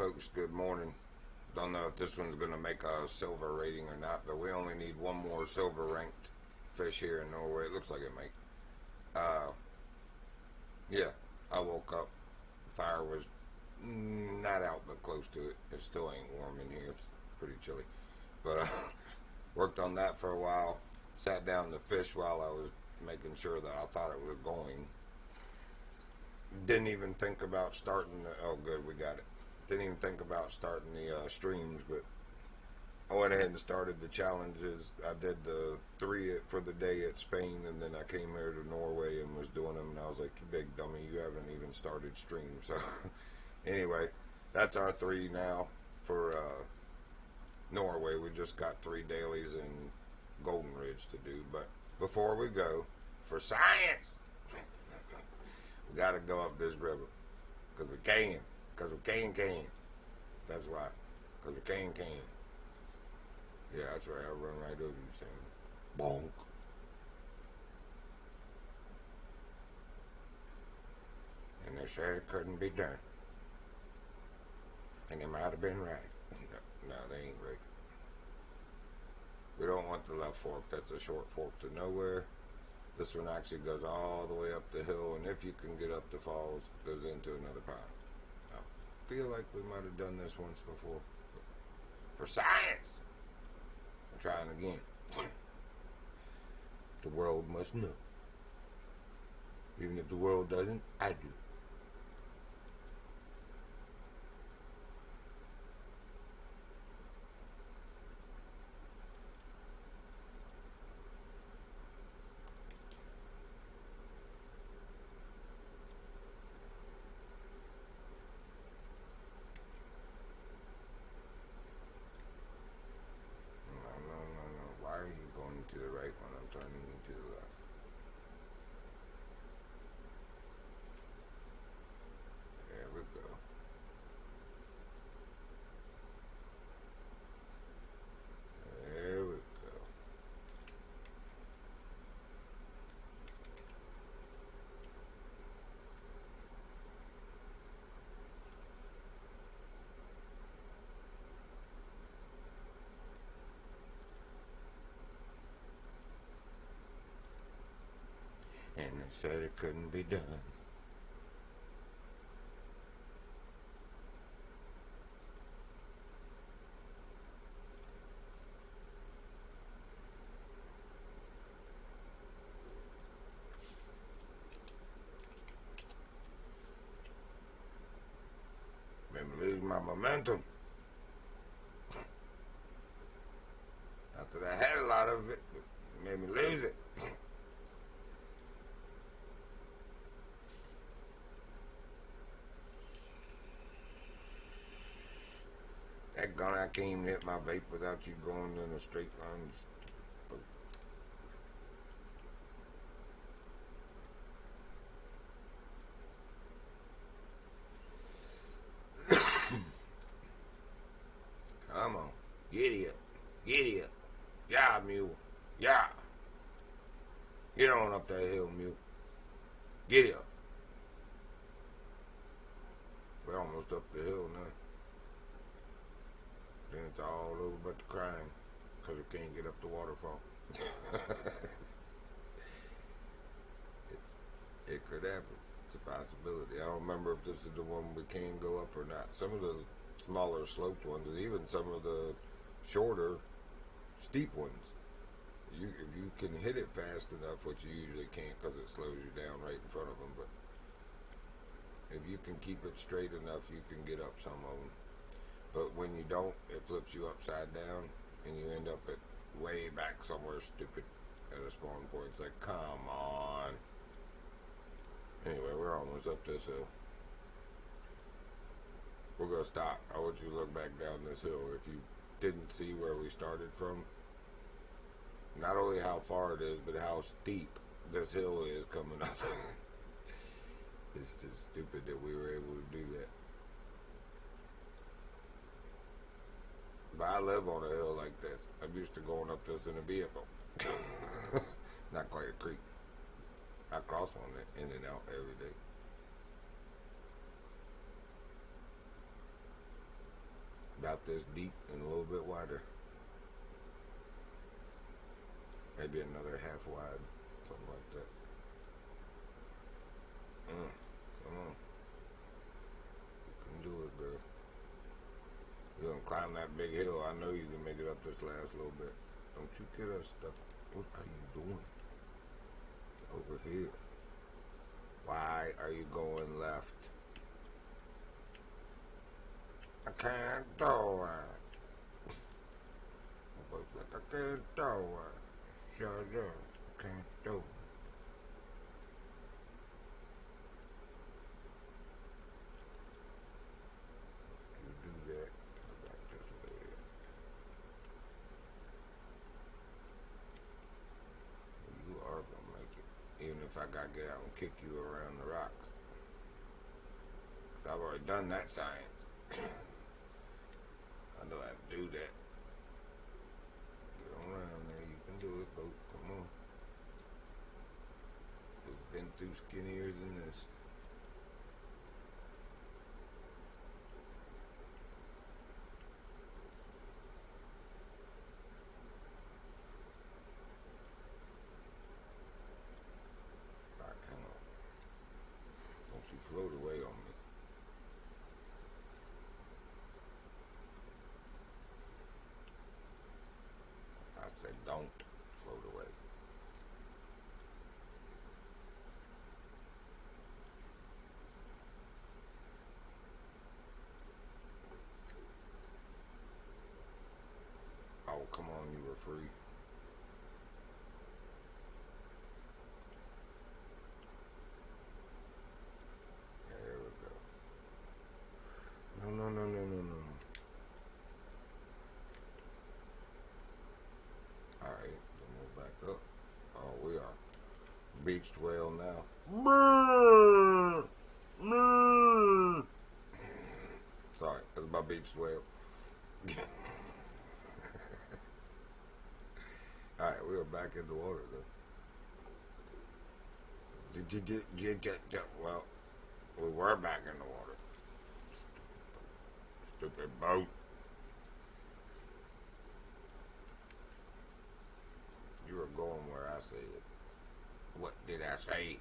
folks, good morning. Don't know if this one's going to make a silver rating or not, but we only need one more silver ranked fish here in Norway. It looks like it might. Yeah, I woke up. Fire was not out but close to it. It still ain't warm in here. It's pretty chilly. But worked on that for a while. Sat down to fish while I was making sure that I thought it was going. Didn't even think about starting the, oh good, we got it. Didn't even think about starting the streams, but I went ahead and started the challenges. I did the 3 for the day at Spain, and then I came here to Norway and was doing them, and I was like, you big dummy, you haven't even started streams. So anyway, that's our 3 now for Norway. We just got 3 dailies and Golden Ridge to do, but before we go, for science, we got to go up this river, because we can. Because we can. That's why. Because we can. Yeah, that's right. I'll run right over you, Sam. Bonk. And they said it couldn't be done. And they might have been right. No, they ain't right. We don't want the left fork. That's a short fork to nowhere. This one actually goes all the way up the hill, and if you can get up the falls, goes into another pond. I feel like we might have done this once before. For science! I'm trying again. The world must know. Even if the world doesn't, I do. No. Why are you going to the right when I'm turning to the left? There we go. There we go. And they said it couldn't be done. Made me lose my momentum. Not that I had a lot of it, but it made me lose it. That gun, I can't even hit my vape without you going in a straight line. Come on. Giddy up. Yeah, mule. Yeah. Get on up that hill, mule. Giddy up. We're almost up the hill now. Then it's all over but the crying, because we can't get up the waterfall. it could happen. It's a possibility. I don't remember if this is the one we can go up or not. Some of the smaller sloped ones, and even some of the shorter, steep ones, if you can hit it fast enough, which you usually can't because it slows you down right in front of them, but if you can keep it straight enough, you can get up some of them. But when you don't, it flips you upside down, and you end up at way back somewhere stupid at a spawn point. It's like, come on. Anyway, we're almost up this hill. We're going to stop. I want you to look back down this hill. If you didn't see where we started from, not only how far it is, but how steep this hill is coming up. It's just stupid that we were able to do that. But I live on a hill like this. I'm used to going up this in a vehicle. Not quite a creek. I cross on it in and out every day. about this deep and a little bit wider. Maybe another half wide, something like that. Come on. You can do it, girl. You're gonna climb that big hill. I know you can make it up this last little bit. Don't you get us stuff. What are you doing? Over here. Why are you going left? I can't do it. I can't do it. Shut up. I can't do it. You do that. I got this leg. You are gonna make it. Even if I gotta get out and kick you around the rock. I've already done that science. I know how to do that. Get on around there. You can do it, boat. Come on. We've been through skinnier than this. Alright, hang on. Don't you float away on me. I said don't float away. Oh, come on, you were free. There we go. No. Alright, we'll move back up. Oh, we are beached whale now. Sorry, that's my beached whale. Alright, we are back in the water though. Well, we were back in the water. Stupid boat. You were going where I said. What did I say?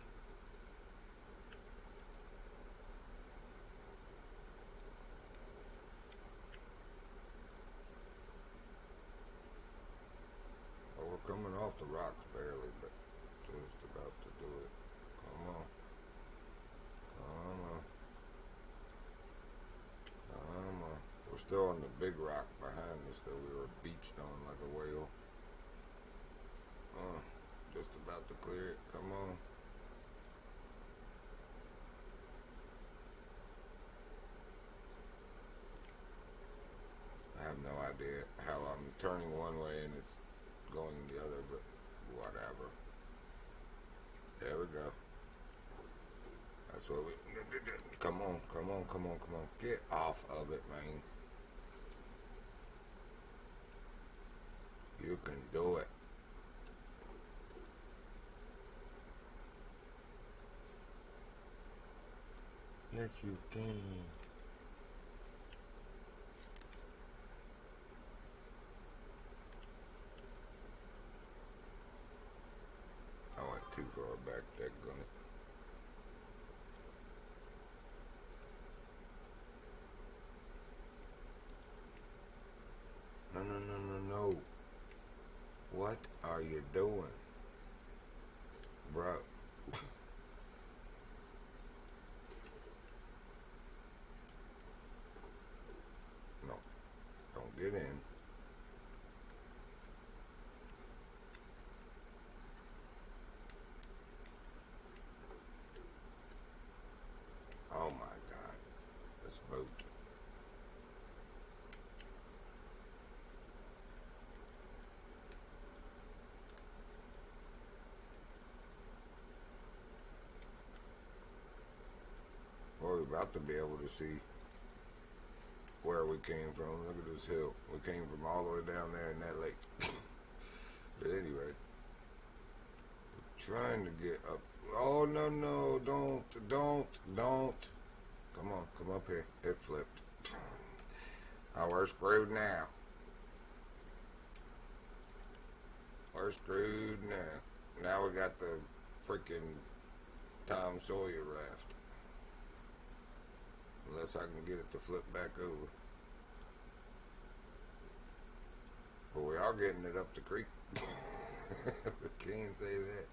Well, we're coming off the rocks barely, but just about to do it. Come on. We're still on the big rock behind us that we were beached on like a whale. Just about to clear it. Come on. I have no idea how I'm turning one way and it's going the other, but whatever. There we go. That's what we... Come on. Get off of it, man. You can do it. Yes, you can. I went too far back there, gonna. No. What are you doing? Bro. No. Don't get in. Oh my God. This boat. We're about to be able to see where we came from. Look at this hill. We came from all the way down there in that lake. But anyway, trying to get up. Oh no, don't. Come on, come up here. It flipped. Oh, we're screwed now. We're screwed now. Now we got the freaking Tom Sawyer raft. Unless I can get it to flip back over. But we are getting it up the creek. Can't say that.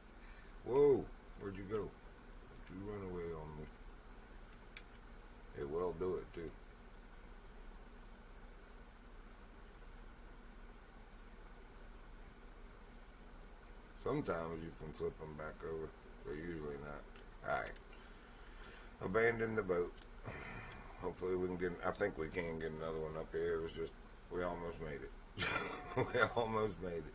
Whoa, where'd you go? You run away on me. It will do it too. Sometimes you can flip them back over, but usually not. Alright. Abandon the boat. Hopefully we can get, I think we can get another one up here. It was just, we almost made it. We almost made it.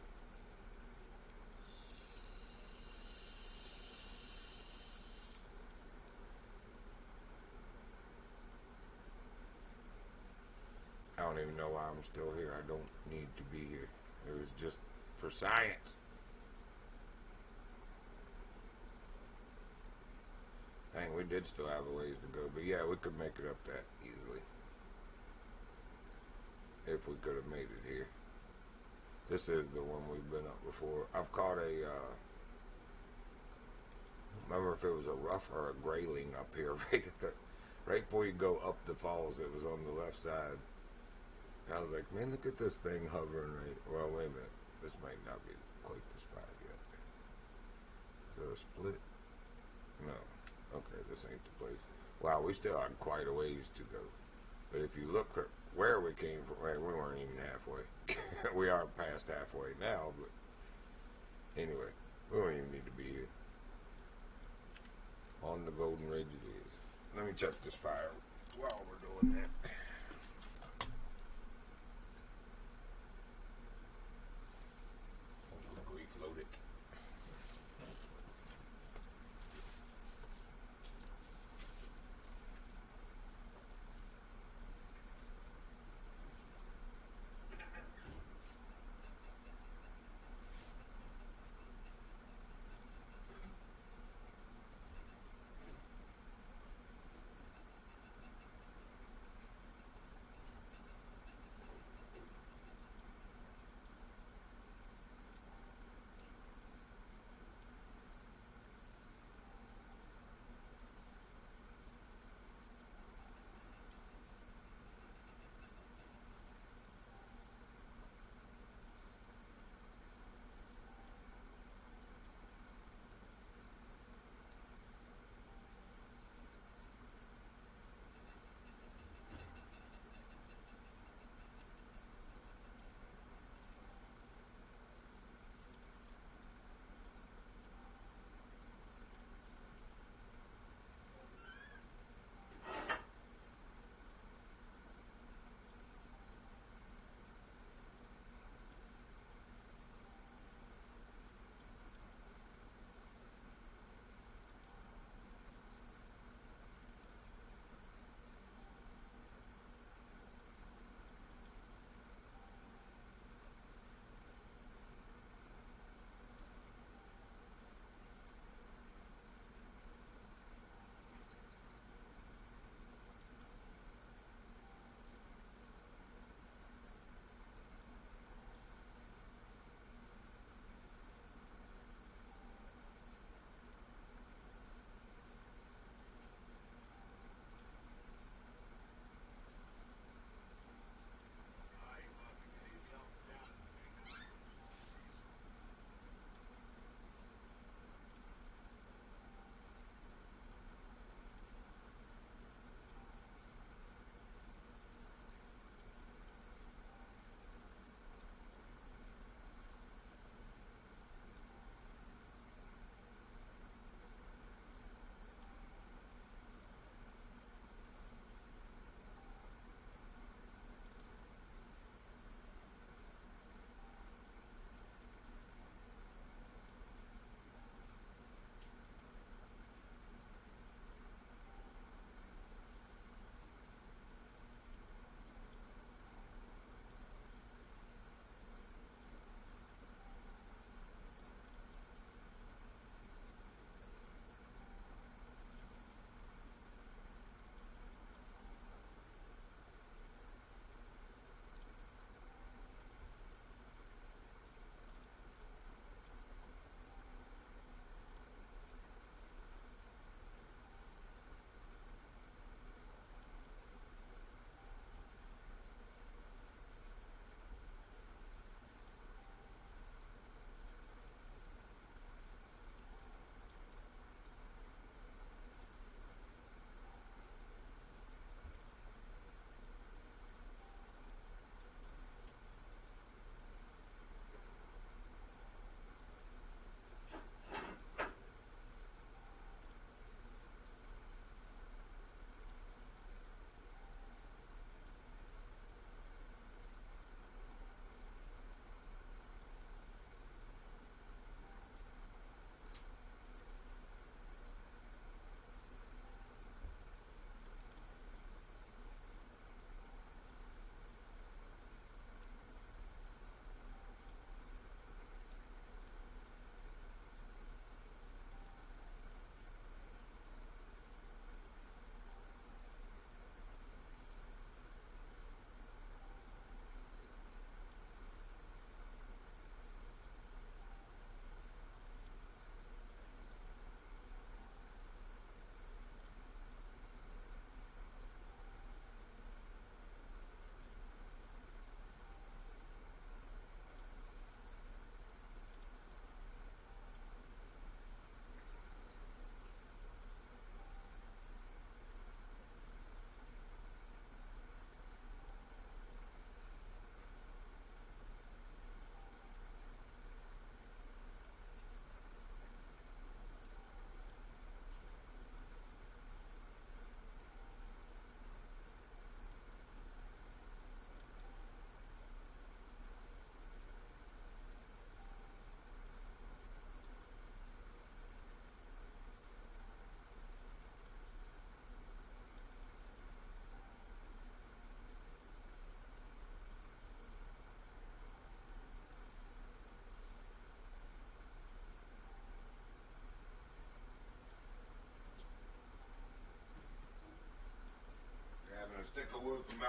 I don't even know why I'm still here. I don't need to be here. It was just for science. Dang, we did still have a ways to go. But yeah, we could make it up that easily. If we could have made it here. This is the one we've been up before. I've caught a, remember if it was a rough or a grayling up here. Right before you go up the falls, it was on the left side. I was like, man, look at this thing hovering right. Well, wait a minute. This might not be quite the spot yet. Is there a split? No. Okay, this ain't the place. Wow, we still have quite a ways to go. But if you look at where we came from, right, we weren't even halfway. We are past halfway now, but anyway, we don't even need to be here. On the Golden Ridge it is. Let me check this fire while we're doing that. Refloat it.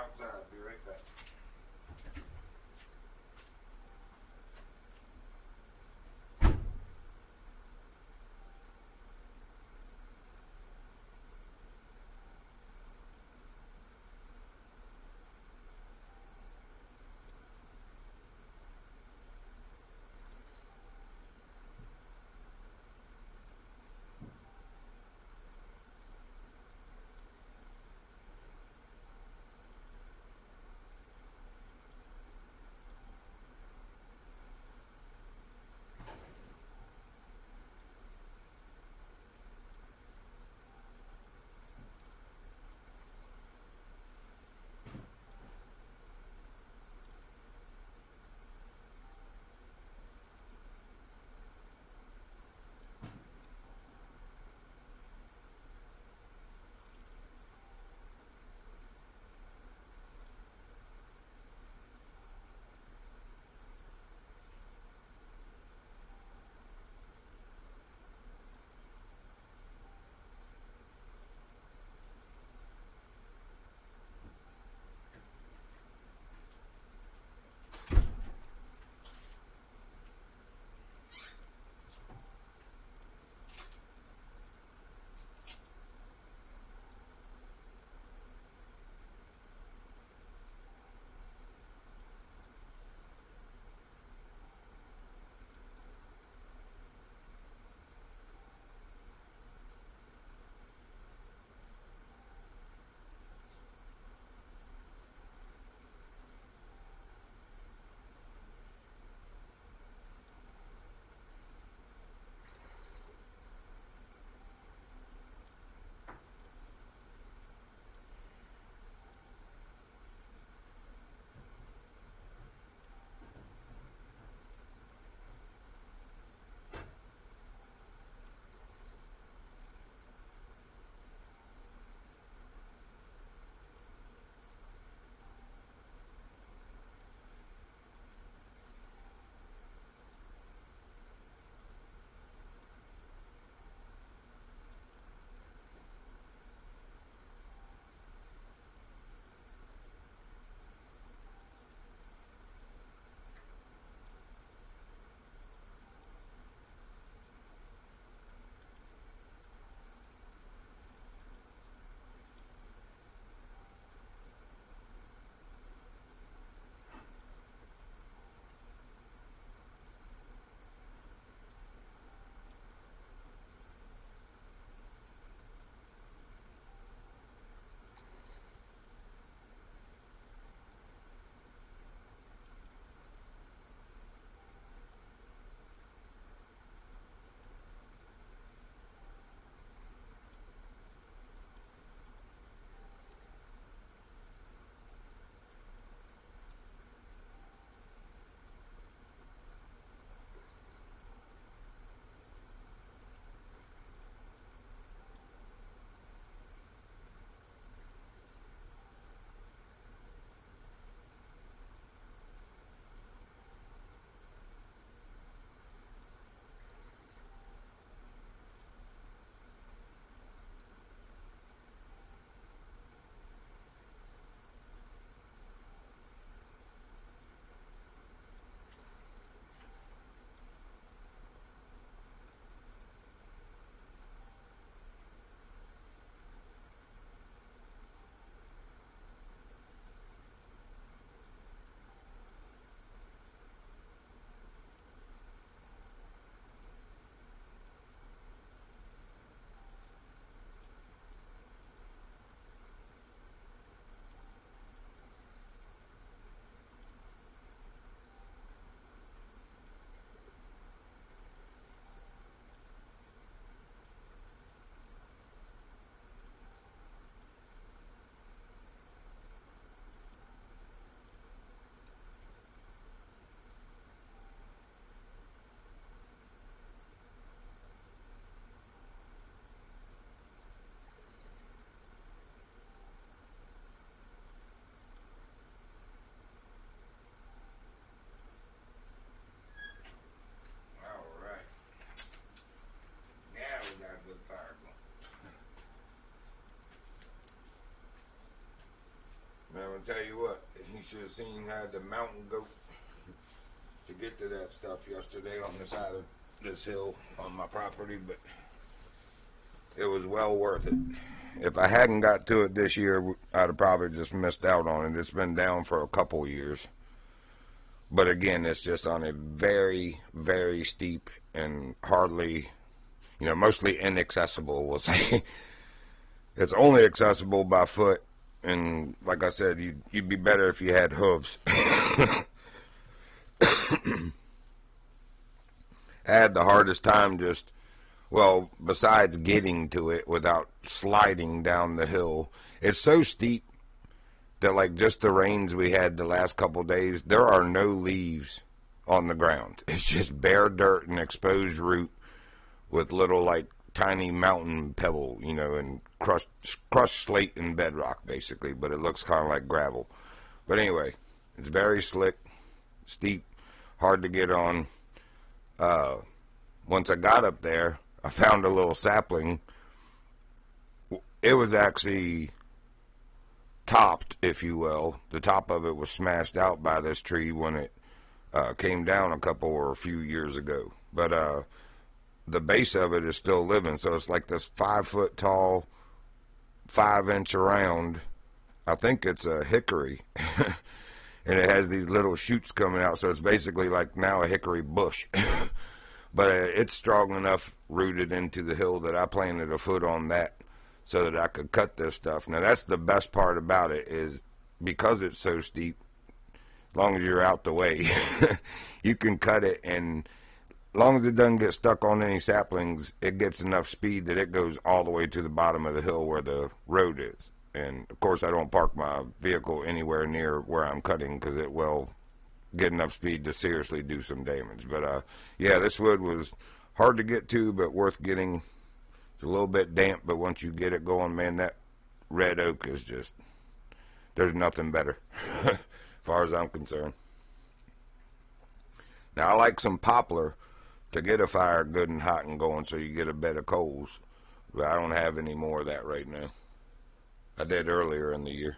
outside. Be right back. gonna tell you what, you should have seen how the mountain goat to get to that stuff yesterday on the side of this hill on my property, but it was well worth it. If I hadn't got to it this year, I'd have probably just missed out on it. It's been down for a couple years. But again, it's just on a very, very steep and hardly, mostly inaccessible, we'll say. It's only accessible by foot, and like I said, you'd be better if you had hooves. I had the hardest time besides getting to it without sliding down the hill. It's so steep that, like, just the rains we had the last couple days, there are no leaves on the ground. It's just bare dirt and exposed root with little, like, tiny mountain pebble, and crushed slate and bedrock, basically, but it looks kind of like gravel. But anyway, it's very slick, steep, hard to get on. Once I got up there, I found a little sapling. It was actually topped, if you will. The top of it was smashed out by this tree when it came down a few years ago. But the base of it is still living, so it's like this 5 foot tall, 5 inch around, I think it's a hickory, and it has these little shoots coming out, so it's basically like now a hickory bush. But it's strong enough rooted into the hill that I planted a foot on that so that I could cut this stuff. Now that's the best part about it, is because it's so steep, as long as you're out the way, you can cut it, and as long as it doesn't get stuck on any saplings, it gets enough speed that it goes all the way to the bottom of the hill where the road is. And of course I don't park my vehicle anywhere near where I'm cutting, because it will get enough speed to seriously do some damage. But yeah, this wood was hard to get to, but worth getting. It's a little bit damp, but once you get it going, man, that red oak is just, there's nothing better as far as I'm concerned. Now I like some poplar to get a fire good and hot and going, so you get a bed of coals, but I don't have any more of that right now. I did earlier in the year.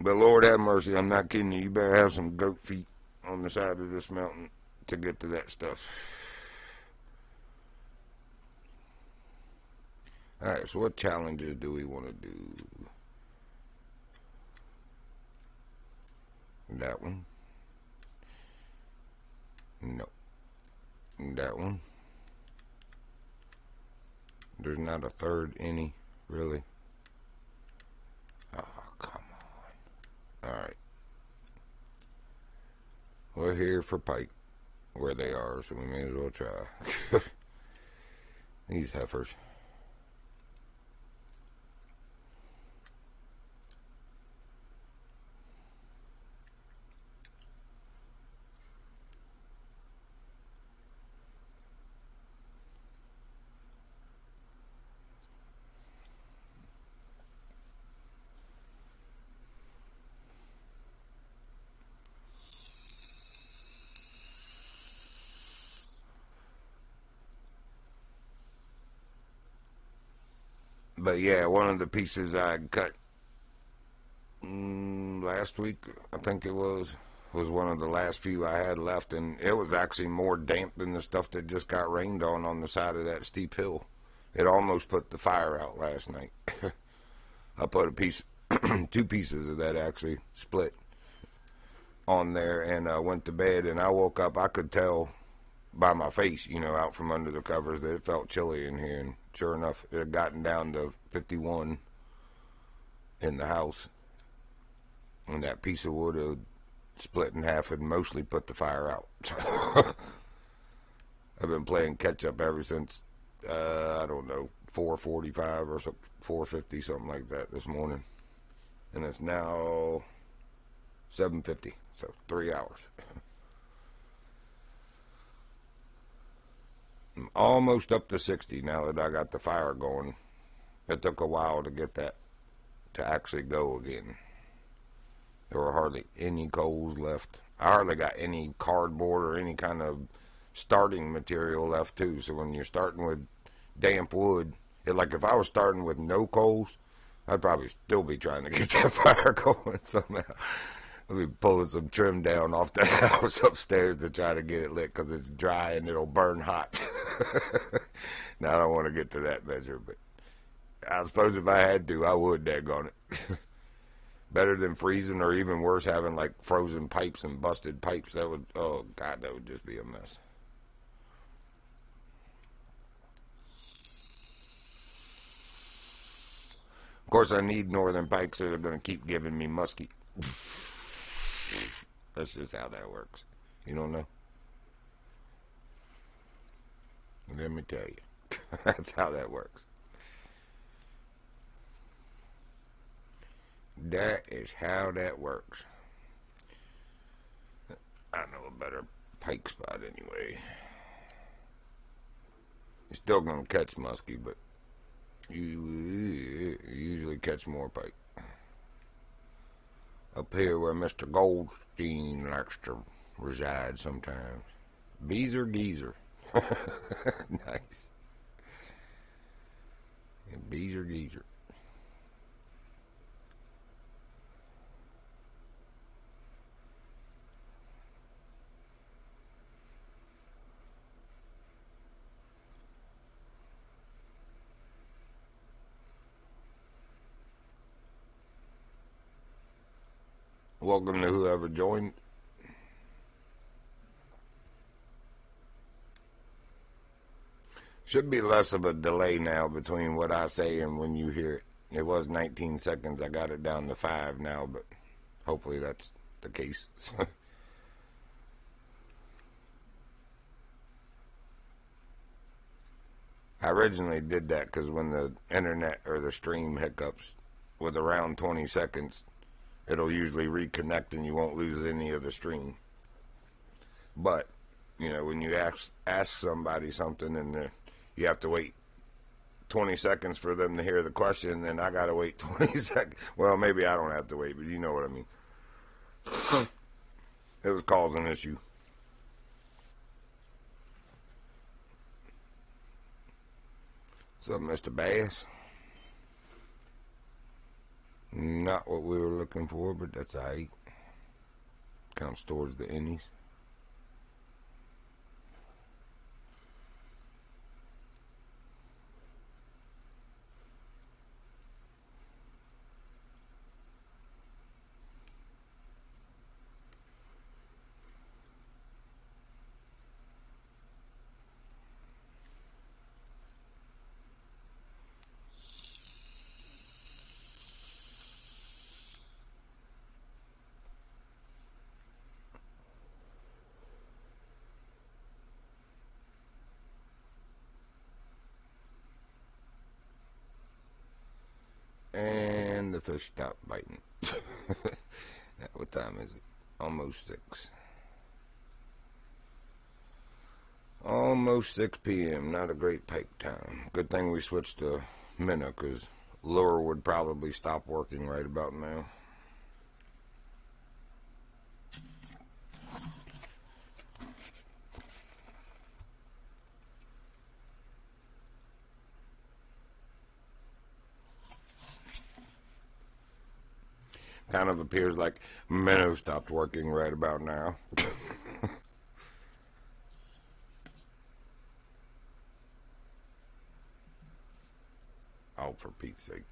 But Lord have mercy, I'm not kidding you. You better have some goat feet on the side of this mountain to get to that stuff. Alright, so what challenges do we want to do? That one. No. That one. There's not a third any, really. Oh, come on. Alright. We're here for pike, where they are, so we may as well try. These heifers. But yeah, one of the pieces I cut last week, I think it was one of the last few I had left, and it was actually more damp than the stuff that just got rained on the side of that steep hill. It almost put the fire out last night. I put a piece, 2 pieces of that actually split on there, and went to bed, and I woke up, I could tell by my face, out from under the covers, that it felt chilly in here, and sure enough, it had gotten down to 51 in the house, and that piece of wood had split in half and mostly put the fire out. I've been playing catch up ever since, I don't know, 4:45 or 4:50, something like that this morning, and it's now 7:50, so 3 hours. I'm almost up to 60 now that I got the fire going. It took a while to get that to actually go again. There were hardly any coals left. I hardly got any cardboard or any kind of starting material left too. So when you're starting with damp wood, Like if I was starting with no coals, I'd probably still be trying to get that fire going somehow. I'll be pulling some trim down off the house upstairs to try to get it lit because it's dry and it'll burn hot. Now, I don't want to get to that measure, but I suppose if I had to, I would, daggone it. Better than freezing, or even worse, having like frozen pipes and busted pipes. That would, oh God, that would just be a mess. Of course, I need northern pipes that are going to keep giving me musky. That's just how that works. You don't know? Let me tell you. That's how that works. That is how that works. I know a better pike spot anyway. You're still going to catch musky, but you usually catch more pike. Up here where Mr. Goldstein likes to reside sometimes. Beezer geezer. Nice. Beezer geezer. Welcome to whoever joined. Should be less of a delay now between what I say and when you hear it. It was 19 seconds. I got it down to 5 now, but hopefully that's the case. I originally did that because when the internet or the stream hiccups with around 20 seconds, it'll usually reconnect and you won't lose any of the stream. But, you know, when you ask somebody something and you have to wait 20 seconds for them to hear the question, then I gotta wait 20 seconds. Well, maybe I don't have to wait, but you know what I mean. It was causing an issue. What's up, Mr. Bass? Not what we were looking for, but that's alright. Counts towards the innies. And the fish stopped biting. What time is it? Almost 6. Almost 6 p.m. Not a great pike time. Good thing we switched to minnow, because lure would probably stop working right about now. Kind of appears like minnow stopped working right about now. Oh, for Pete's sake.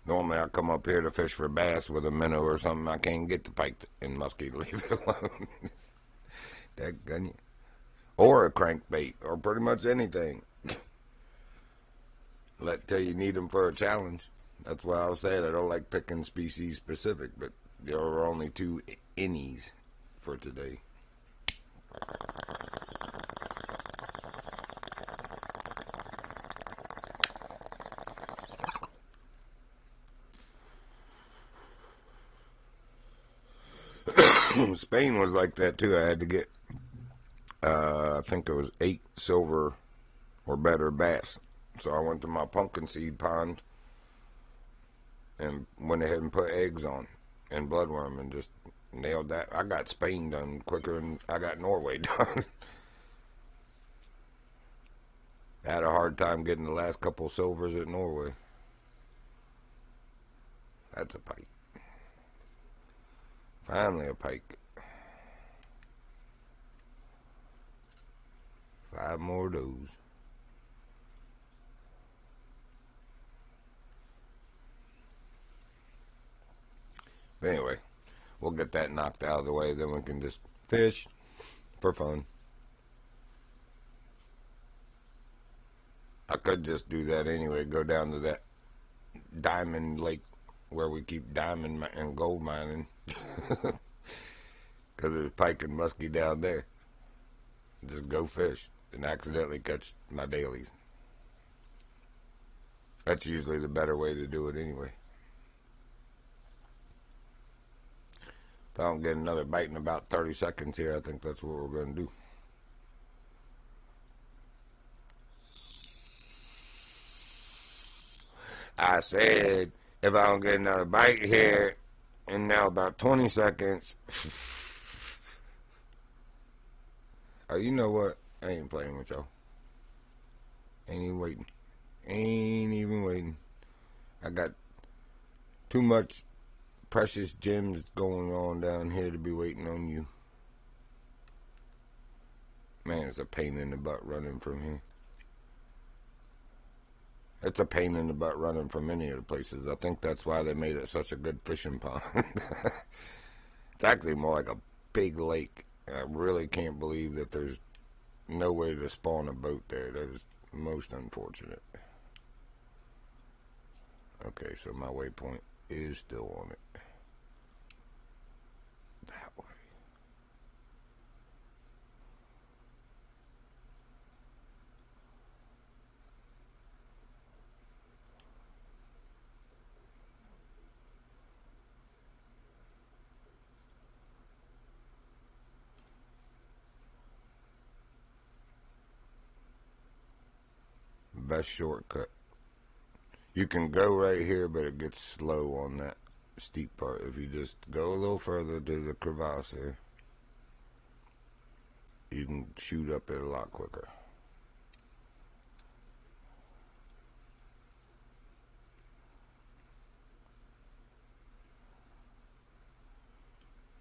Normally I come up here to fish for bass with a minnow or something. I can't get the pike and muskie to leave it alone. Daggone you. Or a crankbait, or pretty much anything. Let till you need them for a challenge. That's why I was saying I don't like picking species specific, but there are only 2 innies for today. Spain was like that too. I had to get, I think it was 8 silver or better bass. So I went to my pumpkin seed pond and went ahead and put eggs on and bloodworm and just nailed that. I got Spain done quicker than I got Norway done. I had a hard time getting the last couple silvers at Norway. That's a pike. Finally a pike. 5 more of those. But anyway, we'll get that knocked out of the way, then we can just fish for fun. I could just do that anyway, go down to that diamond lake where we keep diamond and gold mining. Because there's pike and muskie down there. Just go fish and accidentally catch my dailies. That's usually the better way to do it anyway. If I don't get another bite in about 30 seconds here, I think that's what we're going to do. I said, if I don't get another bite here in now about 20 seconds. Oh, you know what? I ain't playing with y'all. Ain't even waiting. Ain't even waiting. I got too much precious gems going on down here to be waiting on you. Man, it's a pain in the butt running from here. It's a pain in the butt running from any of the places. I think that's why they made it such a good fishing pond. It's actually more like a big lake. And I really can't believe that there's no way to spawn a boat there. That is most unfortunate. Okay, so my waypoint is still on it. That way. Best shortcut. You can go right here, but it gets slow on that steep part. If you just go a little further to the crevasse here, you can shoot up it a lot quicker.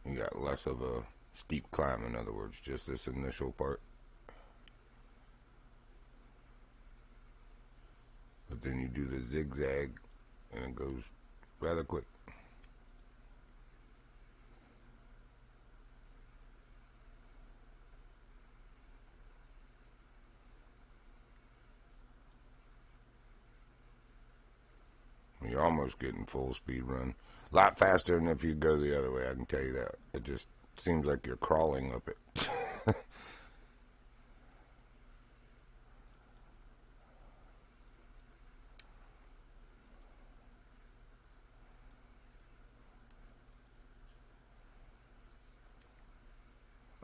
You got less of a steep climb, in other words, just this initial part. But then you do the zigzag, and it goes rather quick. You're almost getting full speed run. A lot faster than if you go the other way, I can tell you that. It just seems like you're crawling up it.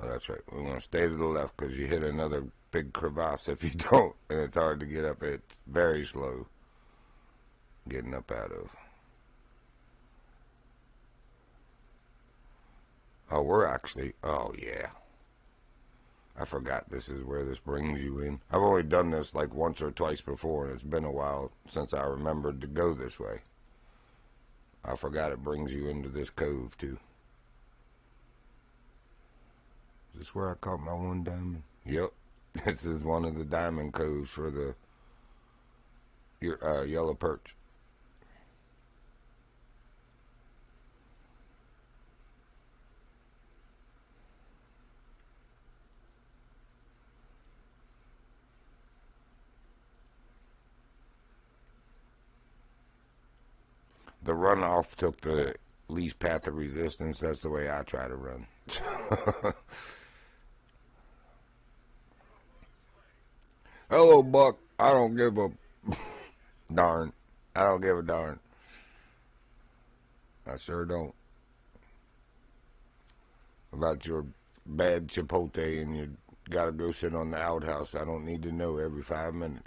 Oh, that's right. We want to stay to the left because you hit another big crevasse if you don't, and it's hard to get up. It's very slow getting up out of. Oh, we're actually, oh yeah. I forgot this is where this brings you in. I've only done this like once or twice before, and it's been a while since I remembered to go this way. I forgot it brings you into this cove too. Is this where I caught my one diamond? Yep. This is one of the diamond coves for the yellow perch. The runoff took the least path of resistance. That's the way I try to run. Hello, Buck. I don't give a darn. I don't give a darn. I sure don't. About your bad chipotle and you gotta go sit on the outhouse. I don't need to know every 5 minutes.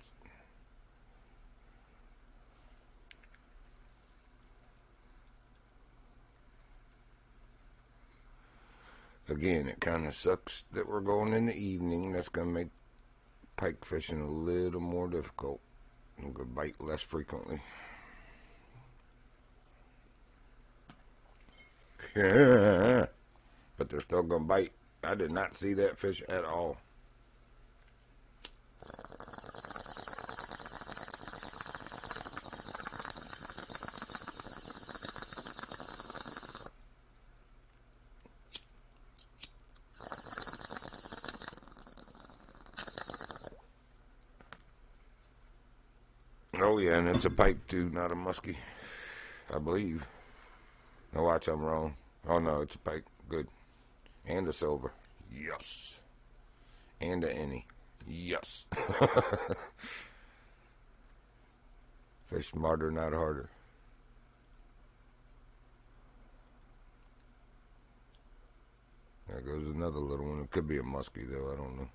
Again, it kind of sucks that we're going in the evening. That's going to make pike fishing a little more difficult. I'm going to bite less frequently. But they're still going to bite. I did not see that fish at all. Oh yeah, and it's a pike too, not a muskie, I believe. No, watch, I'm wrong. Oh no, it's a pike. Good. And a silver. Yes. And a any. Yes. Fish smarter, not harder. There goes another little one. It could be a muskie though, I don't know.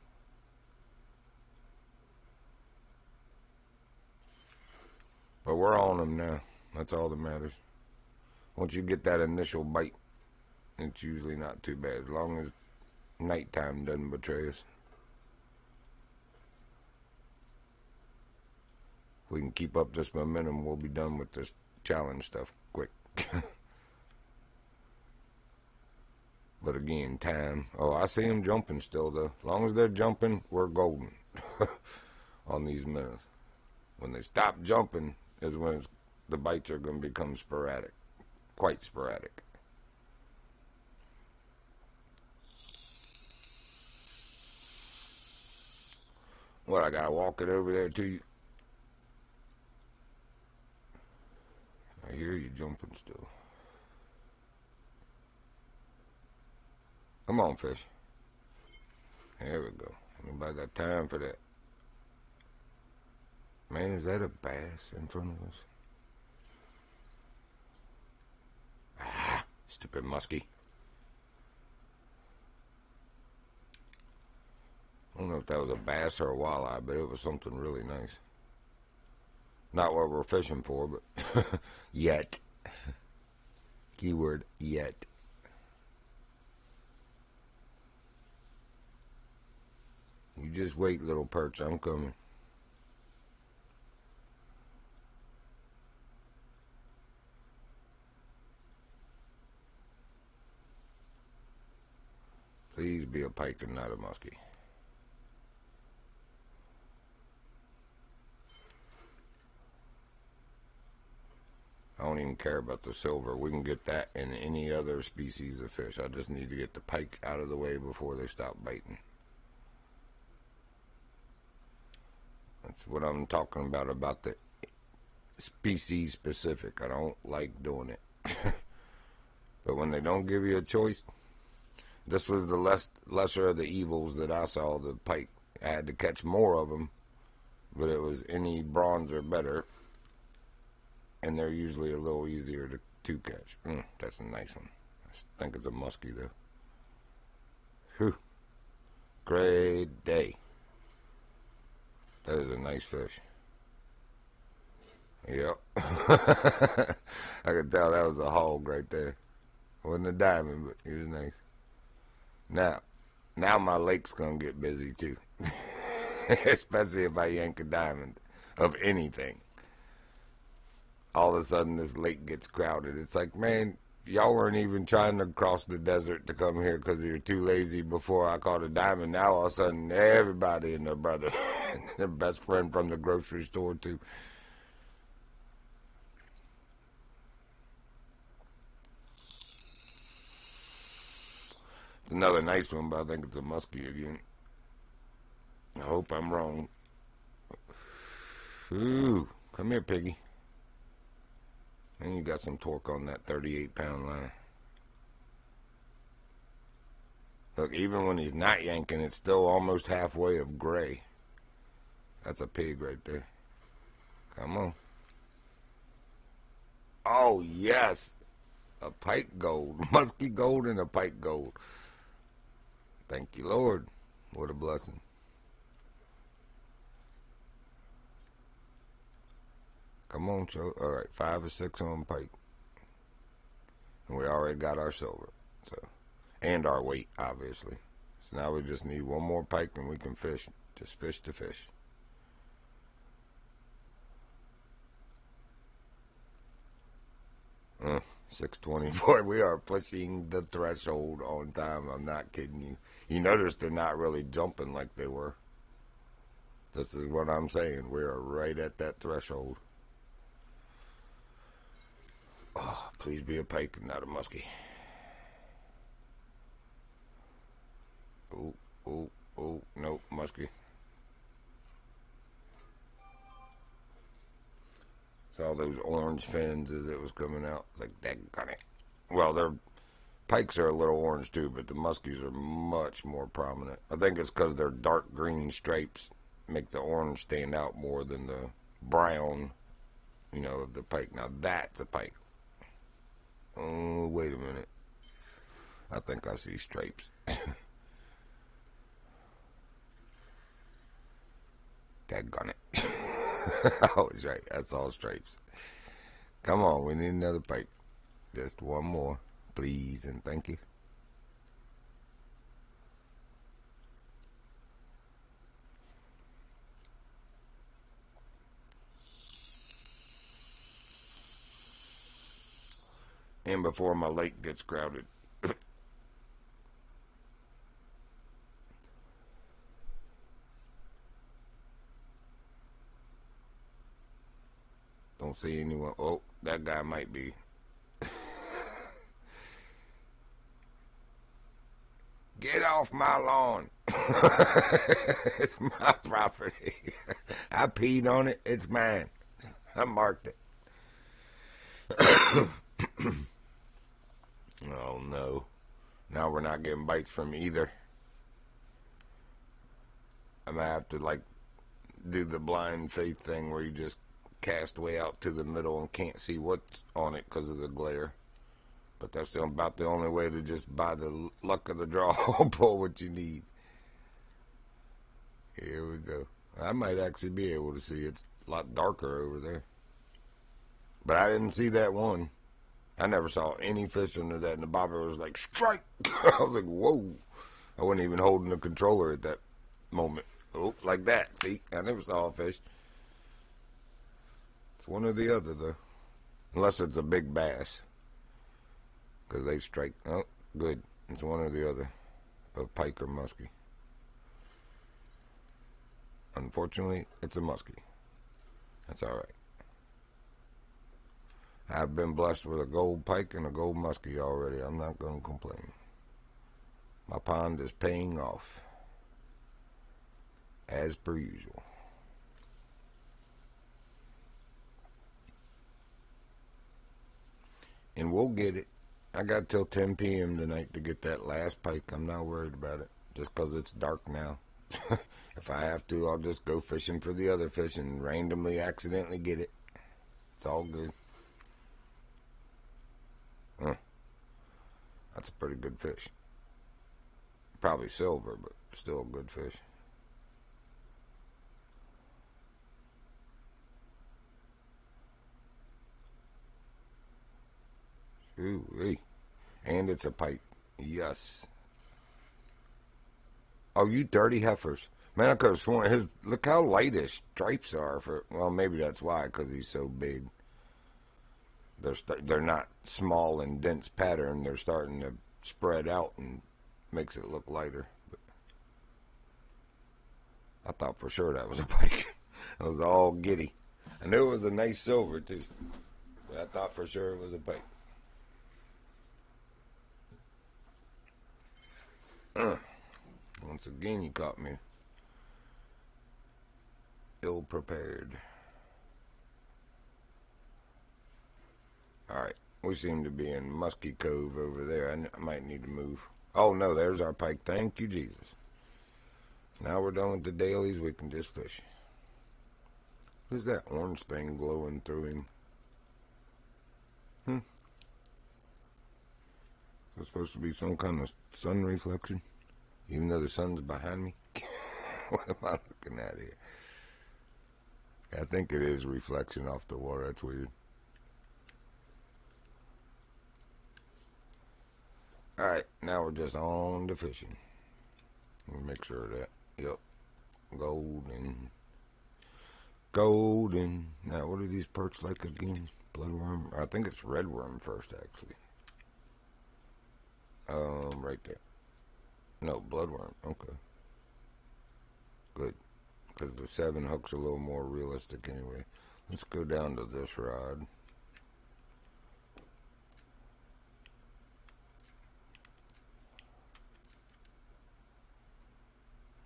But we're on them now. That's all that matters. Once you get that initial bite, it's usually not too bad, as long as nighttime doesn't betray us. If we can keep up this momentum, we'll be done with this challenge stuff quick. But again, time. Oh, I see them jumping still, though. As long as they're jumping, we're golden on these minnows. When they stop jumping is when the bites are going to become sporadic, quite sporadic. What, I got to walk it over there to you? I hear you jumping still. Come on, fish. There we go. Nobody got time for that. Man, is that a bass in front of us? Ah, stupid muskie. I don't know if that was a bass or a walleye, but it was something really nice. Not what we're fishing for, but yet. Keyword, yet. You just wait, little perch. I'm coming. Please be a pike and not a muskie. I don't even care about the silver. We can get that in any other species of fish. I just need to get the pike out of the way before they stop biting. That's what I'm talking about the species specific. I don't like doing it. But when they don't give you a choice, this was the lesser of the evils that I saw. The pike, I had to catch more of them, but it was any bronze or better, and they're usually a little easier to catch. That's a nice one. I think it's a muskie though. Whew. Great day. That is a nice fish. Yep. I could tell that was a hog right there. Wasn't a diamond, but he was nice. Now my lake's gonna get busy too. Especially if I yank a diamond of anything. All of a sudden this lake gets crowded. It's like, man, y'all weren't even trying to cross the desert to come here because you're too lazy before I caught a diamond. Now all of a sudden everybody and their brother, their best friend from the grocery store too. It's another nice one, but I think it's a muskie again. I hope I'm wrong. Ooh, come here, piggy. And you got some torque on that 38-pound line. Look, even when he's not yanking, it's still almost halfway of gray. That's a pig right there. Come on. Oh, yes. A pike gold. Muskie gold and a pike gold. Thank you, Lord. What a blessing. Come on, Joe. All right, 5 or 6 on pike. And we already got our silver. So, and our weight, obviously. So now we just need one more pike and we can fish Just fish to fish. Uh, 624. We are pushing the threshold on time. I'm not kidding you. You notice they're not really jumping like they were. This is what I'm saying. We are right at that threshold. Oh, please be a pike and not a muskie. Oh, oh, oh, nope, muskie. Saw those orange fins as it was coming out. Like, daggone it. Well, their pikes are a little orange too, but the muskies are much more prominent. I think it's because their dark green stripes make the orange stand out more than the brown, you know, of the pike. Now that's a pike. Oh, wait a minute. I think I see stripes. Daggone it. I was right. That's all stripes. Come on, we need another pike. Just one more, please, and thank you. And before my lake gets crowded. Don't see anyone. Oh, that guy might be. Get off my lawn. It's my property. I peed on it. It's mine. I marked it. Oh, no. Now we're not getting bites from either. I'm going to have to, like, do the blind faith thing where you just cast way out to the middle and can't see what's on it because of the glare. But that's about the only way to just, by the luck of the draw, pull what you need. Here we go. I might actually be able to see. It's a lot darker over there. But I didn't see that one. I never saw any fish under that, and the bobber was like, strike! I was like, whoa. I wasn't even holding the controller at that moment. Oh, like that. See? I never saw a fish. It's one or the other, though. Unless it's a big bass. Because they strike. Oh, good. It's one or the other. A pike or muskie. Unfortunately, it's a muskie. That's alright. I've been blessed with a gold pike and a gold muskie already. I'm not going to complain. My pond is paying off. As per usual. And we'll get it. I got till 10 p.m. tonight to get that last pike. I'm not worried about it. Just because it's dark now. If I have to, I'll just go fishing for the other fish and randomly accidentally get it. It's all good. That's a pretty good fish. Probably silver, but still a good fish. Ooh-wee. And it's a pike. Yes. Oh, you dirty heifers. Man, I could have sworn his... Look how light his stripes are. For well, maybe that's why, because he's so big. They're not small and dense pattern. They're starting to spread out and makes it look lighter. But I thought for sure that was a pike. I was all giddy. I knew it was a nice silver, too. But I thought for sure it was a pike. Once again, you caught me ill-prepared. Alright, we seem to be in Musky Cove over there. I might need to move. Oh, no, there's our pike. Thank you, Jesus. Now we're done with the dailies. We can just fish. Who's that orange thing glowing through him? It's supposed to be some kind of sun reflection, even though the sun's behind me. What am I looking at here? I think it is reflection off the water. That's weird. Alright, now we're just on to fishing. We'll make sure of that. Yep. Golden. Golden. Now, what are these perch like again? Bloodworm? I think it's redworm first, actually. Right there. No, bloodworm. Okay. Good. Because the 7 hook's a little more realistic anyway. Let's go down to this rod.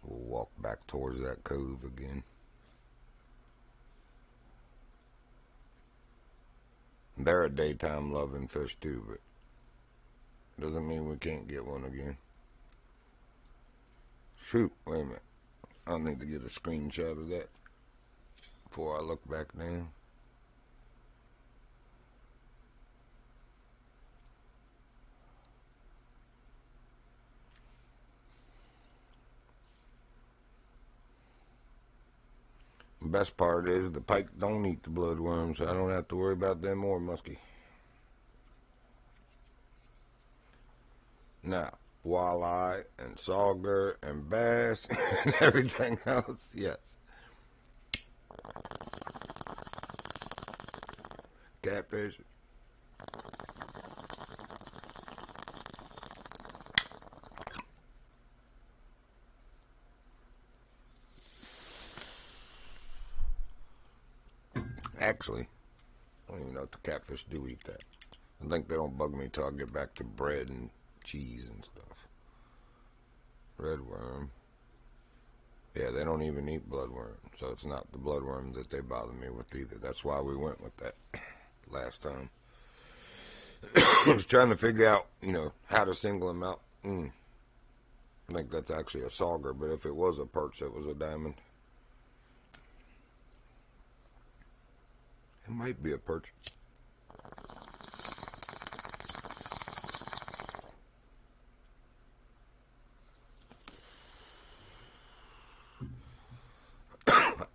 We'll walk back towards that cove again. They're a daytime loving fish too, but doesn't mean we can't get one again. Shoot, wait a minute. I'll need to get a screenshot of that before I look back down. The best part is the pike don't eat the bloodworms, so I don't have to worry about them or muskie. Now, walleye and sauger and bass and everything else, yes. Catfish. Actually, I don't even know if the catfish do eat that. I think they don't bug me till I get back to bread and cheese and stuff. Redworm. Yeah, they don't even eat bloodworm, so it's not the bloodworm that they bother me with either. That's why we went with that last time. I was trying to figure out, how to single them out. I think that's actually a sauger, but if it was a perch, it was a diamond. It might be a perch.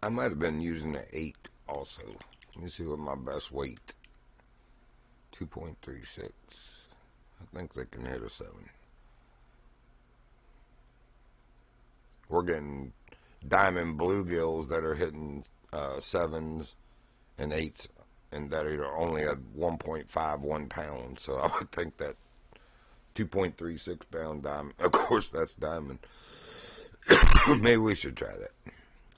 I might have been using an 8 also. Let me see what my best weight. 2.36. I think they can hit a 7. We're getting diamond bluegills that are hitting 7s and 8s, and that are only at 1.51 pounds. So I would think that 2.36 pound diamond, of course that's diamond. Maybe we should try that.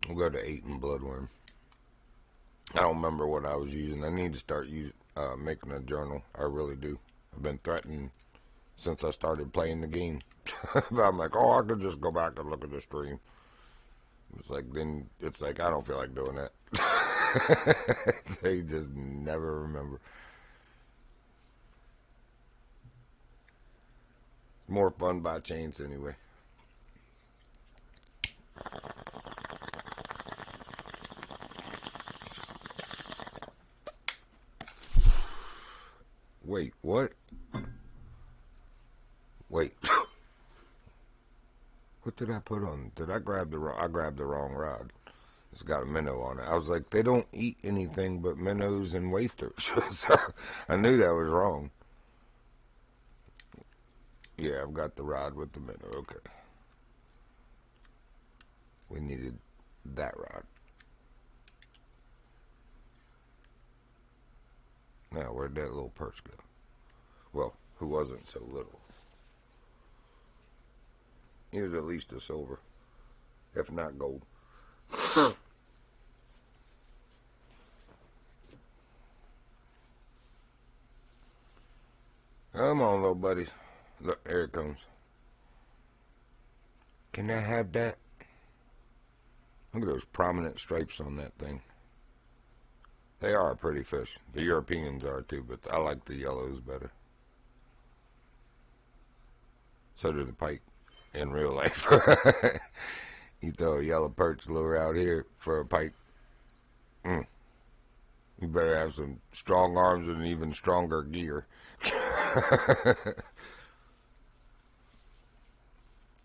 We'll go to 8 in bloodworm. I don't remember what I was using. I need to start making a journal. I really do. I've been threatening since I started playing the game. I'm like, I could just go back and look at the stream. It's like I don't feel like doing that. They just never remember. More fun by chance anyway. Wait, what? Wait. What did I put on? Did I grab the wrong? I grabbed the wrong rod. It's got a minnow on it. I was like, they don't eat anything but minnows and wafters. So I knew that was wrong. Yeah, I've got the rod with the minnow. Okay. We needed that rod. Now, where'd that little perch go? Well, who wasn't so little? He was at least a silver, if not gold. Come on, little buddy. Look, there it comes. Can I have that? Look at those prominent stripes on that thing. They are a pretty fish. The Europeans are too, but I like the yellows better. So do the pike in real life. You throw a yellow perch lure out here for a pike. You better have some strong arms and even stronger gear.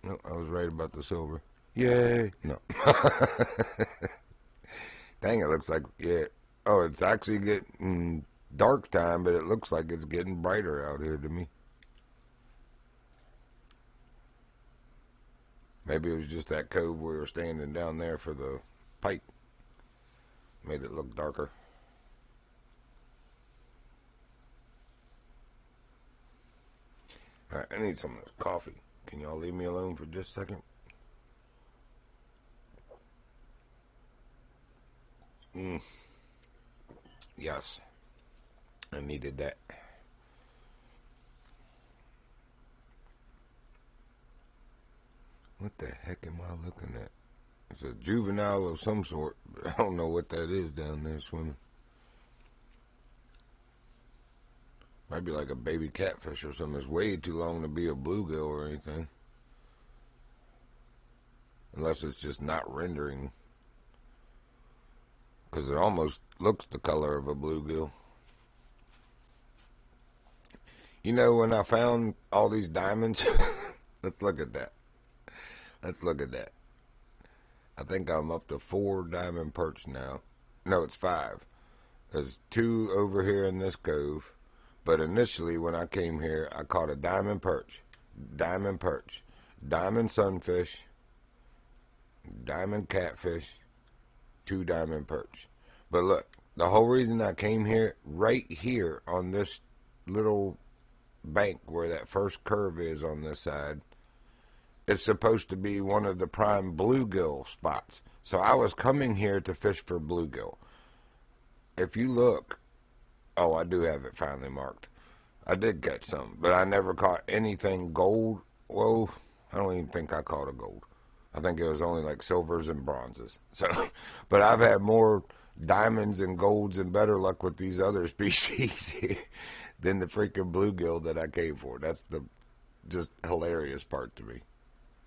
No, I was right about the silver. Yay! No. Dang, it looks like, yeah. Oh, it's actually getting dark time, but it looks like it's getting brighter out here to me. Maybe it was just that cove we were standing down there for the pike. Made it look darker. Alright, I need some of this coffee. Can y'all leave me alone for just a second? Yes. I needed that. What the heck am I looking at? It's a juvenile of some sort. I don't know what that is down there swimming. Might be like a baby catfish or something. It's way too long to be a bluegill or anything. Unless it's just not rendering. Because it almost looks the color of a bluegill. You know, when I found all these diamonds, let's look at that. Let's look at that. I think I'm up to 4 diamond perch now. No, it's 5. There's 2 over here in this cove. But initially, when I came here, I caught a diamond perch, diamond sunfish, diamond catfish, 2 diamond perch. But look, the whole reason I came here, right here on this little bank where that first curve is on this side, it's supposed to be one of the prime bluegill spots. So I was coming here to fish for bluegill. If you look, oh, I do have it finally marked. I did catch some, but I never caught anything gold. Whoa, I don't even think I caught a gold. I think it was only like silvers and bronzes. So, but I've had more diamonds and golds and better luck with these other species than the freaking bluegill that I came for. That's the just hilarious part to me.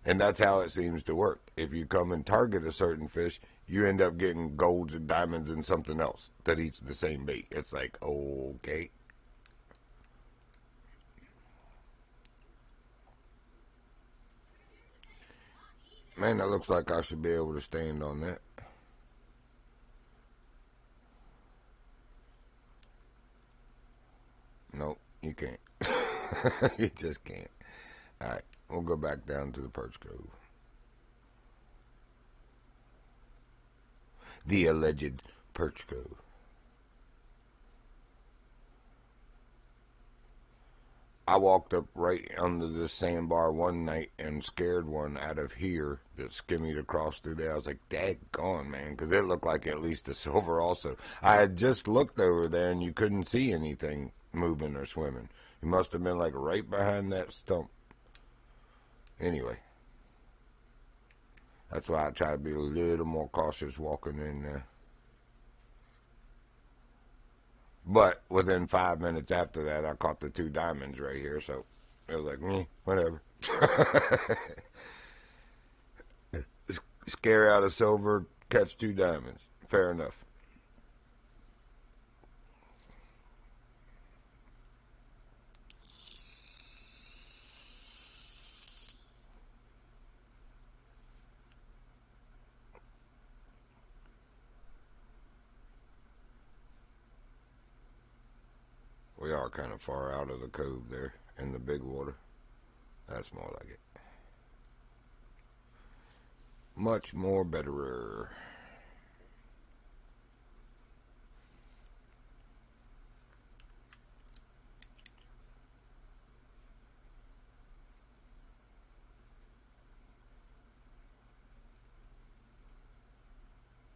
And that's how it seems to work. If you come and target a certain fish, you end up getting golds and diamonds and something else that eats the same bait. It's like, okay. Man, that looks like I should be able to stand on that. Nope, you can't. You just can't. Alright, we'll go back down to the perch cove. The alleged perch cove. I walked up right under this sandbar one night and scared one out of here that skimmied across through there. I was like, daggone, man, because it looked like at least a silver also. I had just looked over there and you couldn't see anything moving or swimming. You must have been like right behind that stump. Anyway, that's why I try to be a little more cautious walking in there. But within 5 minutes after that, I caught the 2 diamonds right here, so it was like, whatever. Scare out a silver, catch 2 diamonds. Fair enough. We are kind of far out of the cove there in the big water. That's more like it. Much more betterer.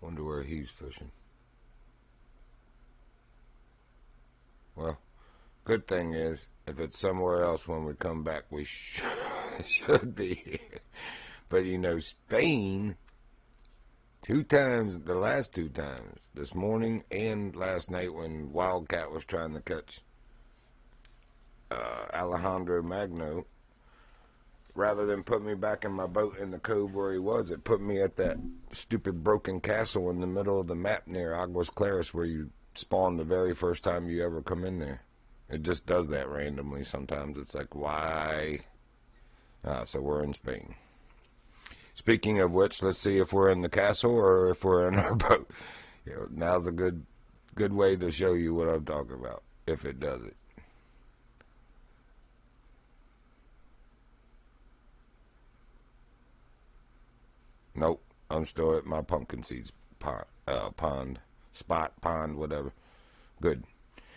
Wonder where he's fishing. Well, good thing is, if it's somewhere else when we come back, we should be here. But you know, Spain, 2 times, the last 2 times, this morning and last night when Wildcat was trying to catch Alejandro Magno, rather than put me back in my boat in the cove where he was, it put me at that stupid broken castle in the middle of the map near Aguas Claras where you spawn the very first time you ever come in there. It just does that randomly sometimes. It's like, why? So we're in Spain. Speaking of which, let's see if we're in the castle or if we're in our boat. You know, now's a good way to show you what I'm talking about, if it does it. Nope, I'm still at my pumpkin seeds pond, whatever. Good.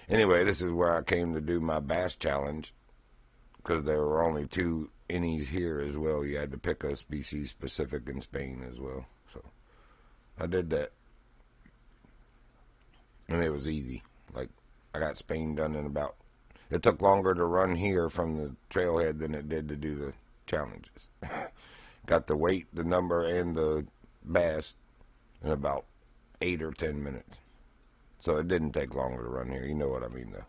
Anyway, this is where I came to do my bass challenge, because there were only 2 innies here as well. You had to pick a species specific in Spain as well. So I did that, and it was easy. Like, I got Spain done in about, it took longer to run here from the trailhead than it did to do the challenges. Got the weight, the number, and the bass in about 8 or 10 minutes. So it didn't take longer to run here. You know what I mean, though.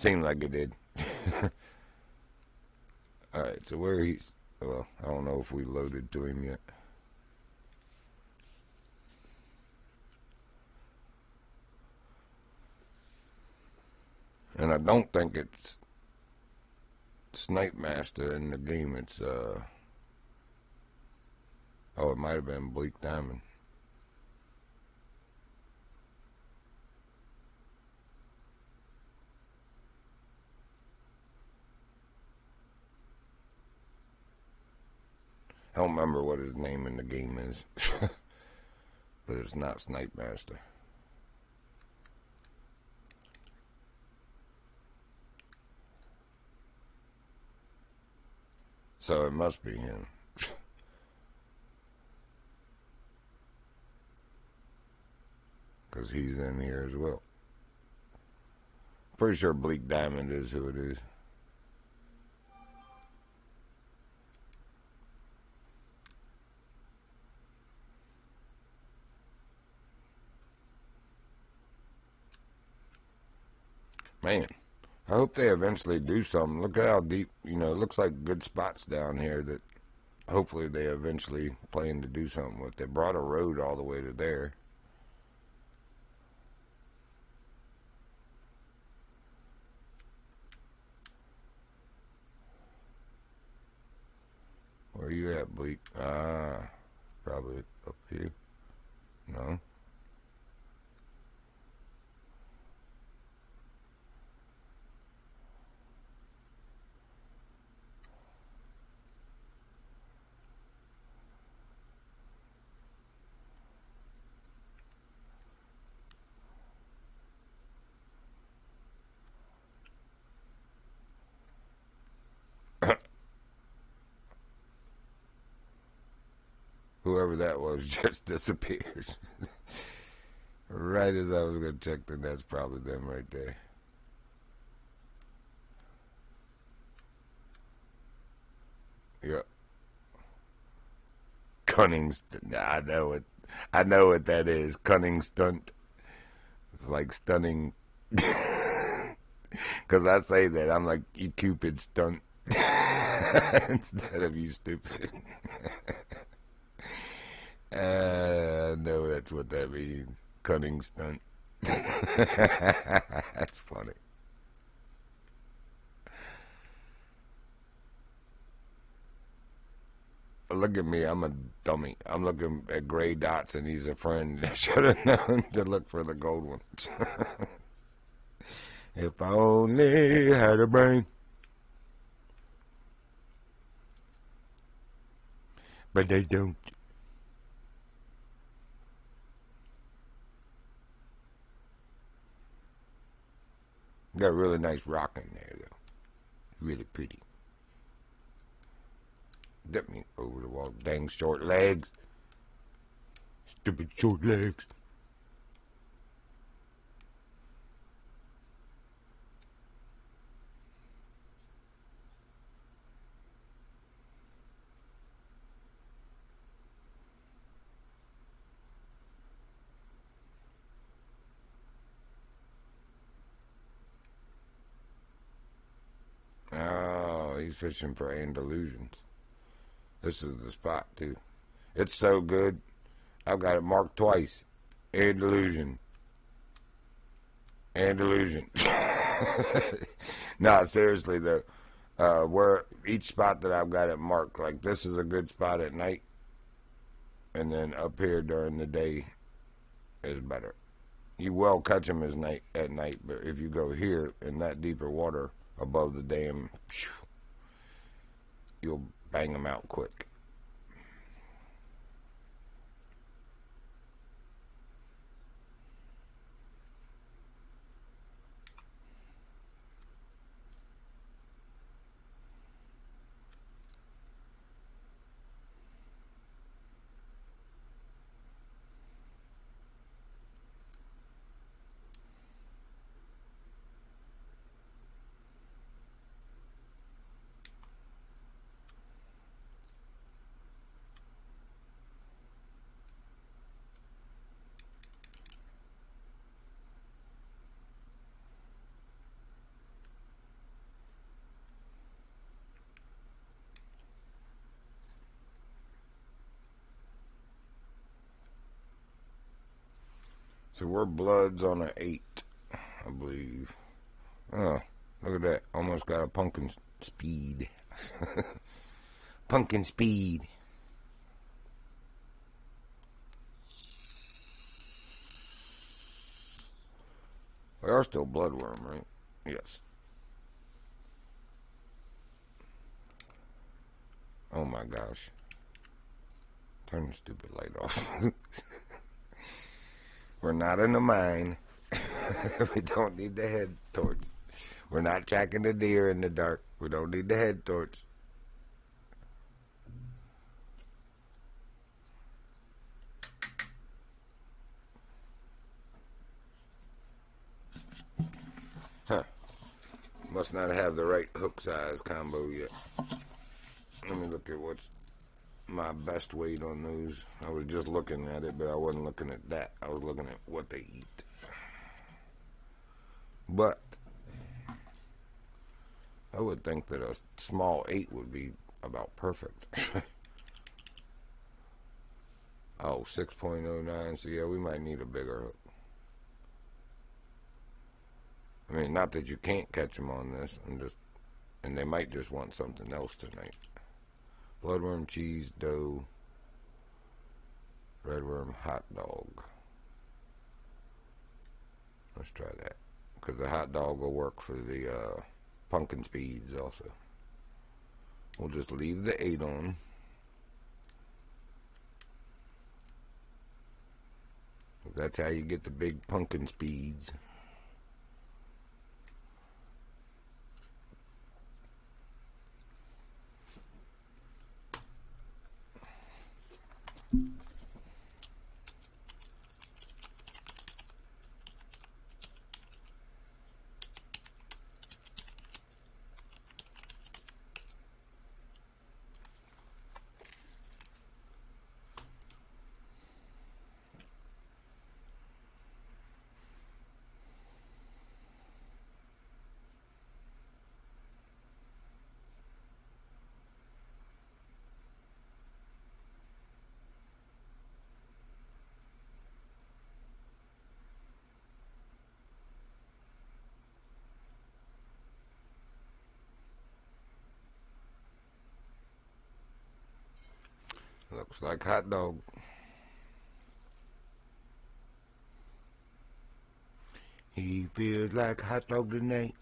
Seemed like it did. Alright, so where he's... Well, I don't know if we loaded to him yet. And I don't think it's Snipe Master in the game. It's, oh, it might have been Bleak Diamond. I don't remember what his name in the game is. But it's not Snipe Master. So it must be him. Because he's in here as well. Pretty sure Bleak Diamond is who it is. Man, I hope they eventually do something. Look at how deep, you know, it looks like good spots down here that hopefully they eventually plan to do something with. They brought a road all the way to there. Where you at, Bleak? Ah, probably up here. No. Whoever that was just disappeared. Right as I was going to check, then that's probably them right there. Yep. Cunning. Nah, I know what that is. Cunning stunt. It's like stunning. Because I say that. I'm like, you Cupid stunt. Instead of you stupid. I know that's what that means. Cunning stunt. That's funny. Look at me, I'm a dummy. I'm looking at gray dots and he's a friend. I should have known to look for the gold ones. If I only had a brain. But they don't. Got a really nice rock in there, though. Really pretty. Get me over the wall. Dang short legs. Stupid short legs. Oh, he's fishing for Andalusians. This is the spot, too. It's so good. I've got it marked twice. Andalusian. Andalusian. No, seriously, though. Where each spot that I've got it marked, like this is a good spot at night. And then up here during the day is better. You will catch them at night, but if you go here in that deeper water above the dam, you'll bang them out quick. So we're bloods on an 8, I believe. Oh, look at that. Almost got a pumpkin speed. Pumpkin speed. We are still bloodworm, right? Yes. Oh my gosh. Turn the stupid light off. We're not in the mine. We don't need the head torch. We're not tracking the deer in the dark. We don't need the head torch. Huh. Must not have the right hook size combo yet. Let me look at what's my best weight on those. I was just looking at it, but I wasn't looking at that. I was looking at what they eat. But I would think that a small 8 would be about perfect. Oh, 6.09. So yeah, we might need a bigger hook. I mean, not that you can't catch them on this. And they might just want something else tonight. Bloodworm, cheese, dough, redworm, hot dog. Let's try that, because the hot dog will work for the pumpkin speeds also. We'll just leave the 8 on. That's how you get the big pumpkin speeds. Looks like hot dog. He feels like hot dog tonight.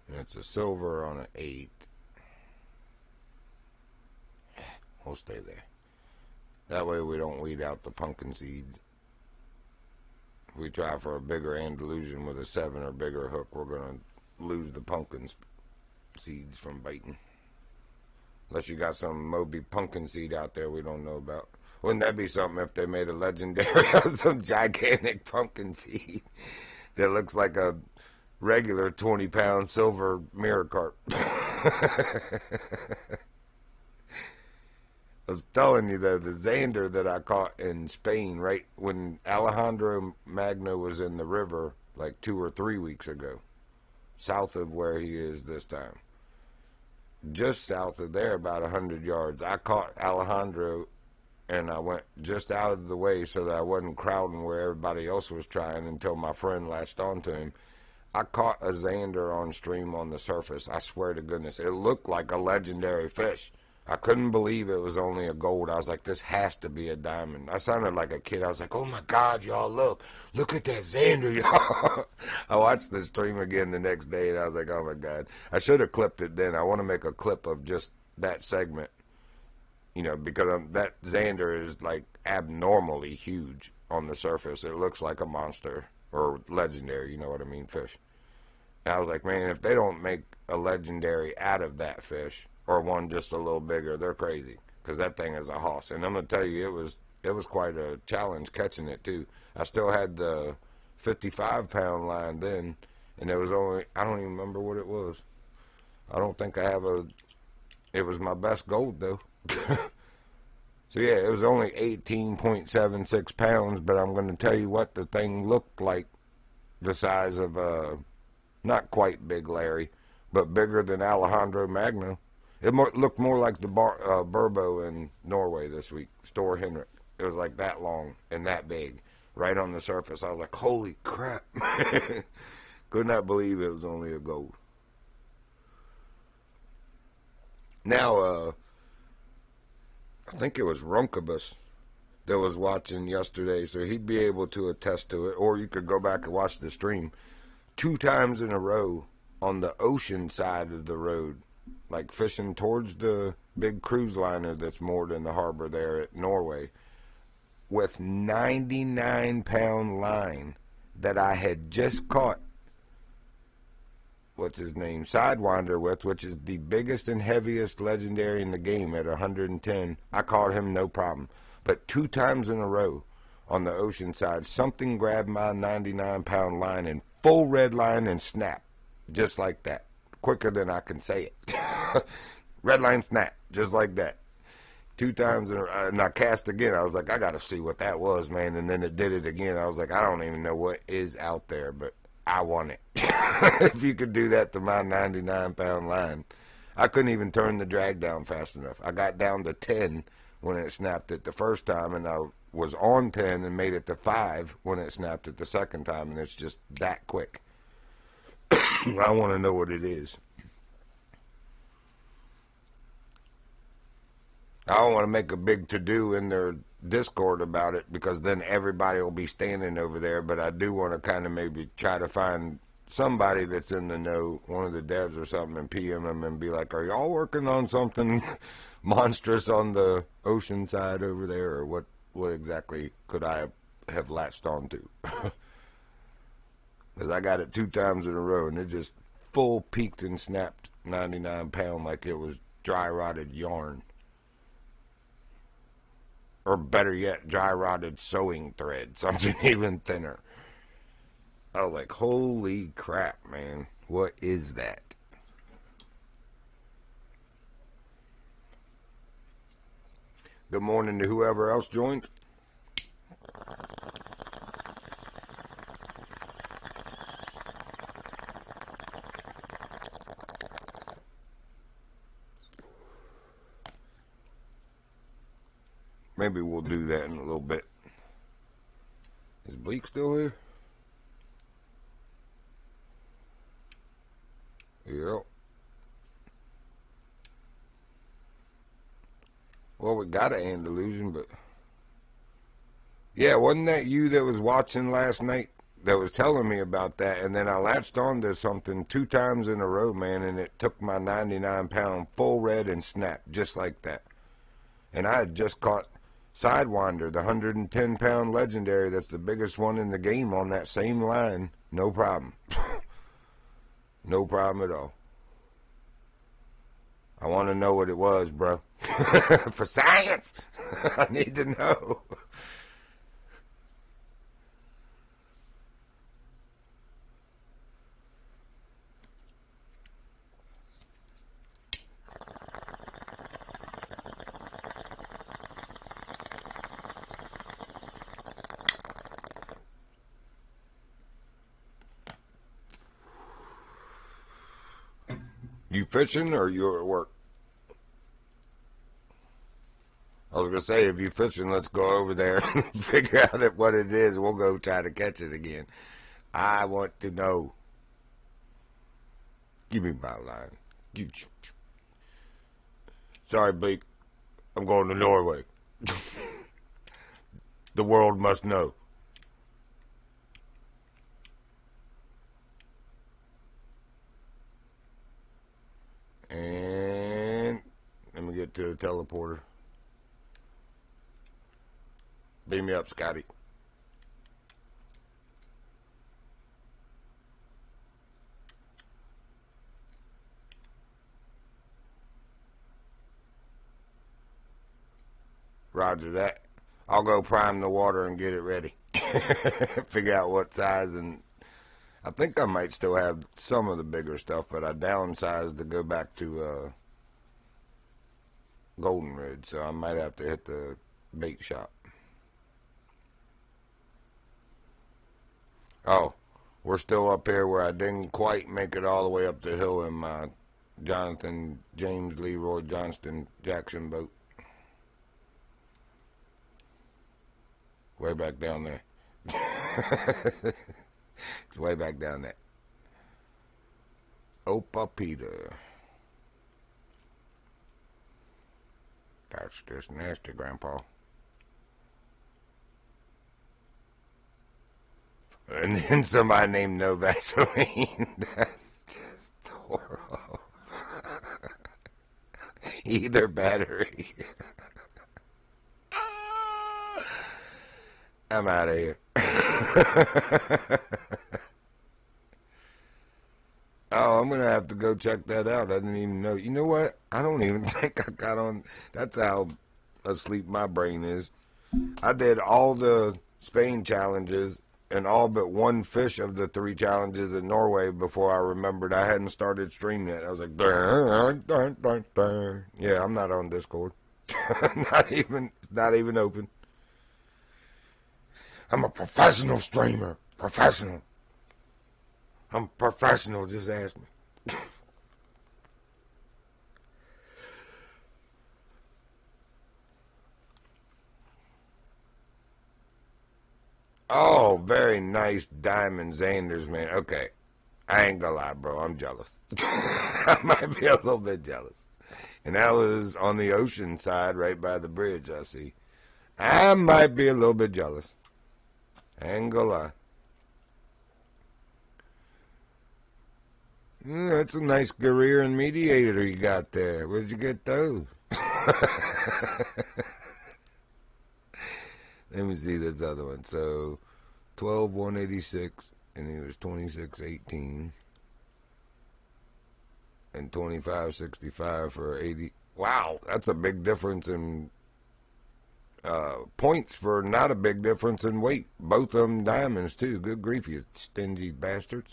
And it's a silver on an 8. We'll stay there. That way we don't weed out the pumpkin seeds. If we try for a bigger Andalusian with a 7 or bigger hook, we're going to lose the pumpkin seeds from biting. Unless you got some Moby pumpkin seed out there we don't know about. Wouldn't that be something if they made a legendary of some gigantic pumpkin seed that looks like a regular 20-pound silver mirror carp? I was telling you though, the Xander that I caught in Spain right when Alejandro Magno was in the river like 2 or 3 weeks ago, south of where he is this time. Just south of there, about 100 yards, I caught Alejandro, and I went just out of the way so that I wasn't crowding where everybody else was trying until my friend latched onto him. I caught a Xander on stream on the surface. I swear to goodness, it looked like a legendary fish. I couldn't believe it was only a gold. I was like, this has to be a diamond. I sounded like a kid. I was like, oh my God, y'all, look at that Xander, y'all. I watched the stream again the next day, and I was like, oh my God. I should have clipped it then. I want to make a clip of just that segment, you know, because that Xander is like abnormally huge on the surface. It looks like a monster or legendary, you know what I mean, fish. And I was like, man, if they don't make a legendary out of that fish, or one just a little bigger, they're crazy, because that thing is a hoss. And I'm gonna tell you, it was quite a challenge catching it too. I still had the 55-pound line then, and there was only, I don't even remember what it was. I don't think I have a. It was my best gold though. So yeah, it was only 18.76 pounds, but I'm gonna tell you what, the thing looked like the size of not quite Big Larry, but bigger than Alejandro Magno. It looked more like the Burbo in Norway this week, Store Henrik. It was like that long and that big, right on the surface. I was like, holy crap. Could not believe it was only a gold. Now, I think it was Runkabus that was watching yesterday, so he'd be able to attest to it, or you could go back and watch the stream. 2 times in a row on the ocean side of the road, like fishing towards the big cruise liner that's moored in the harbor there at Norway, with 99-pound line that I had just caught, what's his name, Sidewinder with, which is the biggest and heaviest legendary in the game at 110. I caught him no problem. But 2 times in a row on the ocean side, something grabbed my 99-pound line and full red line and snap, just like that, quicker than I can say it. Red line snap, just like that. 2 times, and I cast again. I was like, I got to see what that was, man. And then it did it again. I was like, I don't even know what is out there, but I want it. If you could do that to my 99-pound line. I couldn't even turn the drag down fast enough. I got down to 10 when it snapped it the first time, and I was on 10 and made it to 5 when it snapped it the second time, and it's just that quick. I want to know what it is. I don't want to make a big to-do in their Discord about it, because then everybody will be standing over there, but I do want to kind of maybe try to find somebody that's in the know, one of the devs or something, and PM them and be like, are y'all working on something monstrous on the ocean side over there, or what exactly could I have latched on to? Because I got it 2 times in a row, and it just full peaked and snapped 99-pound like it was dry-rotted yarn. Or better yet, dry-rotted sewing thread, something even thinner. I was like, holy crap, man. What is that? Good morning to whoever else joined. Maybe we'll do that in a little bit. Is Bleak still here? Yep. Well, we got an Andalusian, but... Yeah, wasn't that you that was watching last night that was telling me about that? And then I latched on to something 2 times in a row, man, and it took my 99-pound full red and snapped just like that. And I had just caught Sidewinder, the 110-pound legendary that's the biggest one in the game, on that same line. No problem. No problem at all. I want to know what it was, bro. For science! I need to know. You fishing or you at work? I was going to say, if you fishing, let's go over there and figure out what it is. We'll go try to catch it again. I want to know. Give me my line. Sorry, Bleak. I'm going to Norway. The world must know. And let me get to the teleporter. Beam me up, Scotty. Roger that. I'll go prime the water and get it ready. Figure out what size, and I think I might still have some of the bigger stuff, but I downsized to go back to Golden Ridge, so I might have to hit the bait shop. Oh, we're still up here where I didn't quite make it all the way up the hill in my Jonathan James Leroy Johnston Jackson boat. Way back down there. It's way back down there. Opa Peter. That's just nasty, Grandpa. And then somebody named No Vaseline. That's just horrible. Either battery. I'm out of here. Oh, I'm going to have to go check that out. I didn't even know. You know what? I don't even think I got on. That's how asleep my brain is. I did all the Spain challenges and all but one fish of the 3 challenges in Norway before I remembered I hadn't started streaming yet. I was like, dun, dun, dun, dun. Yeah, I'm not on Discord. not even open. I'm a professional streamer. Professional. I'm professional, just ask me. Oh, very nice diamond Xanders, man. Okay. I ain't gonna lie, bro. I'm jealous. I might be a little bit jealous. And that was on the ocean side, right by the bridge, I see. I might be a little bit jealous. I ain't gonna lie. That's a nice Guerrier and Mediator you got there. Where'd you get those? Let me see this other one. So, 12,186, and it was 26.18, and 25.65 for 80. Wow, that's a big difference in points for not a big difference in weight. Both of them diamonds too. Good grief, you stingy bastards.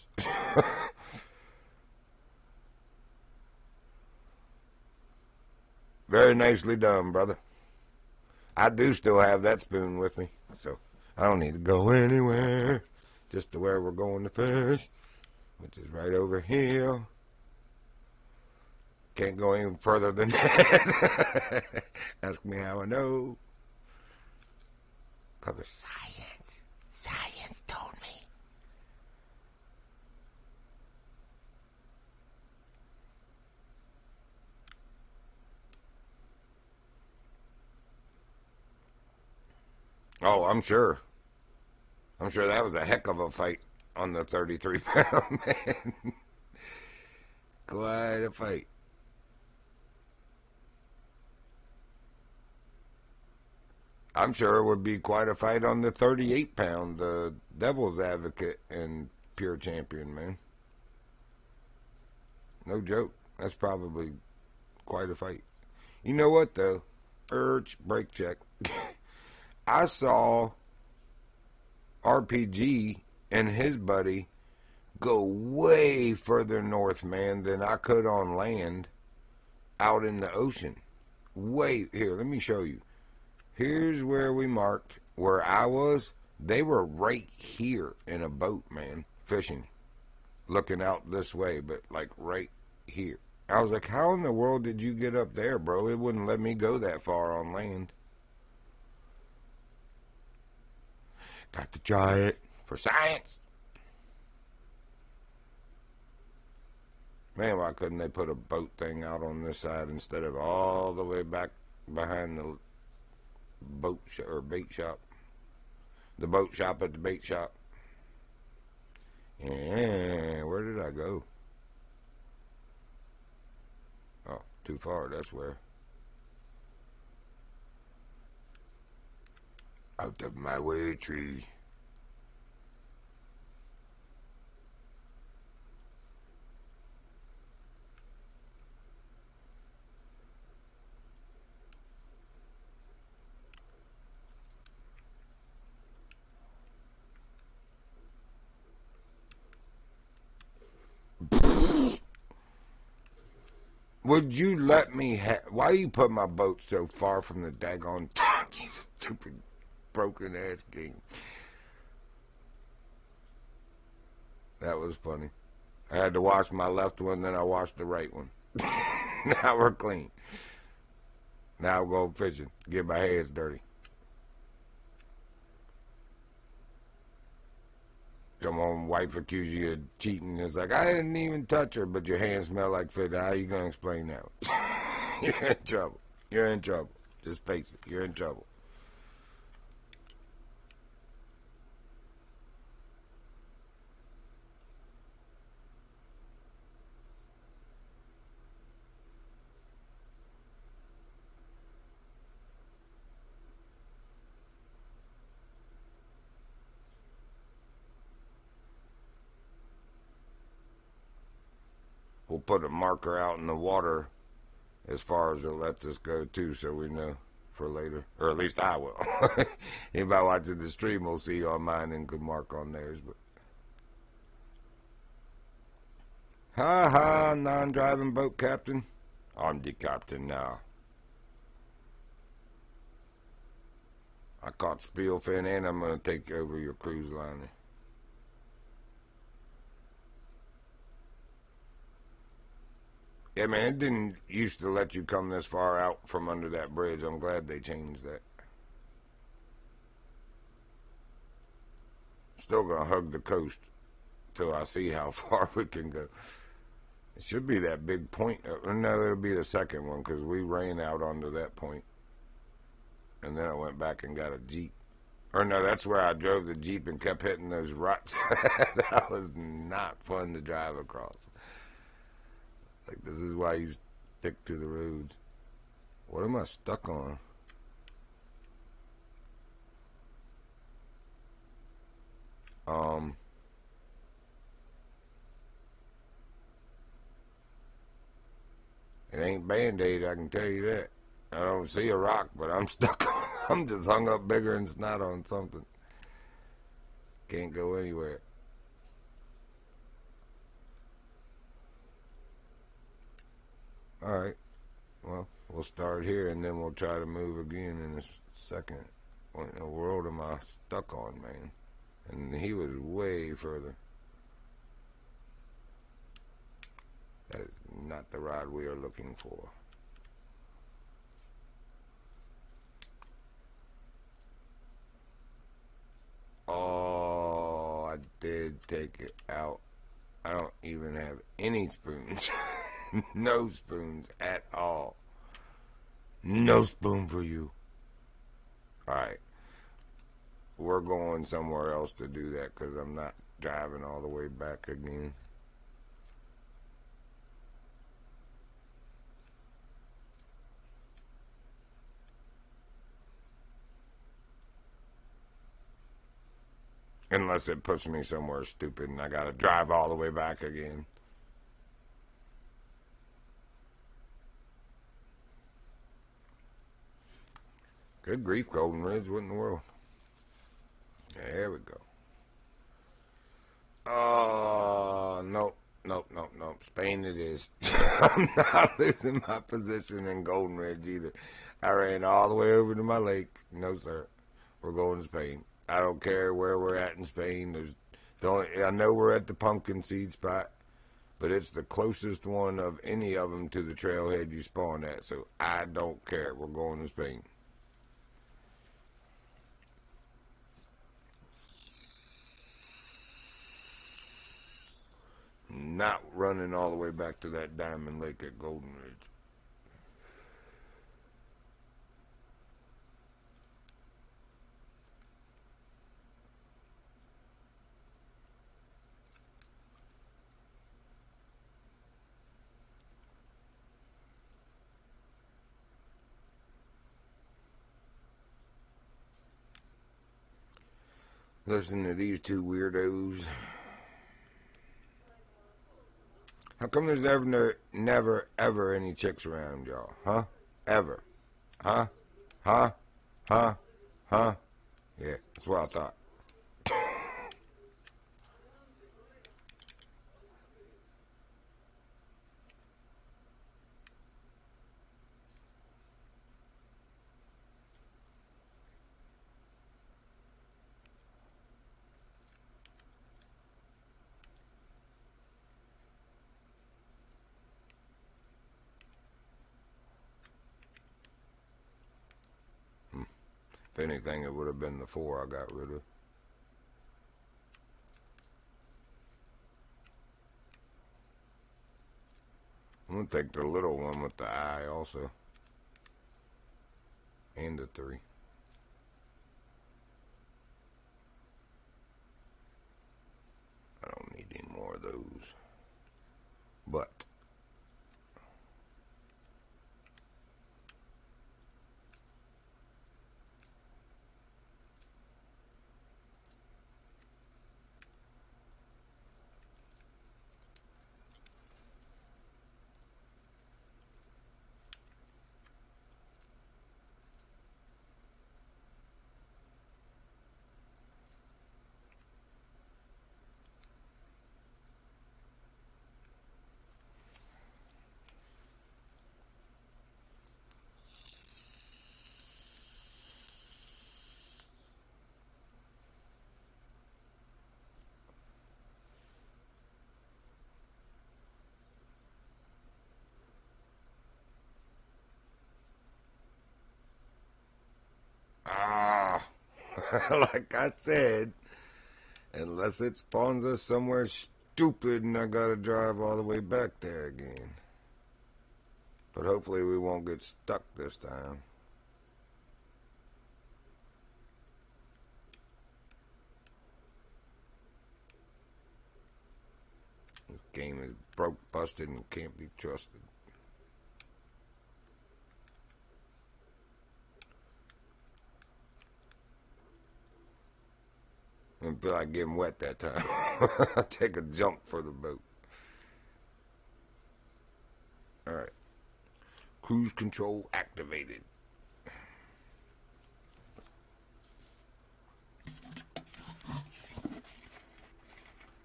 Very nicely done, brother. I do still have that spoon with me, so I don't need to go anywhere. Just to where we're going to fish, which is right over here. Can't go any further than that. Ask me how I know. Because science told me. Oh, I'm sure. I'm sure that was a heck of a fight on the 33-pound, man. Quite a fight. I'm sure it would be quite a fight on the 38-pound, the Devil's Advocate and Pure Champion, man. No joke. That's probably quite a fight. You know what, though? Break check. I saw RPG and his buddy go way further north, man, than I could on land out in the ocean. Here, let me show you. Here's where we marked where I was. They were right here in a boat, man, fishing, looking out this way, but like right here. I was like, how in the world did you get up there, bro? It wouldn't let me go that far on land. Got to try it for science. Man, why couldn't they put a boat thing out on this side instead of all the way back behind the boat or bait shop? The boat shop at the bait shop. Yeah, where did I go? Oh, too far, that's where. Out of my way, tree. Would you let me why do you put my boat so far from the daggone dock, you stupid broken ass game? That was funny. I had to wash my left one, then I washed the right one. Now we're clean. Now we'll go fishing. Get my hands dirty. Come home, wife accuse you of cheating. It's like, I didn't even touch her, but your hands smell like fish. How you going to explain that? You're in trouble. You're in trouble. Just face it. You're in trouble. We'll put a marker out in the water as far as it lets us go, too, so we know for later. Or at least I will. Anybody watching the stream will see on mine and could mark on theirs. But ha ha, non-driving boat captain. I'm the captain now. I caught Spielfin and I'm going to take over your cruise liner. Yeah, man, it didn't used to let you come this far out from under that bridge. I'm glad they changed that. Still going to hug the coast till I see how far we can go. It should be that big point. No, it'll be the second one because we ran out onto that point. And then I went back and got a Jeep. Or no, that's where I drove the Jeep and kept hitting those ruts. That was not fun to drive across. Like, this is why you stick to the roads. What am I stuck on? It ain't Band-Aid, I can tell you that. I don't see a rock, but I'm stuck on. I'm just hung up bigger than snot on something. Can't go anywhere. Alright. Well, we'll start here and then we'll try to move again in a second. What in the world am I stuck on, man? And he was way further. That is not the rod we are looking for. Oh, I did take it out. I don't even have any spoons. No spoons at all. No spoon for you. Alright. We're going somewhere else to do that because I'm not driving all the way back again. Unless it puts me somewhere stupid and I gotta drive all the way back again. Good grief, Golden Ridge, what in the world? There we go. Oh, nope. Spain it is. I'm not losing my position in Golden Ridge either. I ran all the way over to my lake. No, sir. We're going to Spain. I don't care where we're at in Spain. I know we're at the pumpkin seed spot, but it's the closest one of any of them to the trailhead you spawn at, so I don't care. We're going to Spain. Not running all the way back to that Diamond Lake at Golden Ridge. Listen to these two weirdos. How come there's never, ever any chicks around y'all? Huh? Ever? Huh? Huh? Huh? Huh? Yeah, that's what I thought. If anything, it would have been the 4 I got rid of. I'm going to take the little one with the eye also. And the 3. I don't need any more of those. But like I said, unless it spawns us somewhere stupid and I gotta drive all the way back there again. But hopefully we won't get stuck this time. This game is broke, busted, and can't be trusted. I feel like getting wet that time. I take a jump for the boat. Alright. Cruise control activated.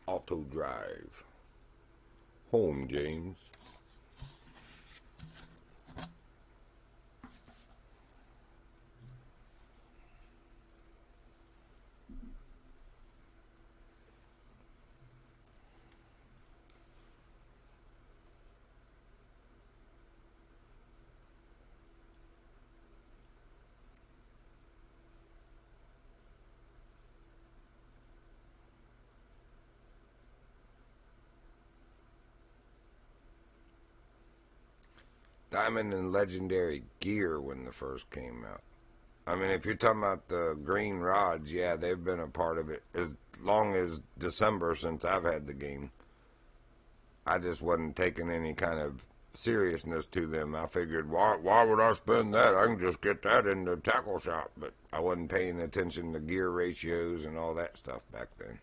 Auto drive. Home, James. Diamond and legendary gear when the first came out. I mean, if you're talking about the green rods, yeah, they've been a part of it as long as December since I've had the game. I just wasn't taking any kind of seriousness to them. I figured, why would I spend that? I can just get that in the tackle shop. But I wasn't paying attention to gear ratios and all that stuff back then.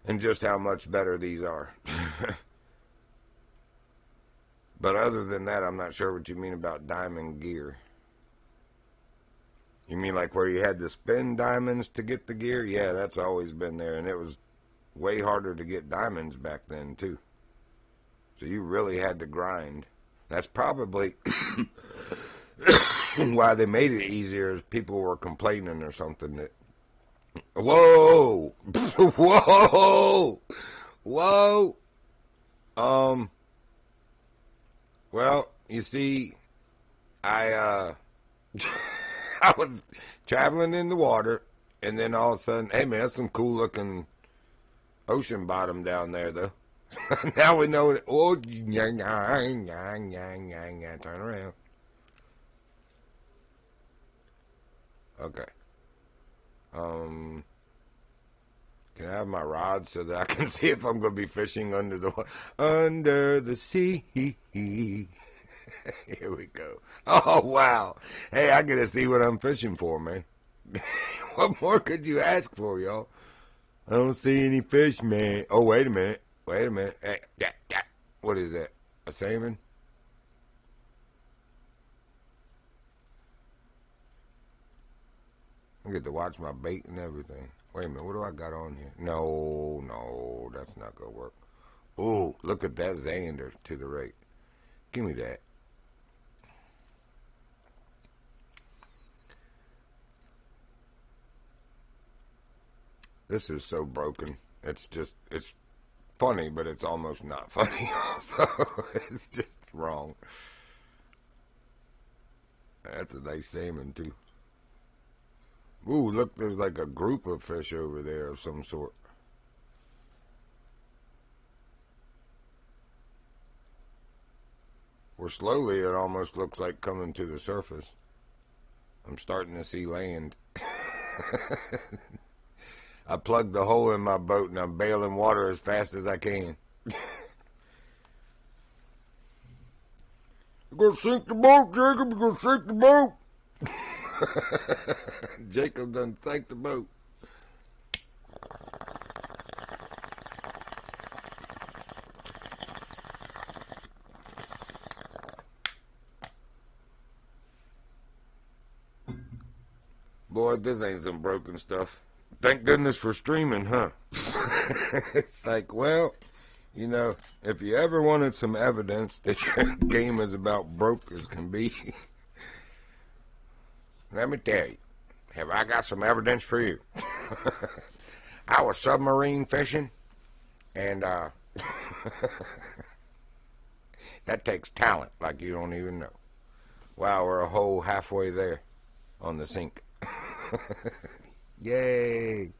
And just how much better these are. But other than that, I'm not sure what you mean about diamond gear. You mean like where you had to spend diamonds to get the gear? Yeah, that's always been there. And it was way harder to get diamonds back then, too. So you really had to grind. That's probably why they made it easier, is people were complaining or something that, whoa, whoa, whoa. Well, you see, I I was traveling in the water, and then all of a sudden, hey man, that's some cool looking ocean bottom down there, though. Now we know it. Oh, turn around. Okay. Can I have my rod so that I can see if I'm going to be fishing under the sea? Here we go. Oh, wow. Hey, I get to see what I'm fishing for, man. What more could you ask for, y'all? I don't see any fish, man. Oh, wait a minute. Wait a minute. Hey, what is that? A salmon? I get to watch my bait and everything. Wait a minute, what do I got on here? No, that's not going to work. Ooh, look at that Xander to the right. Give me that. This is so broken. It's funny, but it's almost not funny. Also, it's just wrong. That's a nice salmon too. Ooh, look, there's like a group of fish over there of some sort. We're slowly, it almost looks like coming to the surface. I'm starting to see land. I plugged the hole in my boat and I'm bailing water as fast as I can. You're gonna sink the boat, Jacob. You're gonna sink the boat. Jacob done sank the boat. Boy, this ain't some broken stuff. Thank goodness for streaming, huh? It's like, well, you know, if you ever wanted some evidence that your game is about broke as can be, let me tell you, have I got some evidence for you? I was submarine fishing, and that takes talent like you don't even know. Wow, we're a whole halfway there on the sink. Yay!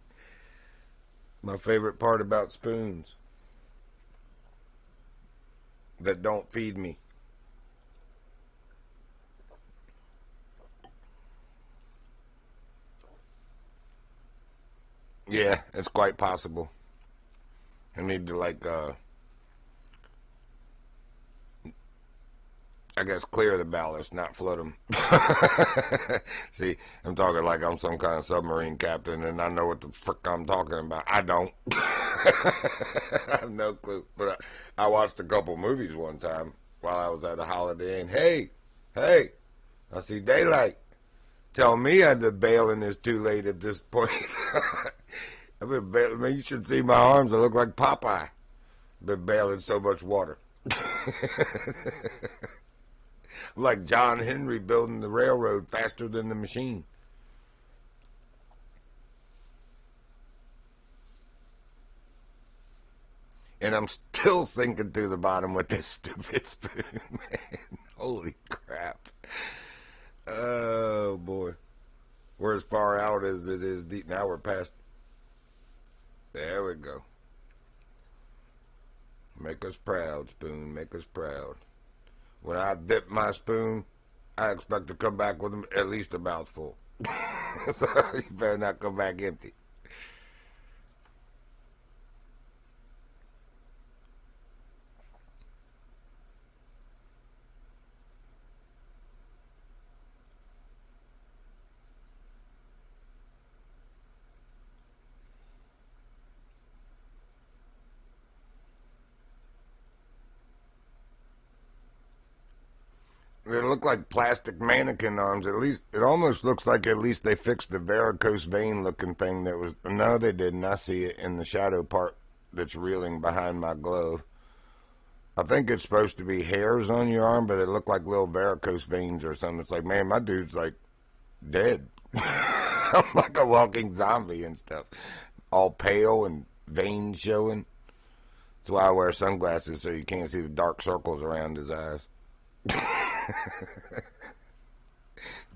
My favorite part about spoons that don't feed me. Yeah, it's quite possible. I need to, like, I guess clear the ballast, not flood them. See, I'm talking like I'm some kind of submarine captain and I know what the frick I'm talking about. I don't. I have no clue. But I watched a couple movies one time while I was at a Holiday Inn. Hey, I see daylight. Tell me I had to bail and it's too late at this point. I've been bailing. I mean, you should see my arms. I look like Popeye. I've been bailing so much water. Like John Henry building the railroad faster than the machine. And I'm still sinking through the bottom with this stupid spoon, man. Holy crap. Oh, boy. We're as far out as it is deep. Now we're past. There we go. Make us proud, spoon. Make us proud. When I dip my spoon, I expect to come back with at least a mouthful. So you better not come back empty. They look like plastic mannequin arms. At least it almost looks like at least they fixed the varicose vein looking thing that was. No, they didn't. I see it in the shadow part that's reeling behind my glove. I think it's supposed to be hairs on your arm, but it looked like little varicose veins or something. It's like, man, my dude's like dead. I'm like a walking zombie and stuff, all pale and veins showing. That's why I wear sunglasses so you can't see the dark circles around his eyes.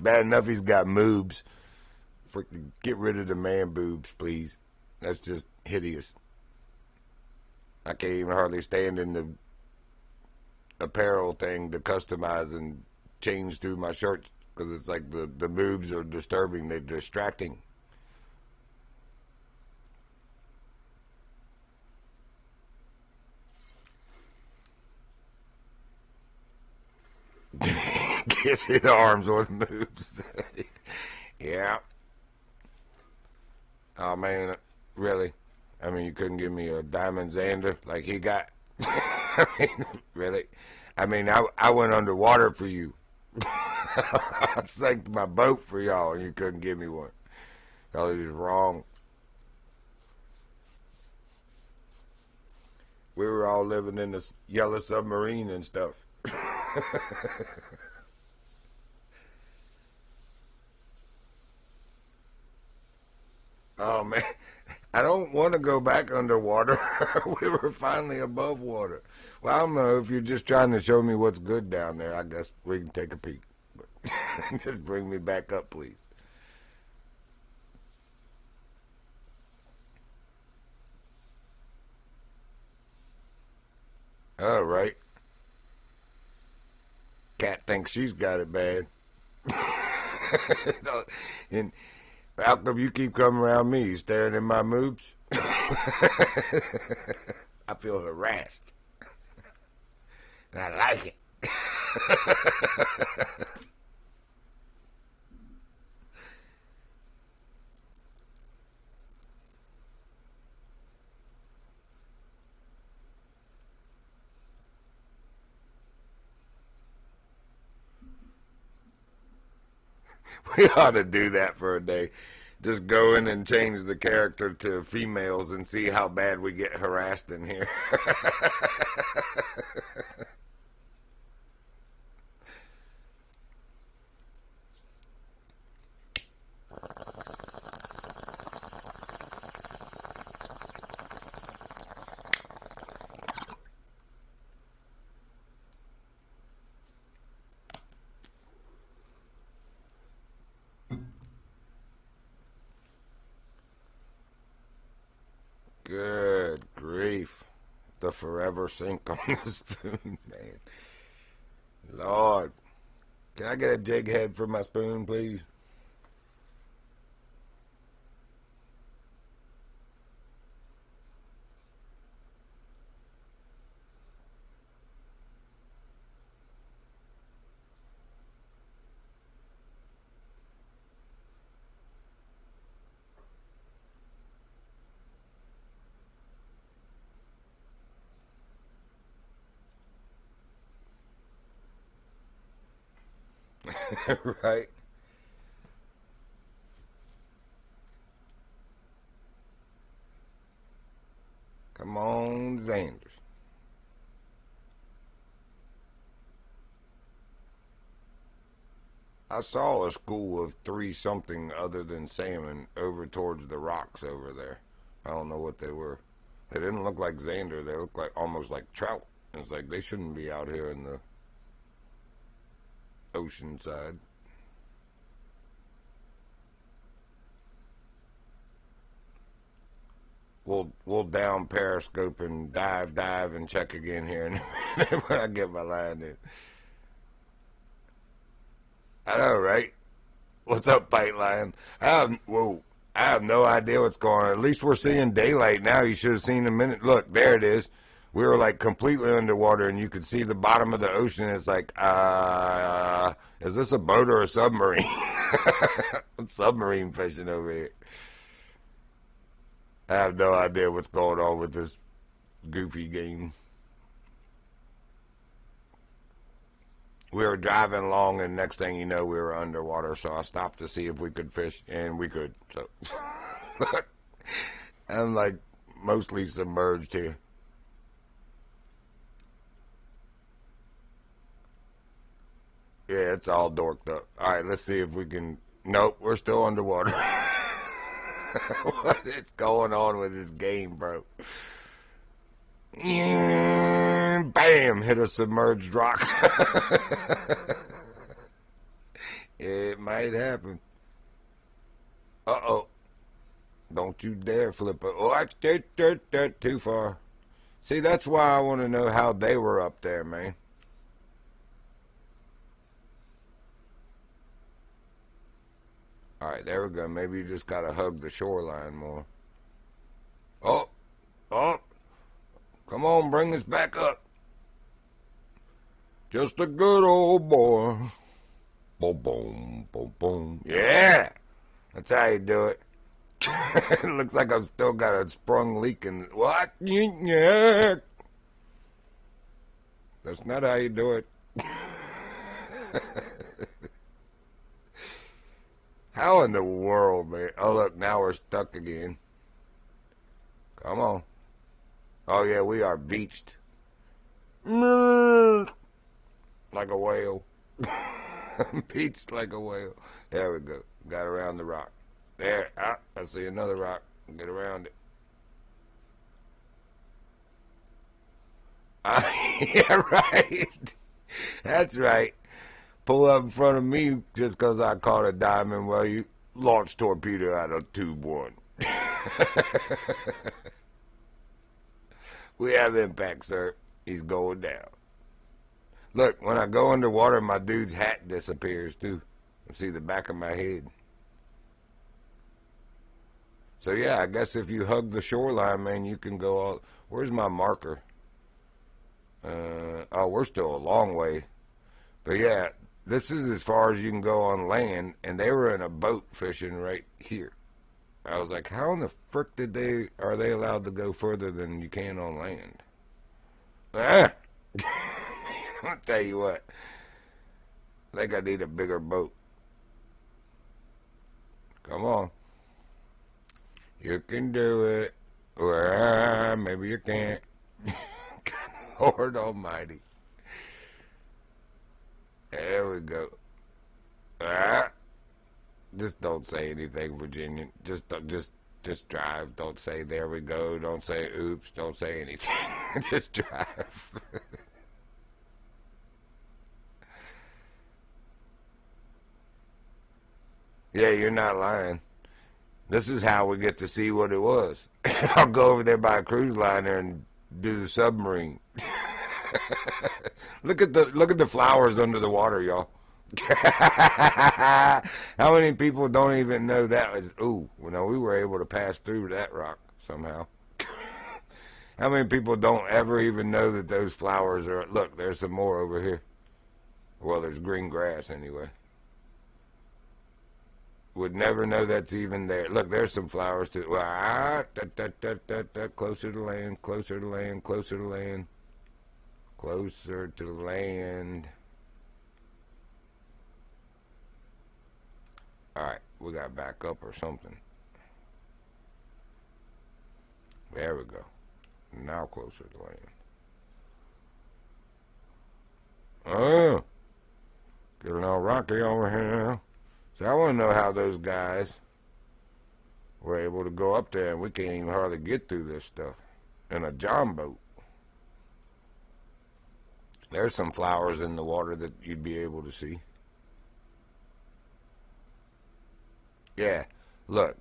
Bad enough he's got moobs. Freaking get rid of the man boobs, please. That's just hideous. I can't even hardly stand in the apparel thing to customize and change through my shirts because it's like the boobs are disturbing. They're distracting. Get his arms with moves. Yeah. Oh man, really? I mean, you couldn't give me a Diamond Xander like he got. I mean, really? I mean, I went underwater for you. I sank my boat for y'all, and you couldn't give me one. Y'all is wrong. We were all living in this yellow submarine and stuff. Oh man, I don't want to go back underwater. We were finally above water. Well, I don't know if you're just trying to show me what's good down there. I guess we can take a peek. But Just bring me back up, please. All right. Cat thinks she's got it bad. And how come you keep coming around me? You staring in my moves? I feel harassed. And I like it. We ought to do that for a day. Just go in and change the character to females and see how bad we get harassed in here. Good grief. The forever sink on the spoon, man. Lord. Can I get a jig head for my spoon, please? Right? Come on, Xanders. I saw a school of three something other than salmon over towards the rocks over there. I don't know what they were. They didn't look like Xander. They looked like almost like trout. It's like they shouldn't be out here in the ocean side. We'll down periscope and dive and check again here in a minute when I get my line in. I know, right? What's up, Fight Lion? I have no idea what's going on. At least we're seeing daylight now. You should have seen a minute. Look, there it is. We were like completely underwater, and you could see the bottom of the ocean. It's like, is this a boat or a submarine? I'm submarine fishing over here. I have no idea what's going on with this goofy game. We were driving along, and next thing you know, we were underwater. So I stopped to see if we could fish, and we could. So I'm like mostly submerged here. Yeah, it's all dorked up. All right, let's see if we can. Nope, we're still underwater. What is going on with this game, bro? Bam! Hit a submerged rock. It might happen. Uh-oh. Don't you dare flip it. Oh, that's too far. See, that's why I want to know how they were up there, man. Alright, there we go. Maybe you just gotta hug the shoreline more. Oh! Oh! Come on, bring us back up. Just a good old boy. Boom, boom, boom, boom. Yeah! That's how you do it. It looks like I've still got a sprung leak in... What? Yeah! That's not how you do it. How in the world, man? Oh, look, now we're stuck again. Come on. Oh, yeah, we are beached. Like a whale. Beached like a whale. There we go. Got around the rock. There. Ah, I see another rock. Get around it. Yeah, right. That's right. pull up in front of me just 'cause I caught a diamond. Well, you launched torpedo out of tube 1. We have impact, sir. He's going down. Look, when I go underwater, my dude's hat disappears, too. You see the back of my head. So, yeah, I guess if you hug the shoreline, man, you can go all... Where's my marker? Oh, we're still a long way. But, yeah, this is as far as you can go on land, and they were in a boat fishing right here. I was like, how in the frick are they allowed to go further than you can on land? Ah! I'll tell you what. I think I need a bigger boat. Come on. You can do it. Well, maybe you can't. Lord Almighty. There we go. Ah. Just don't say anything, Virginia. Just drive. Don't say there we go. Don't say oops. Don't say anything. Just drive. Yeah, you're not lying. This is how we get to see what it was. I'll go over there by a cruise liner and do the submarine. Look at the flowers under the water, y'all. How many people don't even know that was... Ooh, well, we were able to pass through that rock somehow. How many people don't ever even know that those flowers are... Look, there's some more over here. Well, there's green grass anyway. Would never know that's even there. Look, there's some flowers too. Closer to land, closer to land, closer to land. Closer to land. Alright, we got to back up or something. There we go. Now closer to land. Oh, getting all rocky over here now. So I want to know how those guys were able to go up there and we can't even hardly get through this stuff in a John boat. There's some flowers in the water that you'd be able to see. Yeah, look,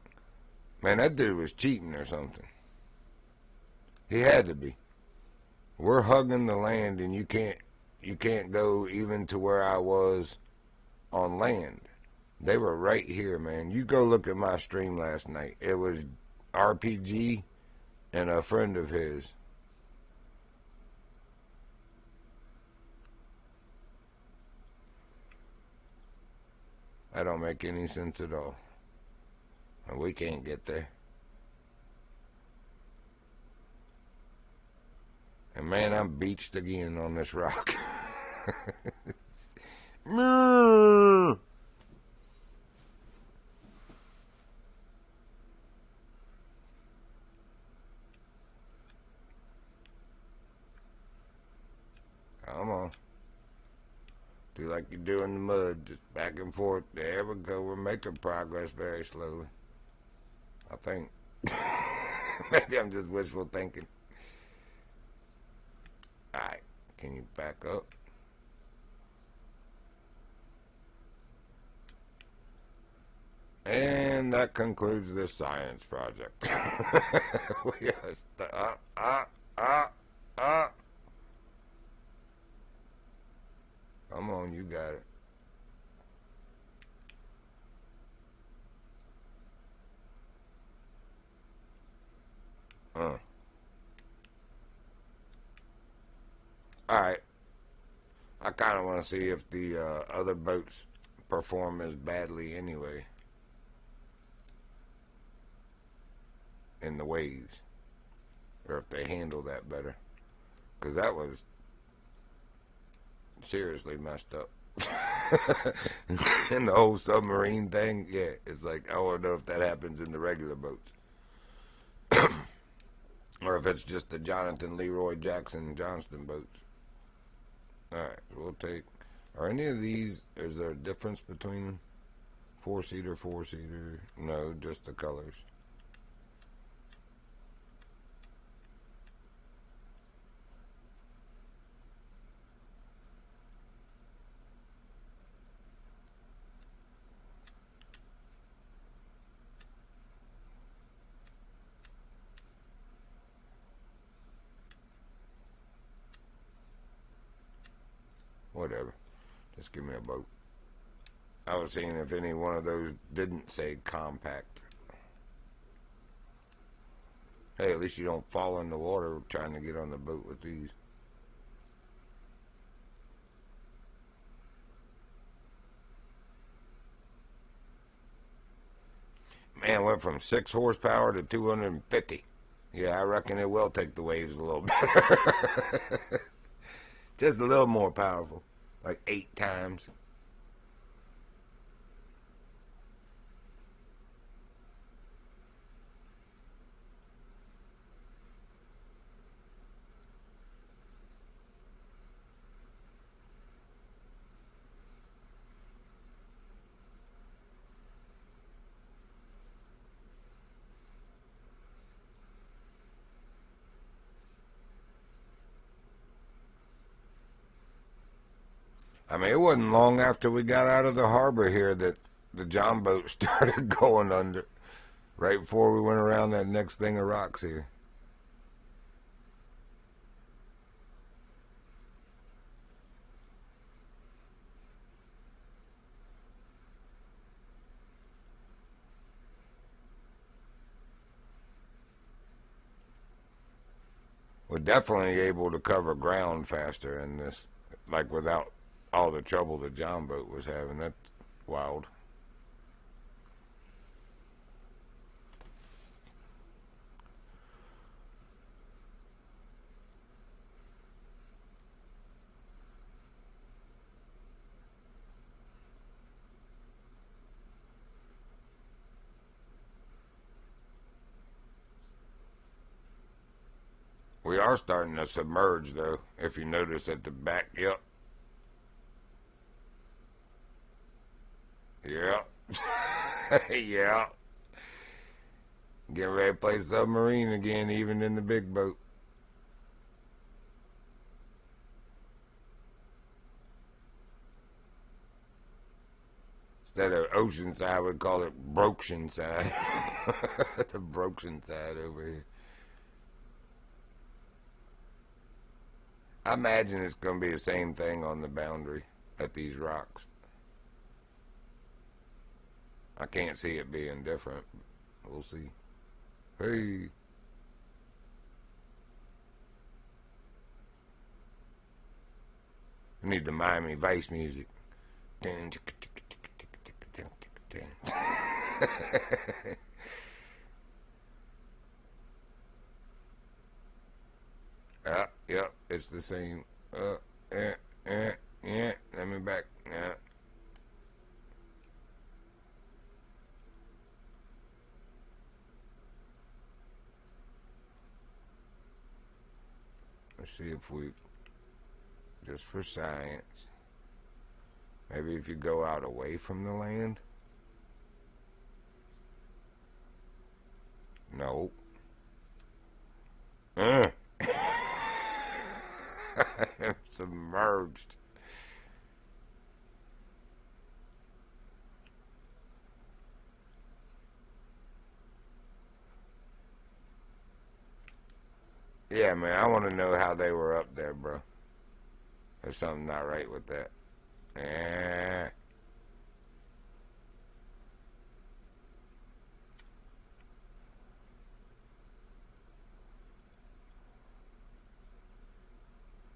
man, that dude was cheating or something. He had to be. We're hugging the land, and you can't go even to where I was on land. They were right here, man. You go look at my stream last night. It was RPG and a friend of his. That don't make any sense at all. And we can't get there. And man, I'm beached again on this rock. Come on. Do like you do in the mud, just back and forth. There we go. We're making progress very slowly. I think. Maybe I'm just wishful thinking. Alright, can you back up? And that concludes this science project. We gotta Come on, you got it. Alright. I kind of want to see if the other boats perform as badly anyway in the waves. Or if they handle that better. Because that was seriously messed up. And the whole submarine thing, yeah, it's like, I want to know if that happens in the regular boats. Or if it's just the Jonathan Leroy Jackson Johnston boats. Alright, we'll take... Are any of these... Is there a difference between 4-seater, 4-seater? No, just the colors. Whatever. Just give me a boat. I was seeing if any one of those didn't say compact. Hey, at least you don't fall in the water trying to get on the boat with these. Man, went from 6 horsepower to 250. Yeah, I reckon it will take the waves a little better. Just a little more powerful. Like 8 times. I mean, it wasn't long after we got out of the harbor here that the John boat started going under. Right before we went around that next thing of rocks here. We're definitely able to cover ground faster in this, like without all the trouble the John boat was having. That's wild. We are starting to submerge, though, if you notice at the back. Yep. Yep. Yeah. Getting ready to play submarine again, even in the big boat. Instead of ocean side, we call it broken side. The broken side over here. I imagine it's going to be the same thing on the boundary at these rocks. I can't see it being different. We'll see. Hey. I need the Miami Vice music. Yep, it's the same. Yeah, let me back. Yeah. Let's see if we, just for science, maybe if you go out away from the land. No. Submerged. Yeah, man, I want to know how they were up there, bro. There's something not right with that. Yeah.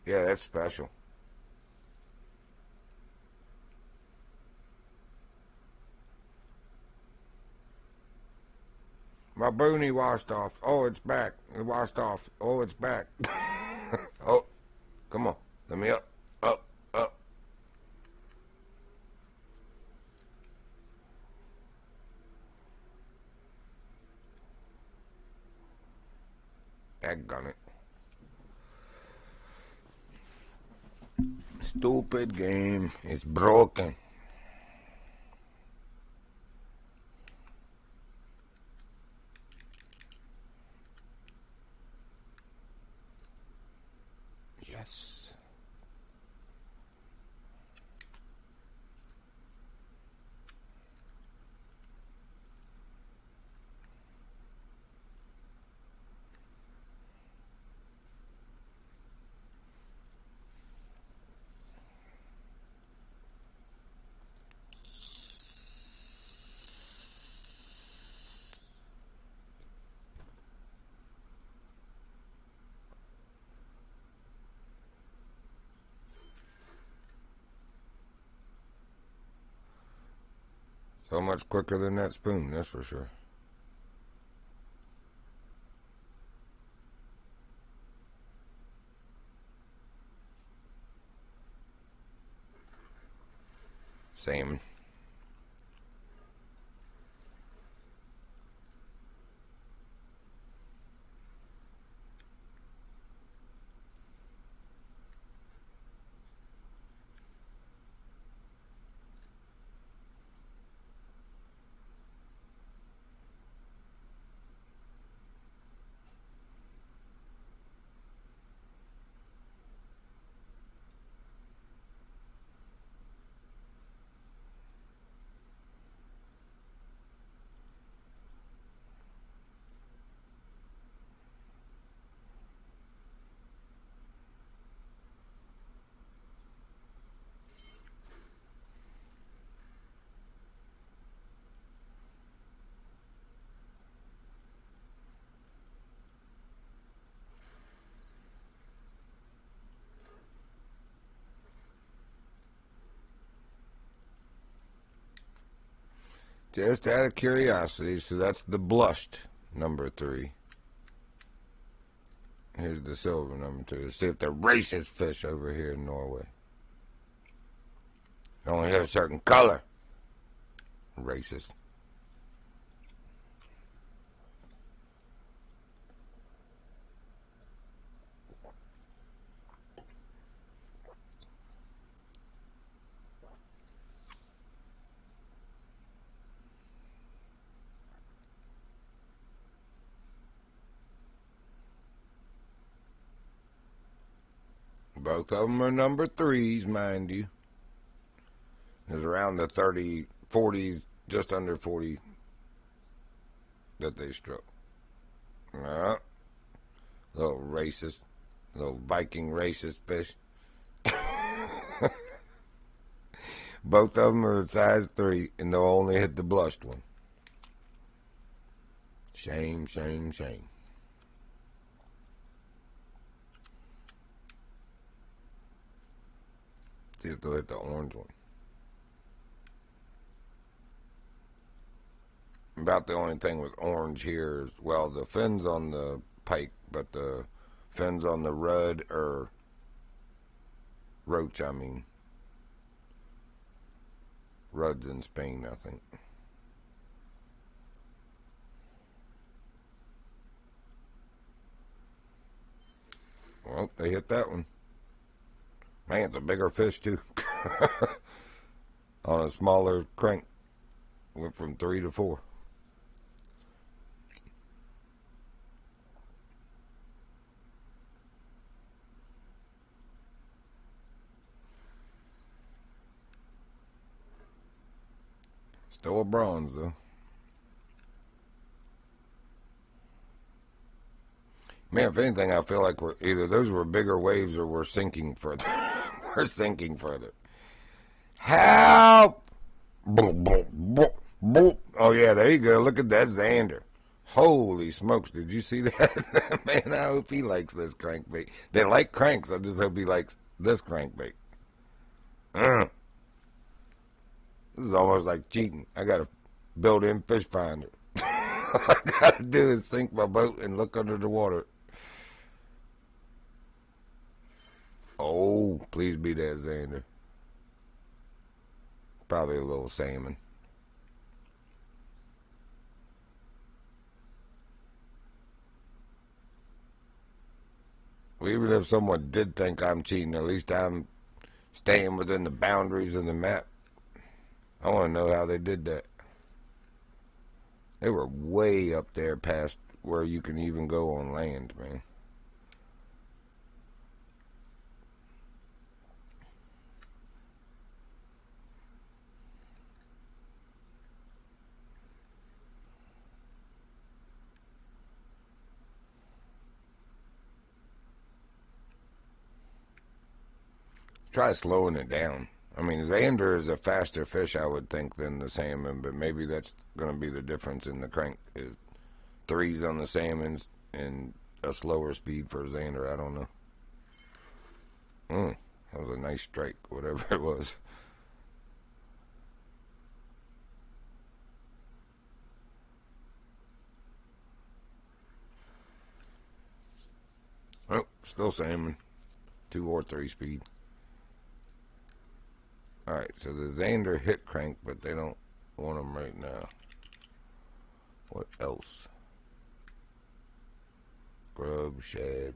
Yeah, that's special. My boonie washed off. Oh, it's back. It washed off. Oh, it's back. Oh, come on. Let me up. Up. Up. Daggone it. Stupid game. It's broken. Yes. So much quicker than that spoon, that's for sure. Salmon. Just out of curiosity, so that's the blushed number 3. Here's the silver number 2. Let's see if they're racist fish over here in Norway. They only have a certain color. Racist. Both of them are number 3s, mind you. There's around the 30, 40s, just under 40 that they struck. Little racist, little Viking racist fish. Both of them are size 3, and they'll only hit the blushed one. Shame, shame, shame. See if they'll hit the orange one. About the only thing with orange here is, well, the fins on the pike, but the fins on the rudd or roach, I mean. Rudd's in Spain, I think. Well, they hit that one. Man, it's a bigger fish, too. On a smaller crank. Went from 3 to 4. Still a bronze, though. Man, if anything, I feel like either those were bigger waves or we're sinking further. We're sinking further. Help! Boop, boop, boop, boop. Oh, yeah, there you go. Look at that Xander. Holy smokes, did you see that? Man, I hope he likes this crankbait. They like cranks. I just hope he likes this crankbait. This is almost like cheating. I got a built-in fish finder. All I got to do is sink my boat and look under the water. Oh, please be that Xander. Probably a little salmon. Well, even if someone did think I'm cheating, at least I'm staying within the boundaries of the map. I want to know how they did that. They were way up there past where you can even go on land, man. Try slowing it down. I mean, Xander is a faster fish, I would think, than the salmon, but maybe that's going to be the difference in the crank. Is 3s on the salmons and a slower speed for Xander. I don't know. That was a nice strike, whatever it was. Still salmon. 2 or 3 speed. Alright, so the Zander hit crank, but they don't want them right now. What else? Grub, shad.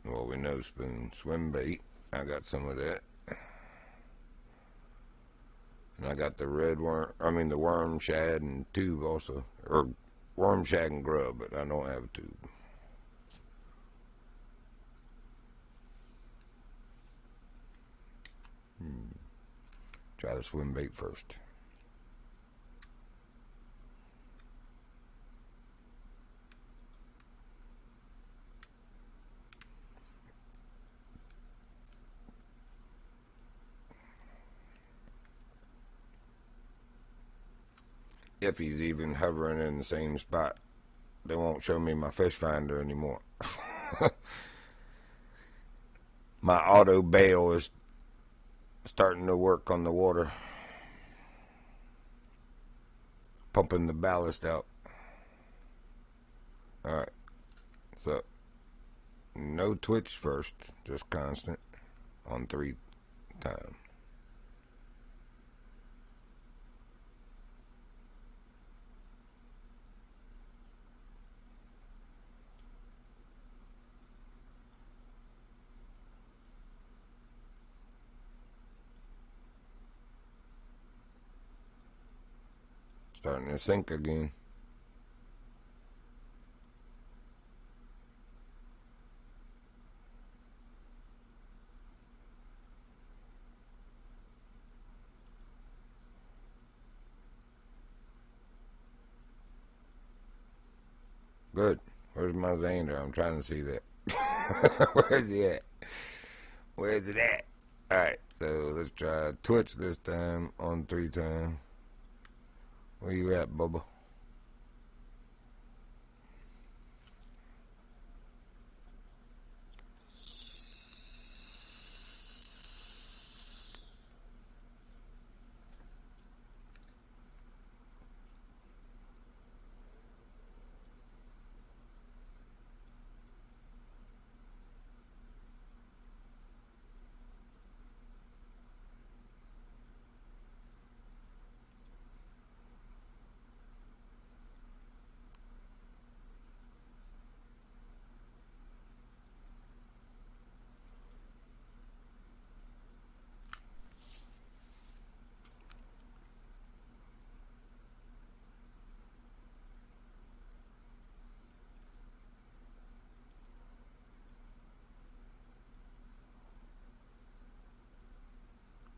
Well, we know spoon. Swim bait. I got some of that. And I got the the worm, shad, and tube also. Or worm, shad, and grub, but I don't have a tube. Try the swim bait first. If he's even hovering in the same spot, they won't show me my fish finder anymore. My auto bail is starting to work on the water, pumping the ballast out. Alright, so no twitch first, just constant on 3 times. Starting to sink again. Good. Where's my Zander? I'm trying to see that. Where's he at? Where's it at? Alright, so let's try twitch this time on 3 times. Where you at, Bubba?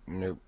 Nope.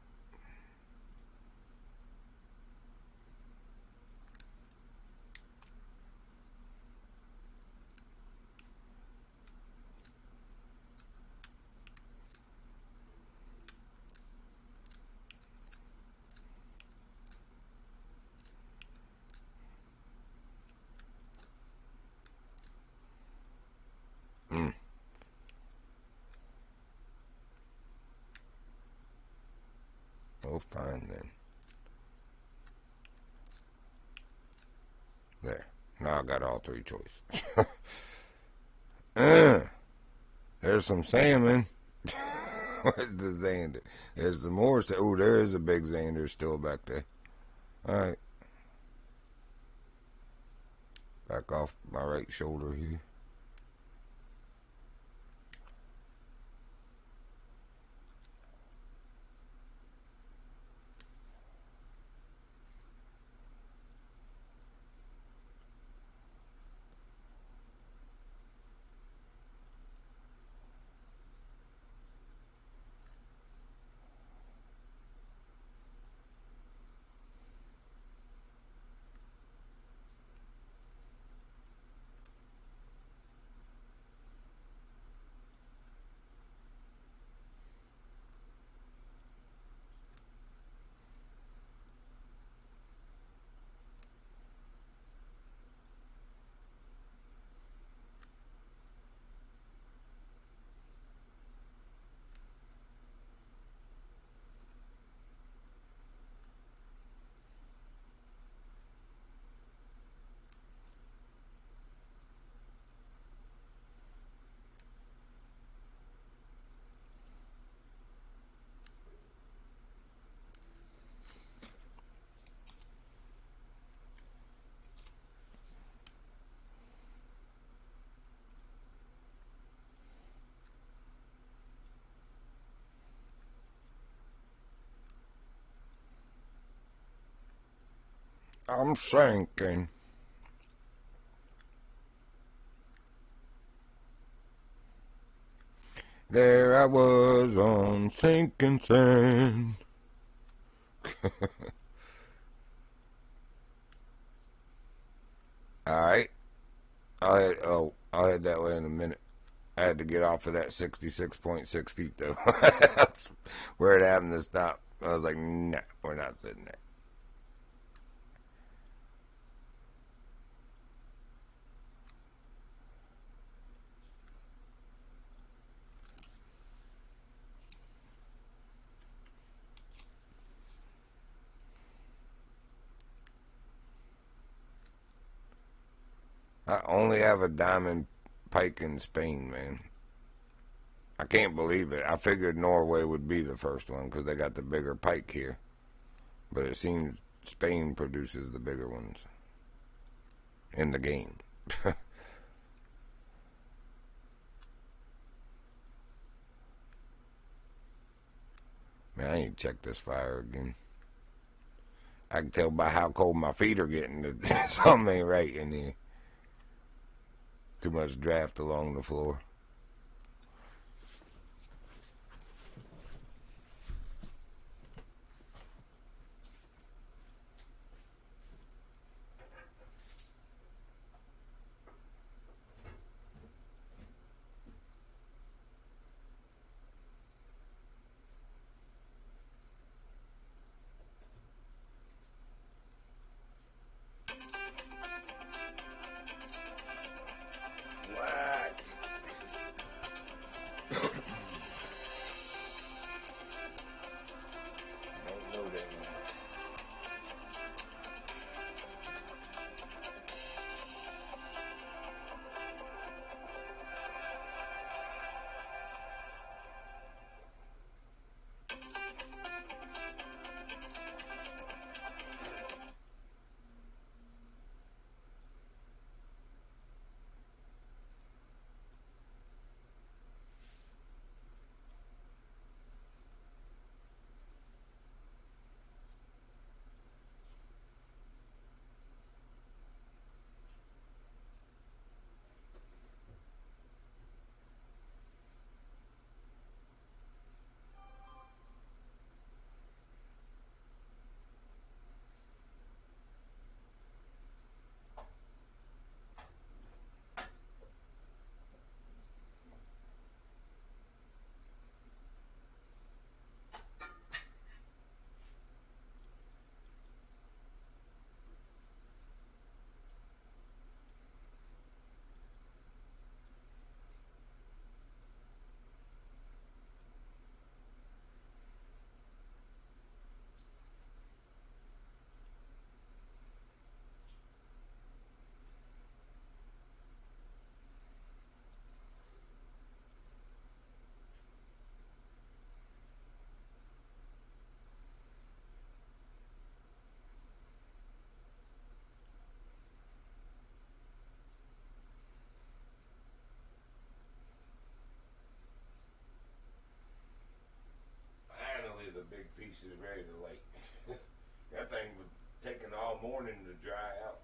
Oh, fine then. There. Now I got all 3 choices. There's some salmon. Where's the Zander? There's the more. Oh, there is a big Zander still back there. Alright. Back off my right shoulder here. I'm sinking. There I was on sinking sand. Alright. I'll head that way in a minute. I had to get off of that 66.6 feet though. That's where it happened to stop. I was like, nah, we're not sitting there. I only have a diamond pike in Spain, man. I can't believe it. I figured Norway would be the first one because they got the bigger pike here. But it seems Spain produces the bigger ones in the game. Man, I ain't checked this fire again. I can tell by how cold my feet are getting that something ain't right in here. Too much draft along the floor. What? Don't know that one. Finally, the big piece is ready to lake. That thing was taking all morning to dry out.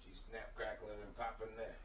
She's snap, crackling, and popping there.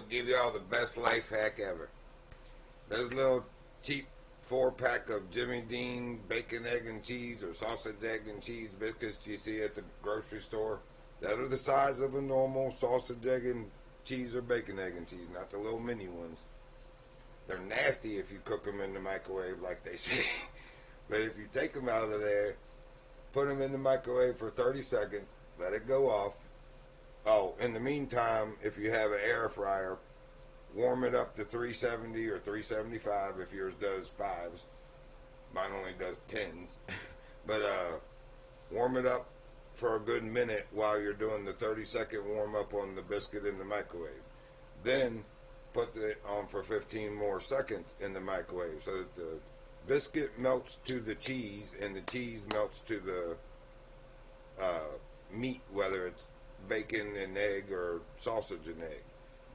gonna give you all the best life hack ever. Those little cheap 4-pack of Jimmy Dean bacon, egg, and cheese or sausage, egg, and cheese biscuits you see at the grocery store, that are the size of a normal sausage, egg, and cheese or bacon, egg, and cheese, not the little mini ones. They're nasty if you cook them in the microwave like they say. But if you take them out of there, put them in the microwave for 30 seconds, let it go off. Oh, in the meantime, if you have an air fryer, warm it up to 370 or 375 if yours does 5s. Mine only does 10s. But warm it up for a good minute while you're doing the 30-second warm up on the biscuit in the microwave. Then put it on for 15 more seconds in the microwave so that the biscuit melts to the cheese and the cheese melts to the meat, whether it's bacon and egg or sausage and egg.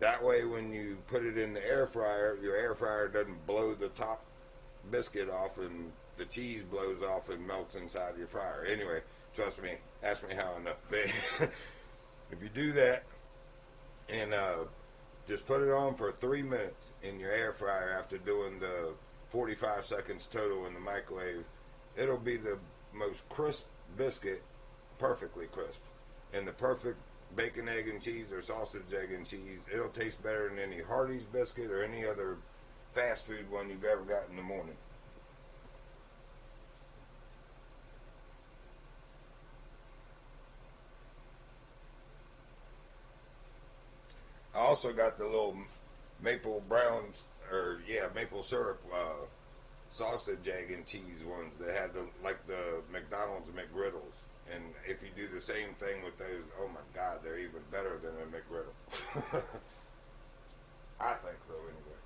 That way when you put it in the air fryer, your air fryer doesn't blow the top biscuit off and the cheese blows off and melts inside your fryer. Anyway, trust me, ask me how I know. If you do that and just put it on for 3 minutes in your air fryer after doing the 45 seconds total in the microwave, it'll be the most crisp biscuit, perfectly crisp, and the perfect bacon, egg, and cheese or sausage, egg, and cheese. It'll taste better than any Hardee's biscuit or any other fast food one you've ever got in the morning. I also got the little maple browns, or maple syrup sausage, egg, and cheese ones that had like the McDonald's McGriddles. And if you do the same thing with those, oh my God, they're even better than a McGriddle. I think so, anyway.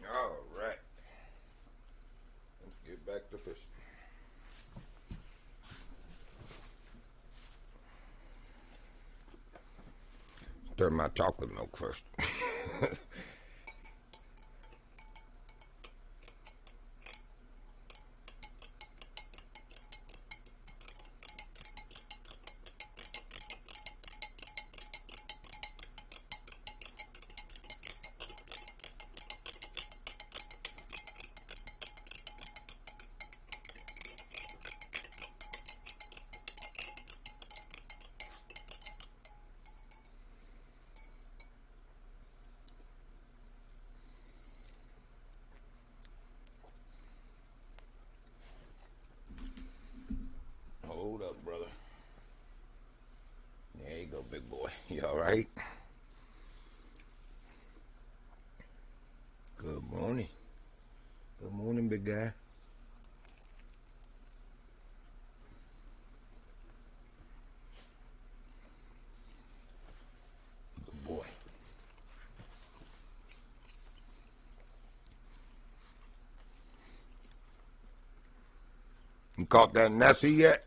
All right, let's get back to fishing. Stir my chocolate milk first. All right. Good morning. Good morning, big guy. Good boy. You caught that Nessie yet?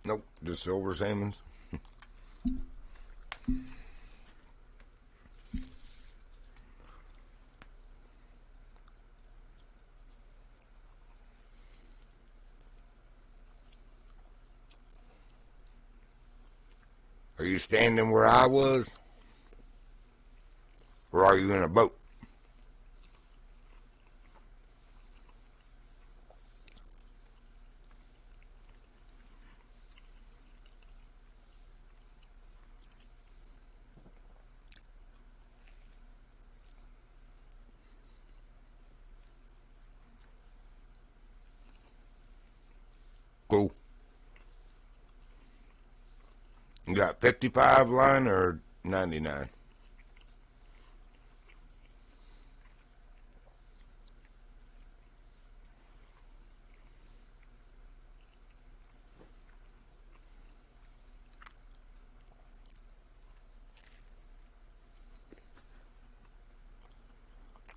Nope, just silver salmons. Are you standing where I was? Or are you in a boat? Cool. You got 55 line or 99?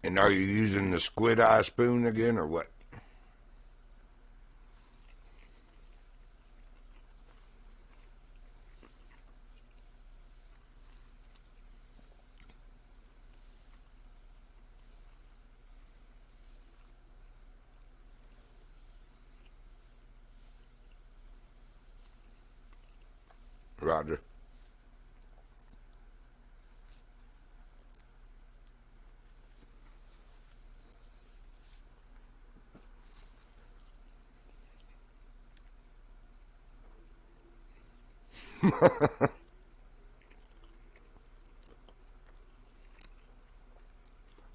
And are you using the squid eye spoon again or what? Roger.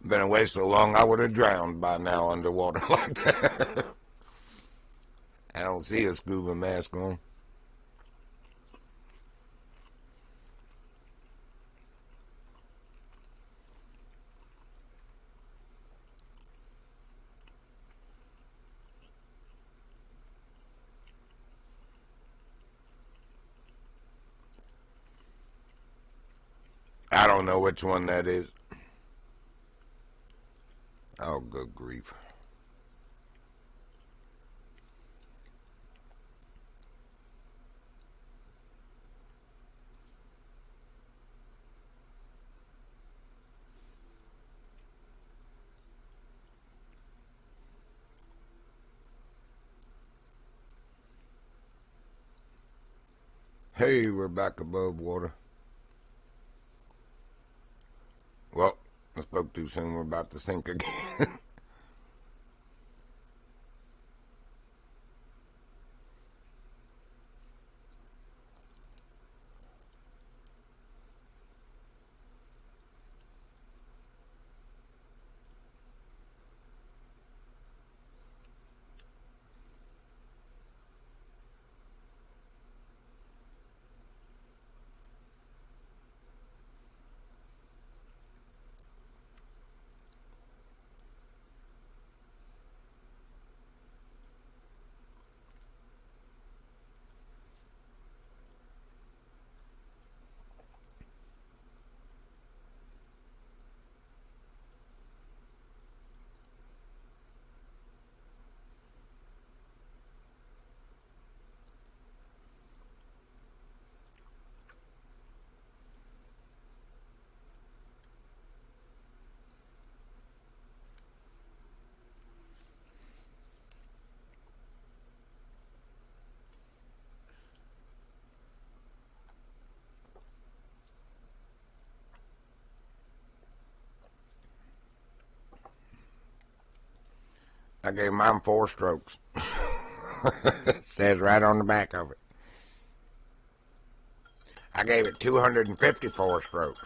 Been away so long I would have drowned by now underwater like that. I don't see a scuba mask on. I don't know which one that is. Oh, good grief. Hey, we're back above water. Well, I spoke too soon. We're about to sink again. I gave mine 4 strokes. It says right on the back of it. I gave it 254 strokes.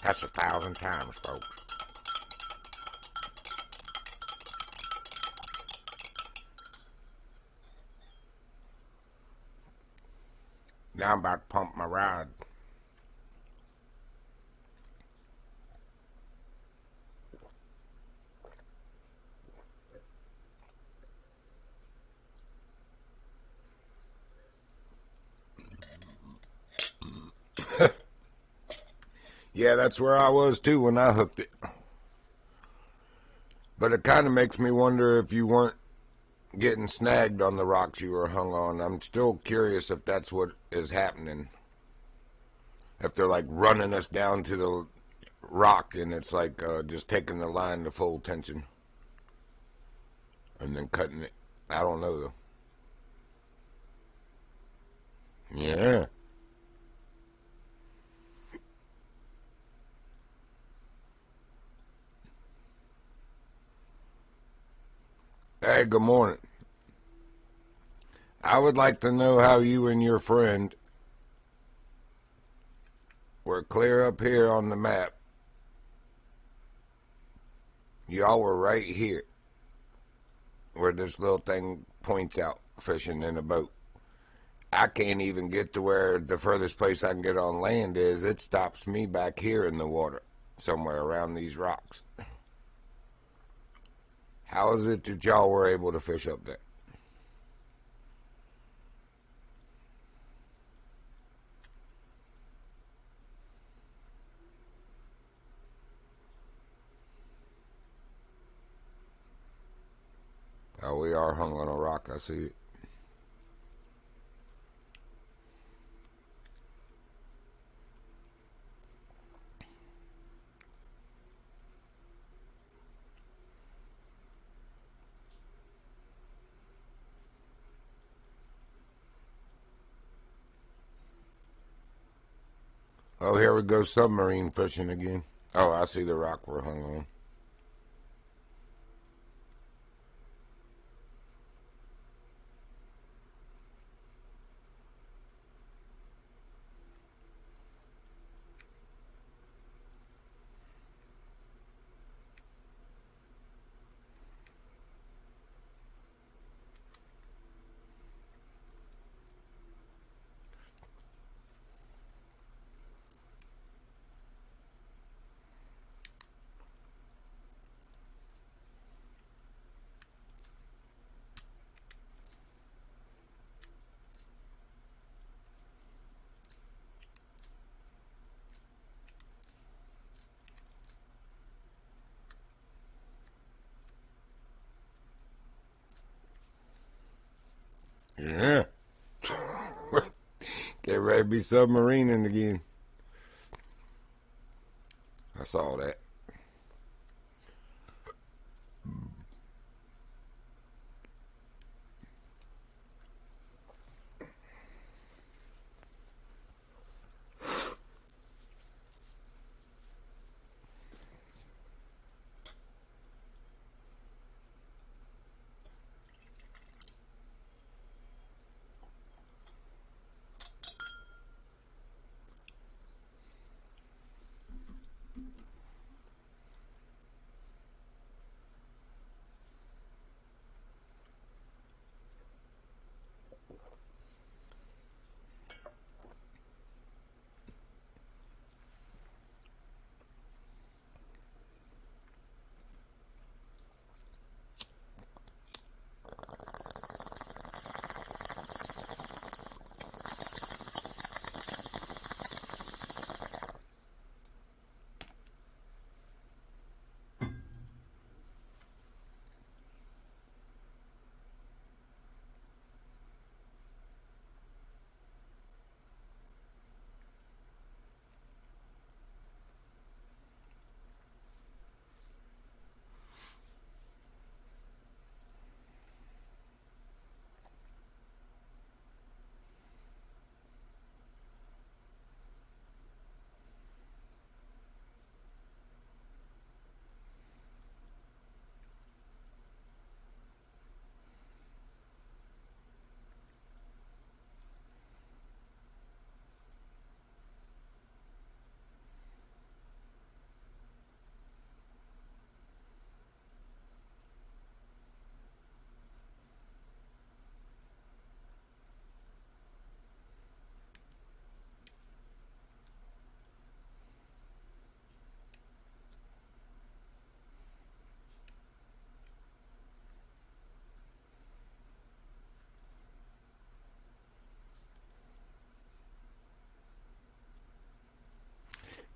That's 1,000 times, folks. Now I'm about to pump my rod. Yeah, that's where I was too when I hooked it. But it kind of makes me wonder if you weren't getting snagged on the rocks you were hung on. I'm still curious if that's what is happening. If they're like running us down to the rock and it's like just taking the line to full tension and then cutting it. I don't know though. Yeah. Hey, good morning. I would like to know how you and your friend were clear up here on the map. Y'all were right here where this little thing points out, fishing in a boat. I can't even get to where the furthest place I can get on land is. It stops me back here in the water, somewhere around these rocks. How is it that y'all were able to fish up there? Oh, we are hung on a rock, I see it. Oh, here we go, submarine fishing again. Oh, I see the rock we're hung on. Yeah. Get ready to be submarining again. I saw that.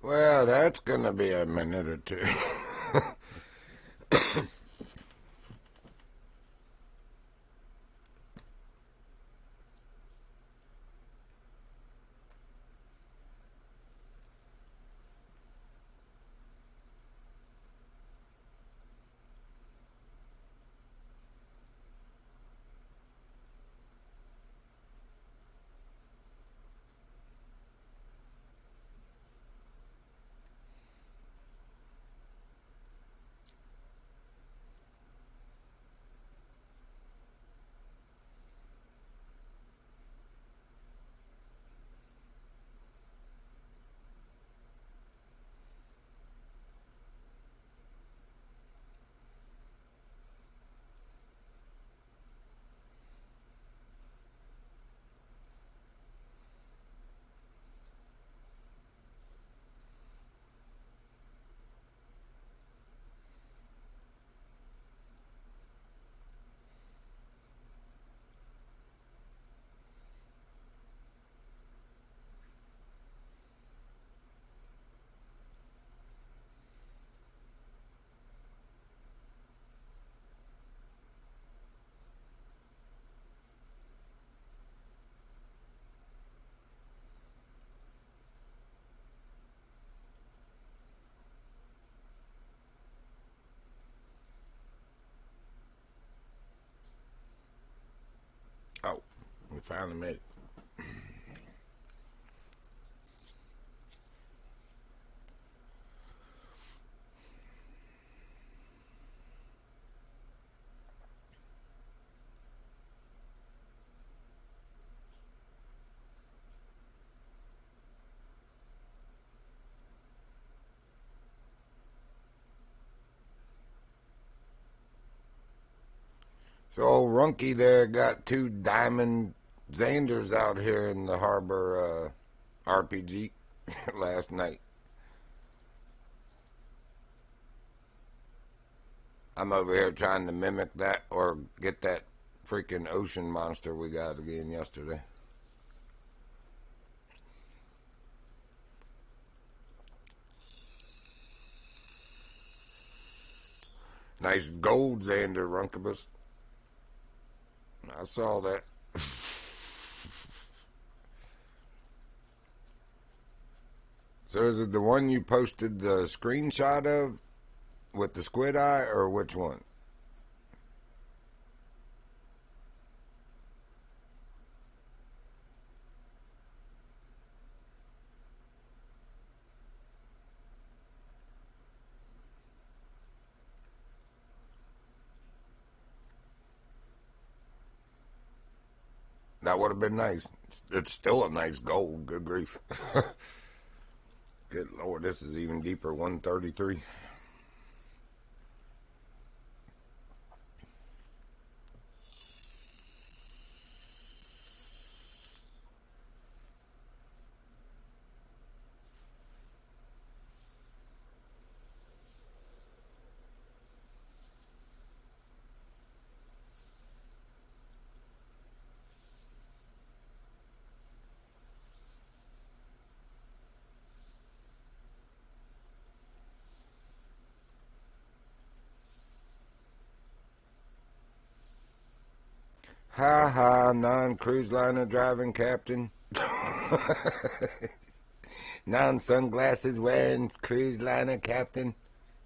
Well, that's gonna be a minute or two. Oh, we finally made it. So old Runky there got 2 diamond Xanders out here in the harbor RPG last night. I'm over here trying to mimic that or get that freaking ocean monster we got again yesterday. Nice gold Xander, Runkabus. I saw that. So is it the one you posted the screenshot of with the squid eye, or which one? That would have been nice. It's still a nice gold. Good grief. Good Lord, this is even deeper. 133. Ha ha, non-cruise liner driving captain. Non-sunglasses wearing cruise liner captain.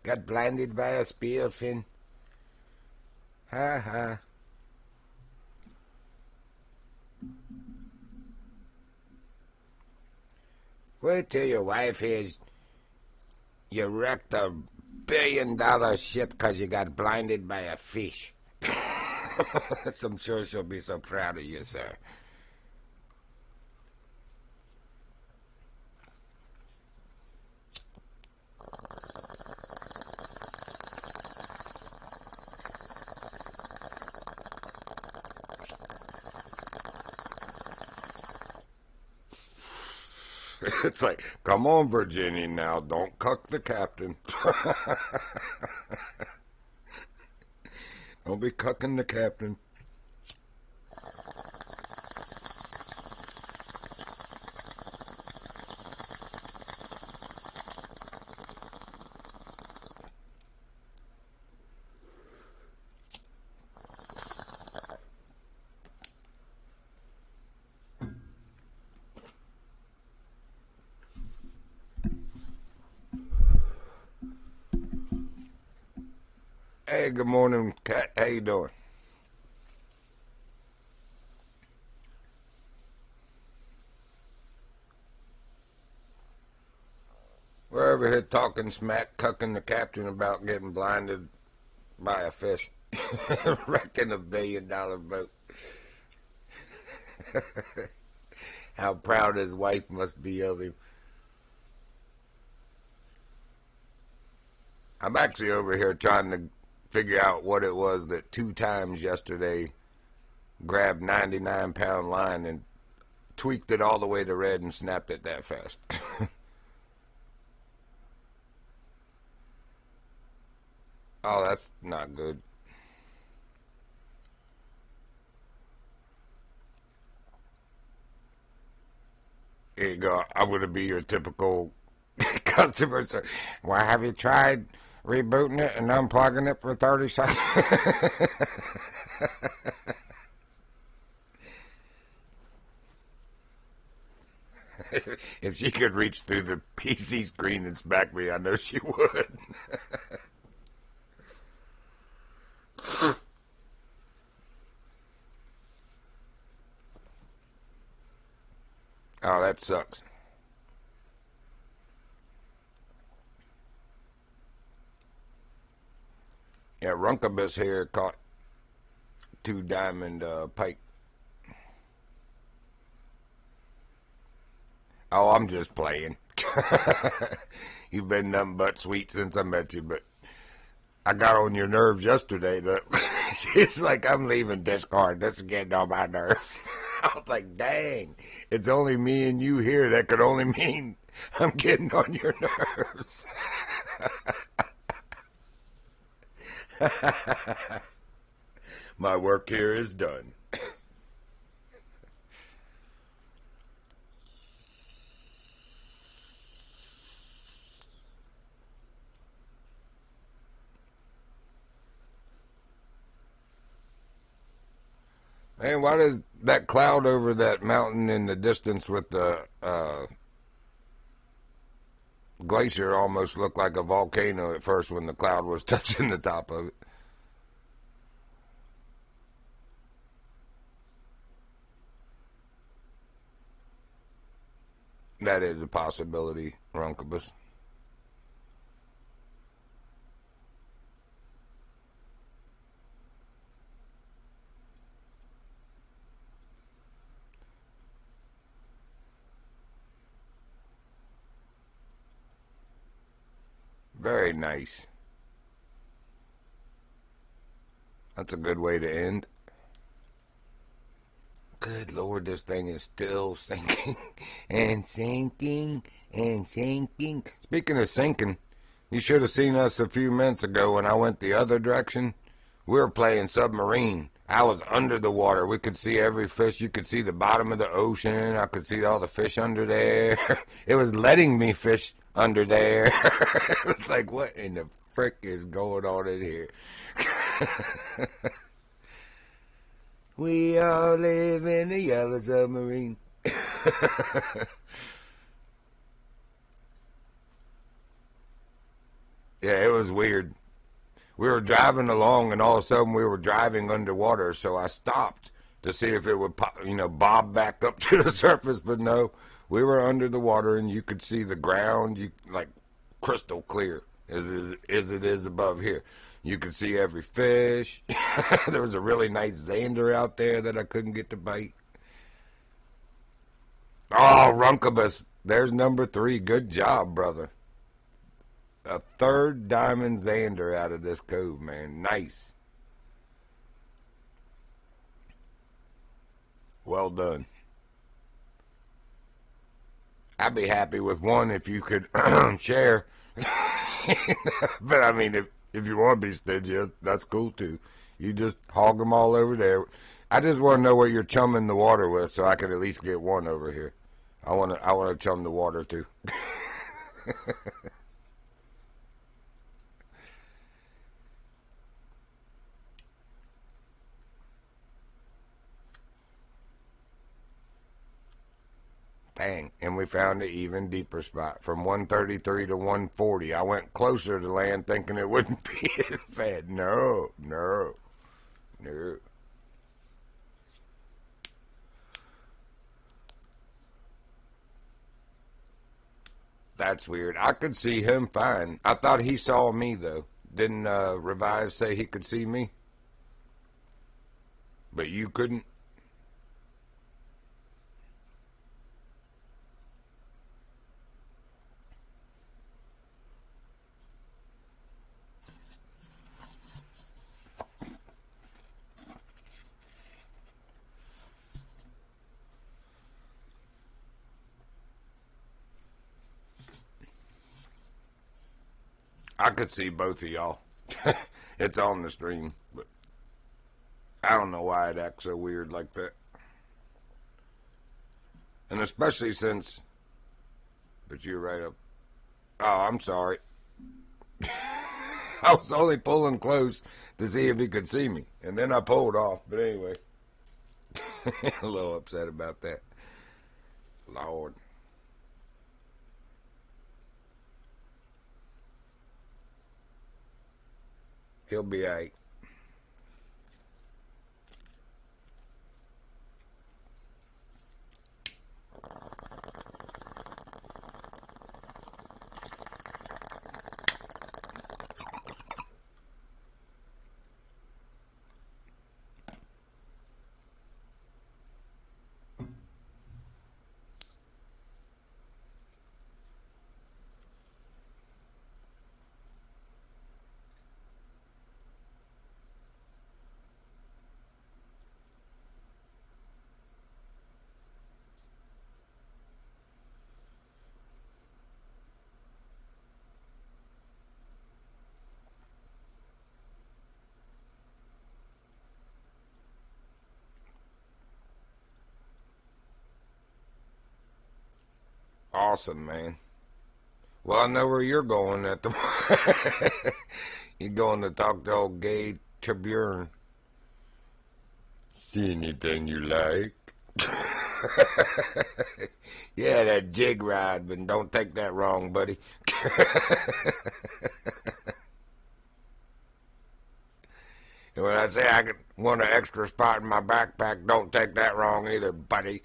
Got blinded by a spear fin. Ha ha. Wait till your wife hears you wrecked $1 billion ship 'cause you got blinded by a fish. I'm sure she'll be so proud of you, sir. It's like, come on, Virginia, now, don't cuck the captain. Don't be cucking the captain. Hey, good morning, Kat. How you doing? We're over here talking smack, cucking the captain about getting blinded by a fish, wrecking $1 billion boat. How proud his wife must be of him. I'm actually over here trying to figure out what it was that 2 times yesterday grabbed 99-pound line and tweaked it all the way to red and snapped it that fast. Oh, that's not good. Here you go. I'm going to be your typical customer. Well, have you tried rebooting it and unplugging it for 30 seconds? If she could reach through the PC screen and smack me, I know she would. Oh, that sucks. Yeah, Runkabus here caught 2 diamond pike. Oh, I'm just playing. You've been nothing but sweet since I met you, but I got on your nerves yesterday. That she's like, I'm leaving discard. This is getting on my nerves. I was like, dang, it's only me and you here. That could only mean I'm getting on your nerves. My work here is done. Man, why does that cloud over that mountain in the distance with the glacier almost look like a volcano at first when the cloud was touching the top of it? That is a possibility, Runkabus. Very nice. That's a good way to end. Good Lord, this thing is still sinking and sinking and sinking. Speaking of sinking, you should have seen us a few minutes ago when I went the other direction. We were playing submarine. I was under the water. We could see every fish. You could see the bottom of the ocean. I could see all the fish under there. It was letting me fish under there. It's like, what in the frick is going on in here? We all live in a yellow submarine. Yeah, it was weird. We were driving along, and all of a sudden we were driving underwater, so I stopped to see if it would, bob back up to the surface, but no, we were under the water, and you could see the ground, like crystal clear, as it is above here. You could see every fish. There was a really nice zander out there that I couldn't get to bite. Oh, Runkabus, there's number 3. Good job, brother. A 3rd diamond zander out of this cove, man. Nice. Well done. I'd be happy with 1 if you could share. But I mean, if you want to be stingy, that's cool too. You just hog them all over there. I just want to know what you're chumming the water with, so I can at least get 1 over here. I want to chum the water too. Bang. And we found an even deeper spot. From 133 to 140. I went closer to land thinking it wouldn't be as bad. No. That's weird. I could see him fine. I thought he saw me, though. Didn't Revive say he could see me? But you couldn't? I could see both of y'all. It's on the stream, but I don't know why it acts so weird like that. And especially since... But you're right up... Oh, I'm sorry. I was only pulling close to see if he could see me. And then I pulled off. But anyway. A little upset about that. Lord. He'll be alright. Awesome, man. Well, I know where you're going at the... You're going to talk to old Gay Tiburn. See anything you like? Yeah, that jig ride, but don't take that wrong, buddy. And when I say I want an extra spot in my backpack, don't take that wrong either, buddy.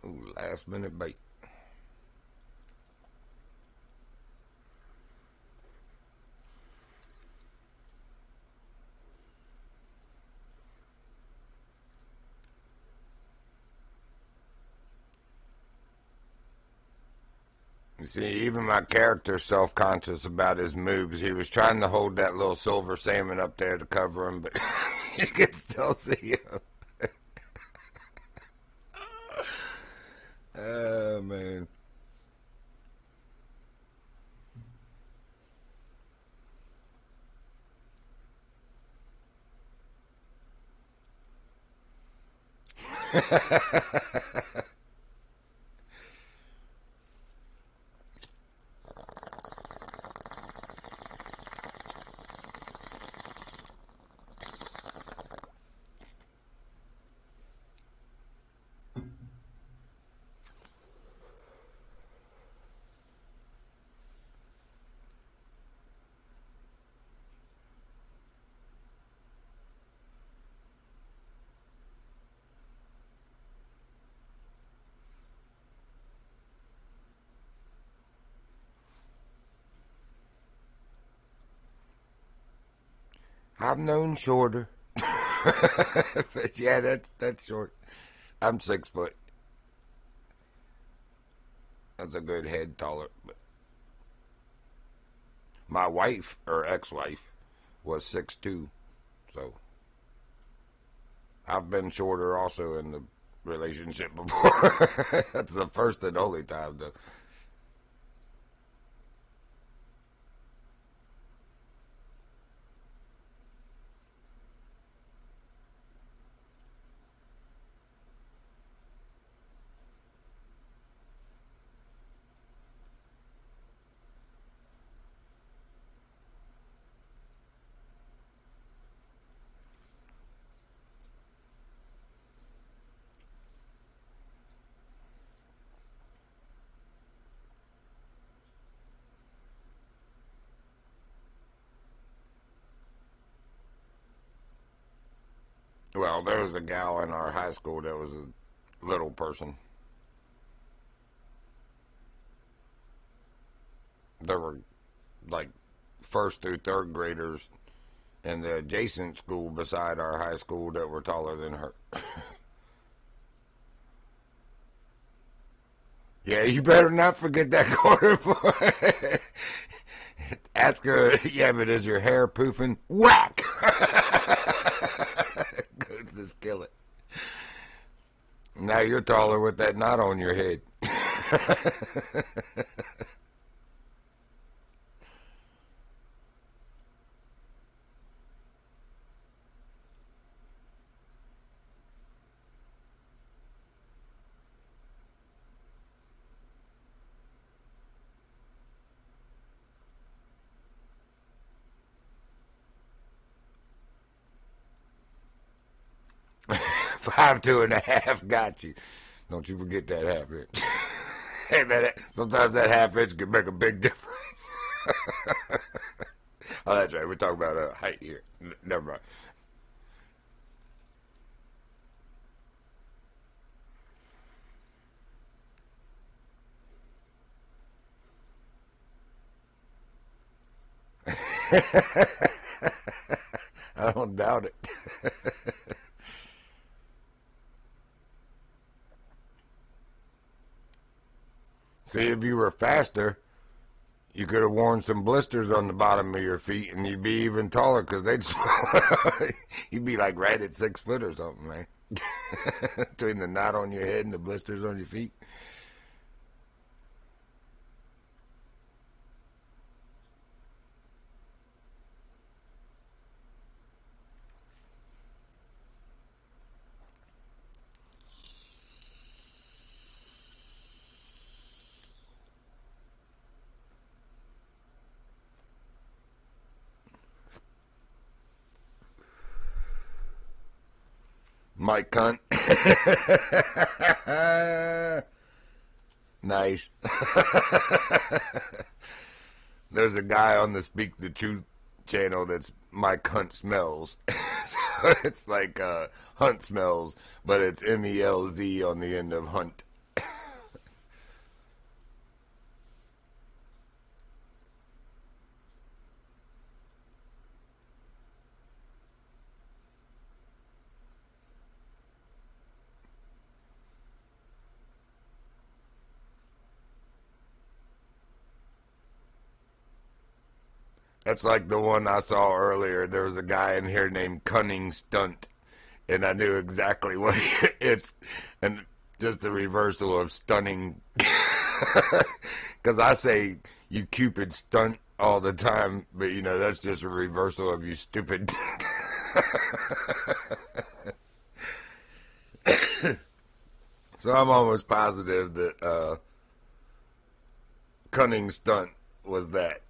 Ooh, last minute bait. You see, even my character's self-conscious about his moves. He was trying to hold that little silver salmon up there to cover him, but you can still see him. Oh, man. I've known shorter. But yeah, that's short. I'm 6 foot. That's a good head taller. But my wife, or ex-wife, was 6'2". So I've been shorter also in the relationship before. That's the first and only time, though. Well, there was a gal in our high school that was a little person. There were like first through third graders in the adjacent school beside our high school that were taller than her. Yeah, you better not forget that corner boy. Ask her, yeah, but is your hair poofing? Whack! Just kill it. Now you're taller with that knot on your head. 5'2.5" got you. Don't you forget that half inch. Hey man, sometimes that half inch can make a big difference. Oh, that's right. We're talking about height here. Never mind. I don't doubt it. See, if you were faster, you could have worn some blisters on the bottom of your feet, and you'd be even taller because they'd. You'd be like right at 6 foot or something, man. Between the knot on your head and the blisters on your feet. Mike Cunt. Nice. There's a guy on the Speak the Truth channel that's Mike Hunt Smells. It's like Hunt Smells, but it's MELZ on the end of Hunt. That's like the one I saw earlier. There was a guy in here named Cunning Stunt, and I knew exactly what it's, and just the reversal of stunning. Because I say you Cupid stunt all the time, but you know that's just a reversal of you stupid. So I'm almost positive that Cunning Stunt was that.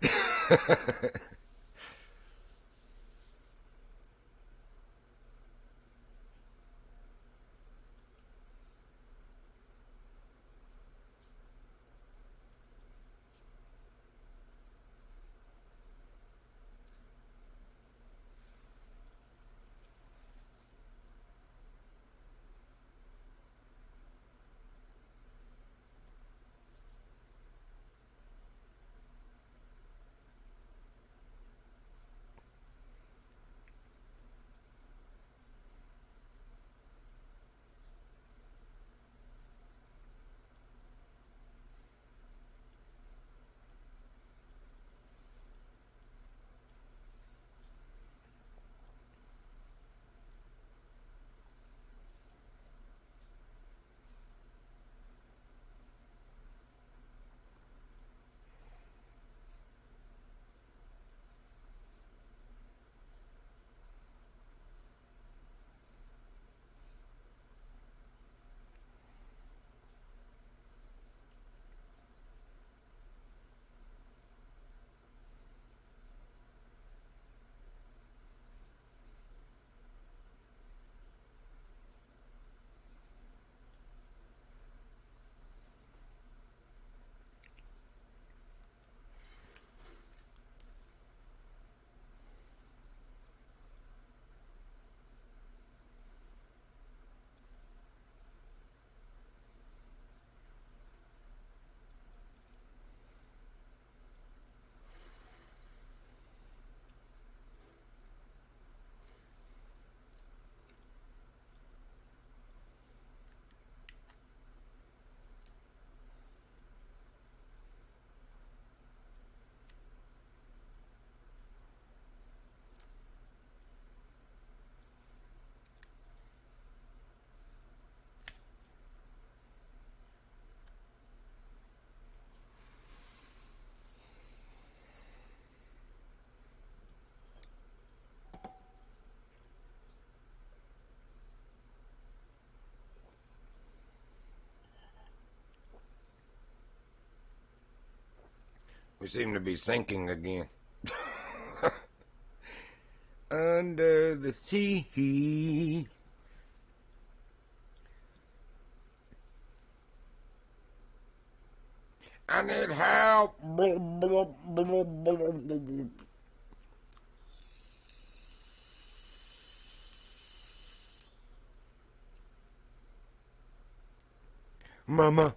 We seem to be sinking again. Under the sea. I need help. Mama.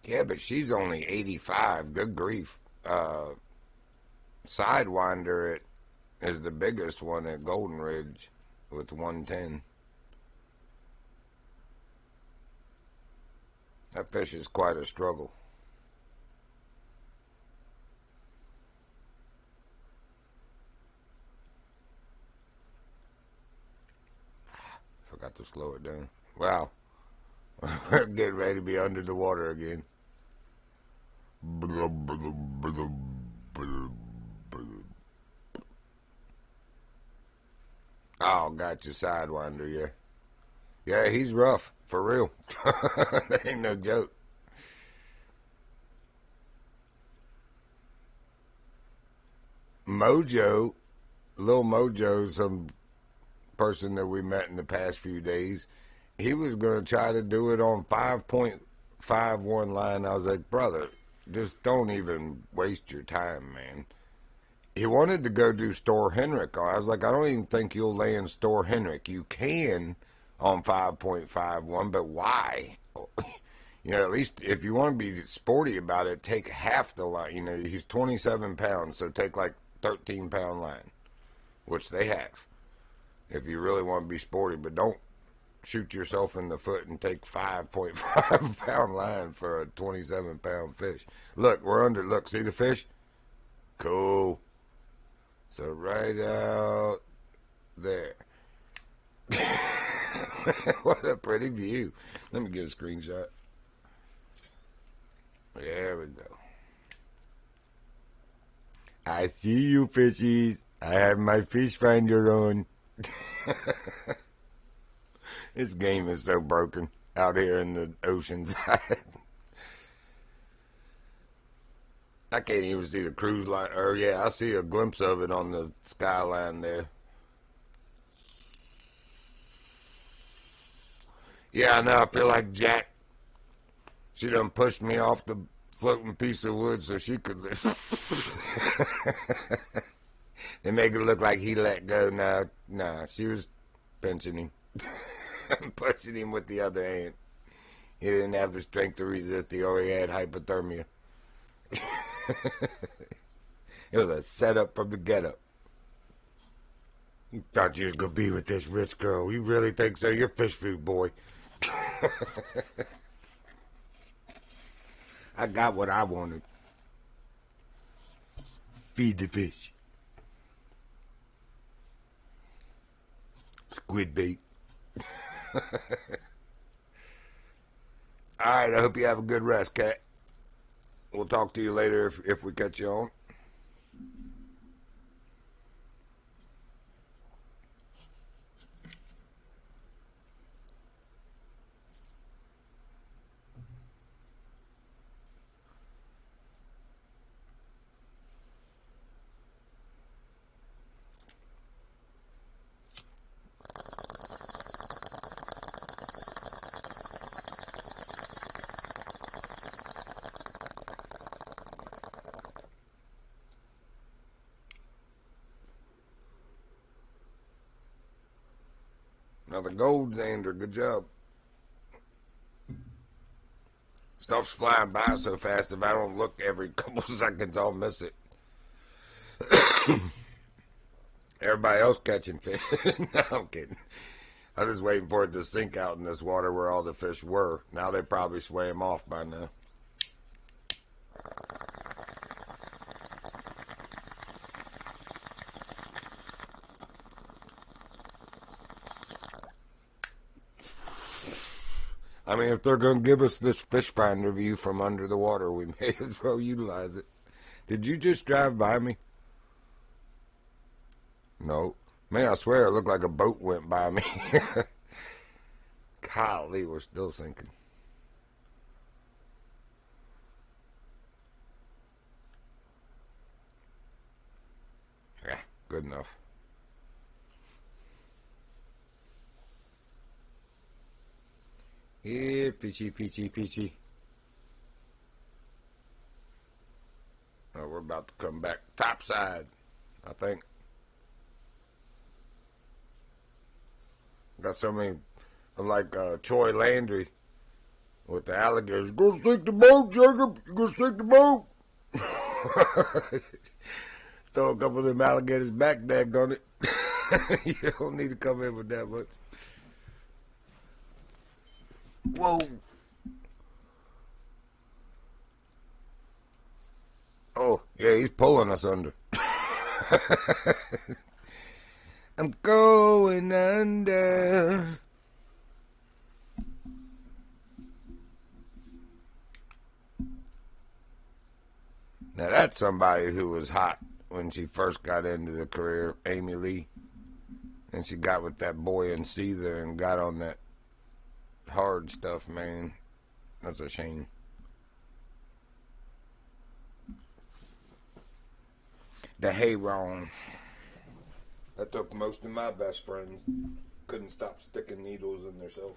Yeah, but she's only 85. Good grief. Sidewinder is the biggest one at Golden Ridge with 110. That fish is quite a struggle. Forgot to slow it down. Wow. We're getting ready to be under the water again. Oh, got your Sidewinder, yeah. Yeah, he's rough, for real. That ain't no joke. Mojo, Lil Mojo, some person that we met in the past few days, he was going to try to do it on 5.51 line. I was like, brother, just don't even waste your time, man. He wanted to go do Store Henrik. I was like, I don't even think you'll land Store Henrik. You can on 5.51, but why? You know, at least if you want to be sporty about it, take half the line. You know, he's 27 pounds, so take like 13-pound line, which they have, if you really want to be sporty. But don't shoot yourself in the foot and take 5.5-pound line for a 27-pound fish. Look, we're under. Look, see the fish? Cool. So right out there. What a pretty view. Let me get a screenshot. There we go. I see you, fishies. I have my fish finder on. This game is so broken out here in the ocean side. I can't even see the cruise line. Or yeah, I see a glimpse of it on the skyline there. Yeah, I know. I feel like Jack. She done pushed me off the floating piece of wood so she could live. They make it look like he let go. Nah, she was pinching him. Pushing him with the other hand. He didn't have the strength to resist. He already had hypothermia. It was a setup from the get-up. You thought you was going to be with this rich girl. You really think so? You're fish food, boy. I got what I wanted. Feed the fish. Squid bait. Alright, I hope you have a good rest, Cat. We'll talk to you later if we catch you on. Another gold zander. Good job. Stuff's flying by so fast, if I don't look every couple seconds, I'll miss it. Everybody else catching fish. No, I'm kidding. I was just waiting for it to sink out in this water where all the fish were. Now they probably swam off by now. I mean, if they're going to give us this fish find review from under the water, we may as well utilize it. Did you just drive by me? No. Man, I swear it looked like a boat went by me. Golly, we're still sinking. Yeah, good enough. Yeah, peachy, peachy, peachy. Oh, we're about to come back topside, I think. Got so many, like Troy Landry with the alligators. Go sink the boat, Jacob. You go sink the boat. Throw a couple of them alligators back, daggone it. You don't need to come in with that much. Whoa. Oh, yeah, he's pulling us under. I'm going under. Now that's somebody who was hot when she first got into the career, Amy Lee. And she got with that boy in Caesar and got on that hard stuff, man. That's a shame. The hay wrong. That took most of my best friends. Couldn't stop sticking needles in themselves.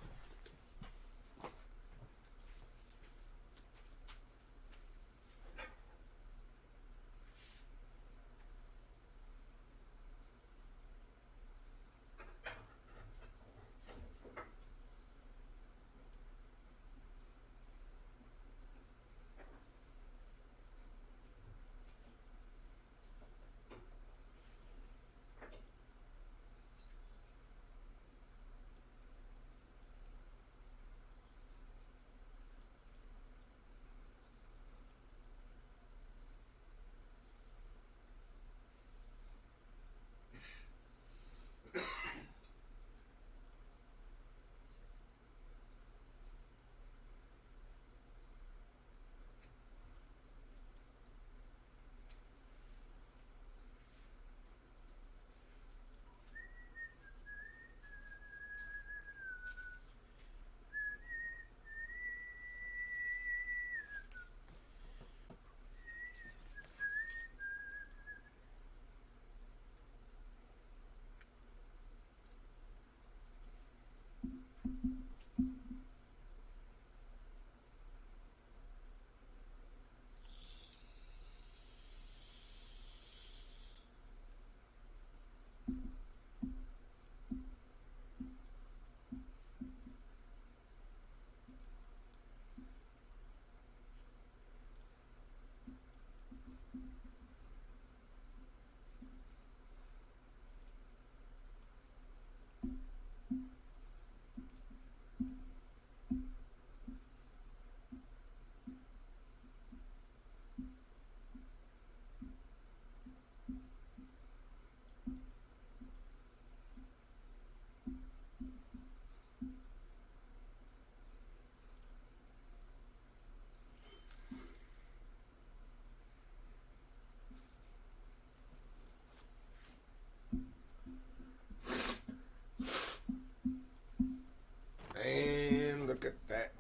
And look at that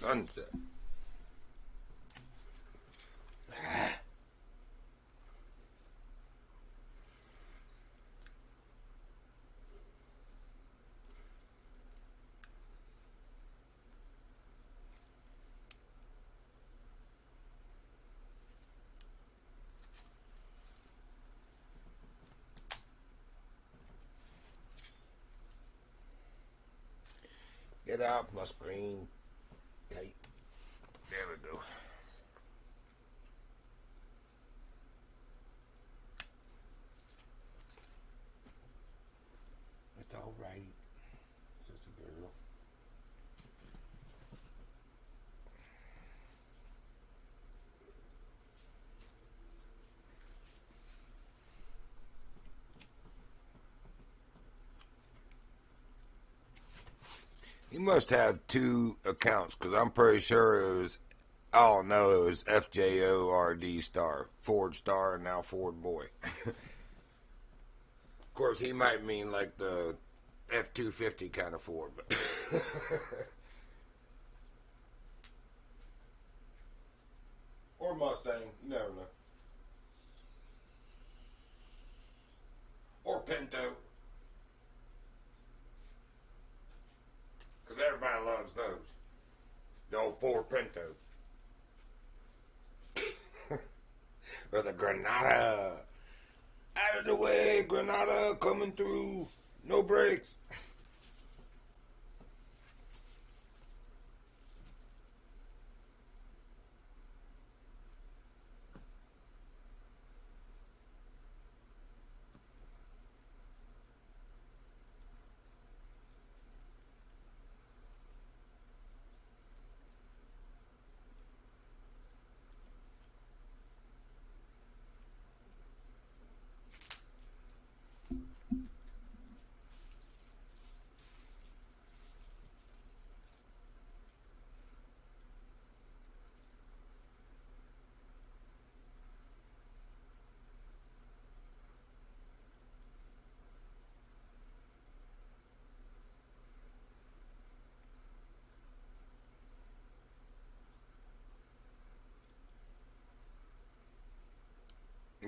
sunset. Get off my screen. Okay. There we go. It's all right. It's just a girl. You must have two accounts, because I'm pretty sure it was, oh no, it was FJORD Star. Ford Star and now Ford Boy. Of course, he might mean like the F-250 kind of Ford, but or Mustang, you never know. Or Pinto, because everybody loves those. The old Ford Pinto. Or the Granada. Out of the way, Granada coming through. No brakes.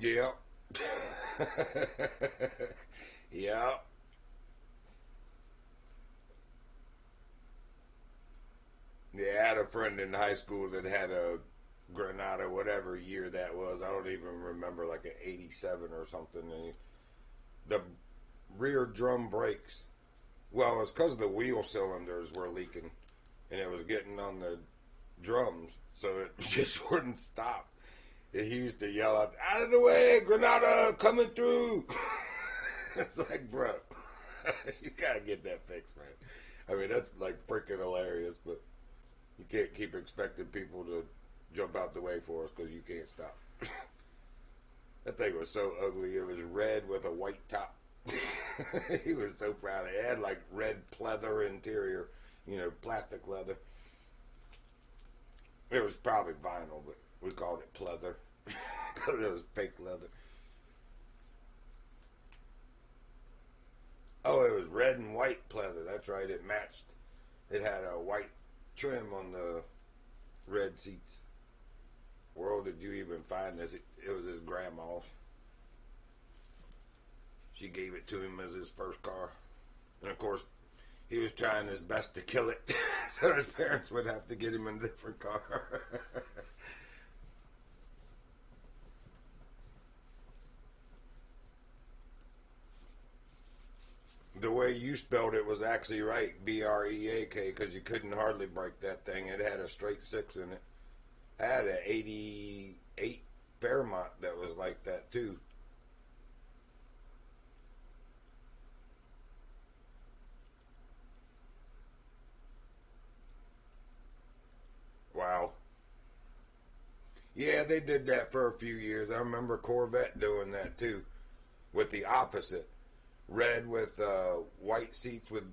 Yep. Yep. Yeah, I had a friend in high school that had a Granada, whatever year that was. I don't even remember, like an '87 or something. And the rear drum brakes. Well, it's because the wheel cylinders were leaking, and it was getting on the drums, so it just wouldn't stop. And he used to yell out of the way, Granada coming through. It's like, bro, you gotta get that fixed, man. I mean, that's like freaking hilarious, but you can't keep expecting people to jump out the way for us because you can't stop. That thing was so ugly. It was red with a white top. He was so proud. It had like red pleather interior, plastic leather. It was probably vinyl, but we called it pleather because it was fake leather. Oh, it was red and white pleather. That's right. It matched. It had a white trim on the red seats. Where did you even find this? It was his grandma's. She gave it to him as his first car. And of course, he was trying his best to kill it, so his parents would have to get him a different car. The way you spelled it was actually right, Break, because you couldn't hardly break that thing. It had a straight six in it. I had an '88 Fairmont that was like that too. Wow. Yeah, they did that for a few years. I remember Corvette doing that too, with the opposite. Red with white seats with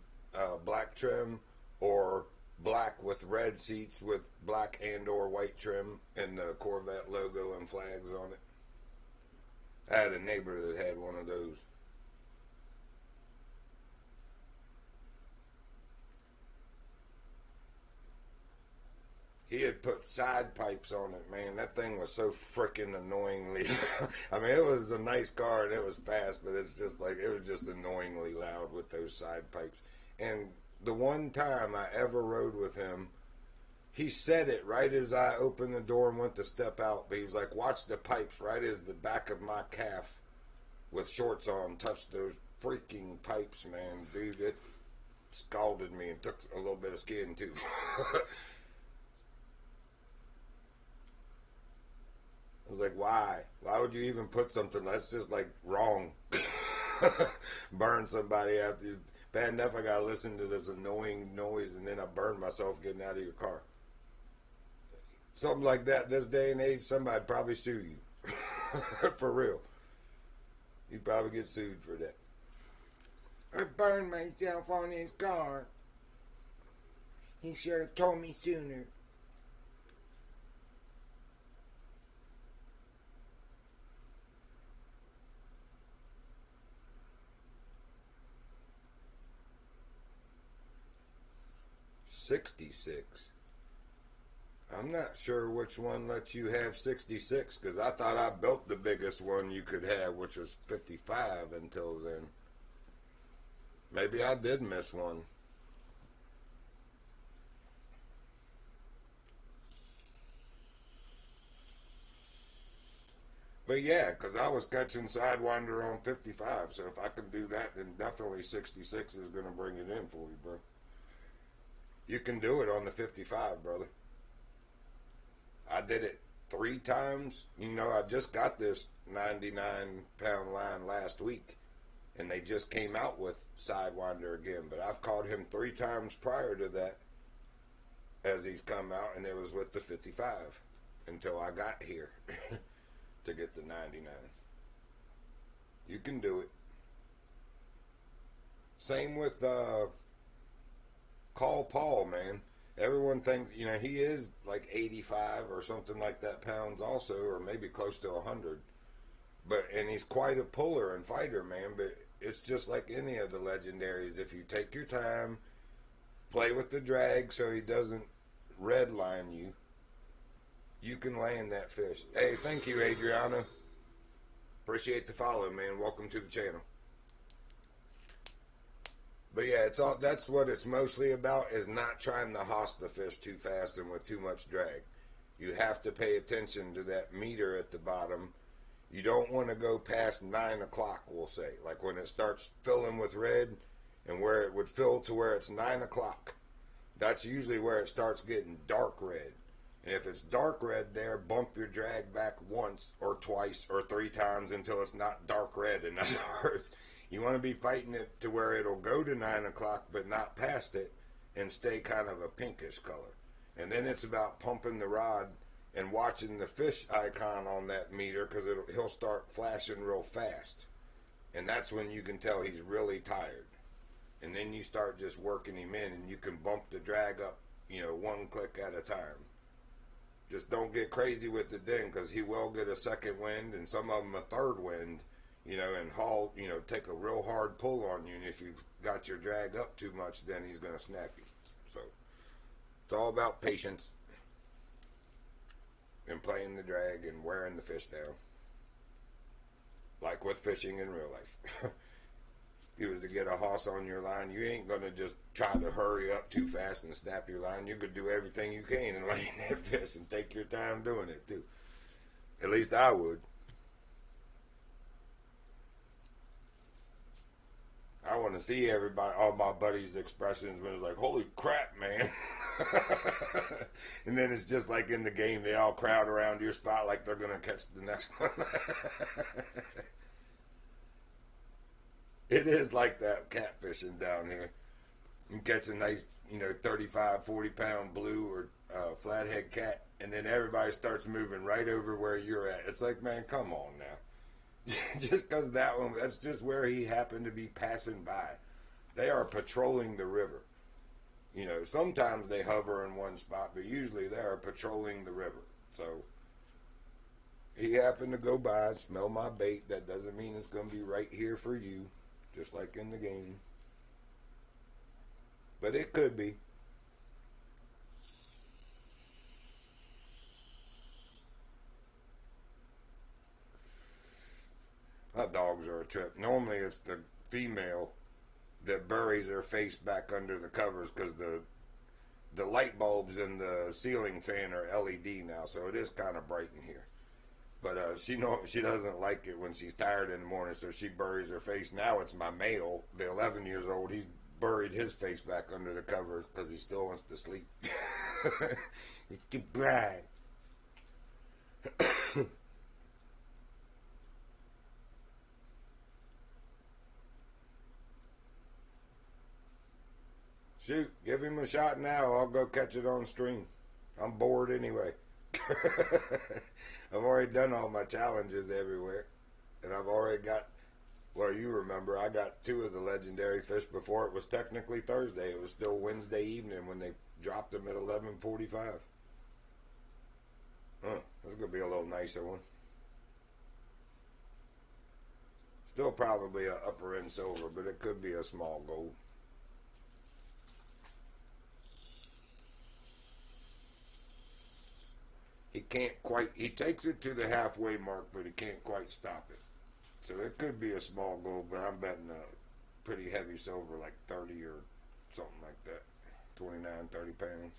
black trim, or black with red seats with black and or white trim, and the Corvette logo and flags on it. I had a neighbor that had one of those. He had put side pipes on it, man. That thing was so freaking annoyingly. I mean, it was a nice car and it was fast, but it's just like it was just annoyingly loud with those side pipes. And the one time I ever rode with him, he said it right as I opened the door and went to step out. But he was like, "Watch the pipes." Right as the back of my calf with shorts on touched those freaking pipes, man, dude. It scalded me and took a little bit of skin too. I was like, why? Why would you even put something that's just like wrong? Burn somebody after. Bad enough I gotta listen to this annoying noise and then I burn myself getting out of your car. Something like that this day and age, somebody'd probably sue you. For real. You'd probably get sued for that. I burned myself on his car. He should have told me sooner. $66. I'm not sure which one lets you have 66 because I thought I built the biggest one you could have, which was 55 until then. Maybe I did miss one. But yeah, because I was catching Sidewinder on 55, so if I can do that, then definitely 66 is going to bring it in for you, bro. You can do it on the 55, brother. I did it 3 times. You know, I just got this 99-pound line last week, and they just came out with Sidewinder again. But I've caught him 3 times prior to that as he's come out, and it was with the 55 until I got here to get the 99. You can do it. Same with Call Paul, man. Everyone thinks, you know, he is like 85 or something like that pounds also, or maybe close to 100. And he's quite a puller and fighter, man. But it's just like any of the legendaries. If you take your time, play with the drag so he doesn't redline you, you can land that fish. Hey, thank you, Adriana. Appreciate the follow, man. Welcome to the channel. But yeah, it's all. That's what it's mostly about, is not trying to hoss the fish too fast and with too much drag. You have to pay attention to that meter at the bottom. You don't want to go past 9 o'clock, we'll say. Like when it starts filling with red and where it would fill to where it's 9 o'clock. That's usually where it starts getting dark red. And if it's dark red there, bump your drag back once or twice or 3 times until it's not dark red. In other words, you want to be fighting it to where it'll go to 9 o'clock but not past it and stay kind of a pinkish color. And then it's about pumping the rod and watching the fish icon on that meter, because he'll start flashing real fast. And that's when you can tell he's really tired. And then you start just working him in, and you can bump the drag up, you know, 1 click at a time. Just don't get crazy with it then, because he will get a second wind and some of them a third wind, you know, and haul, you know, take a real hard pull on you. And if you've got your drag up too much, then he's going to snap you. So it's all about patience and playing the drag and wearing the fish down, like with fishing in real life. If you was to get a hoss on your line, you ain't going to just try to hurry up too fast and snap your line. You could do everything you can and land that fish and take your time doing it too. At least I would. I want to see everybody, all my buddies' expressions when it's like, holy crap, man. And then it's just like in the game, they all crowd around your spot like they're going to catch the next one. It is like that catfishing down here. You catch a nice, you know, 35, 40-pound blue or flathead cat, and then everybody starts moving right over where you're at. It's like, man, come on now. Just because that one, that's just where he happened to be passing by. They are patrolling the river. You know, sometimes they hover in one spot, but usually they are patrolling the river. So he happened to go by, smell my bait. That doesn't mean it's going to be right here for you, just like in the game. But it could be. Hot dogs are a trip. Normally it's the female that buries her face back under the covers, because the light bulbs in the ceiling fan are LED now, so it is kind of bright in here. But she doesn't like it when she's tired in the morning, so she buries her face. Now it's my male, the 11 years old. He's buried his face back under the covers because he still wants to sleep. It's too bright. Shoot, give him a shot now. I'll go catch it on stream. I'm bored anyway. I've already done all my challenges everywhere. And I've already got, well, you remember, I got 2 of the legendary fish before it was technically Thursday. It was still Wednesday evening when they dropped them at 11:45. This is going to be a little nicer one. Still probably a upper end silver, but it could be a small gold. He can't quite, he takes it to the halfway mark, but he can't quite stop it. So it could be a small gold, but I'm betting a pretty heavy silver, like 30 or something like that. 29, 30 pounds.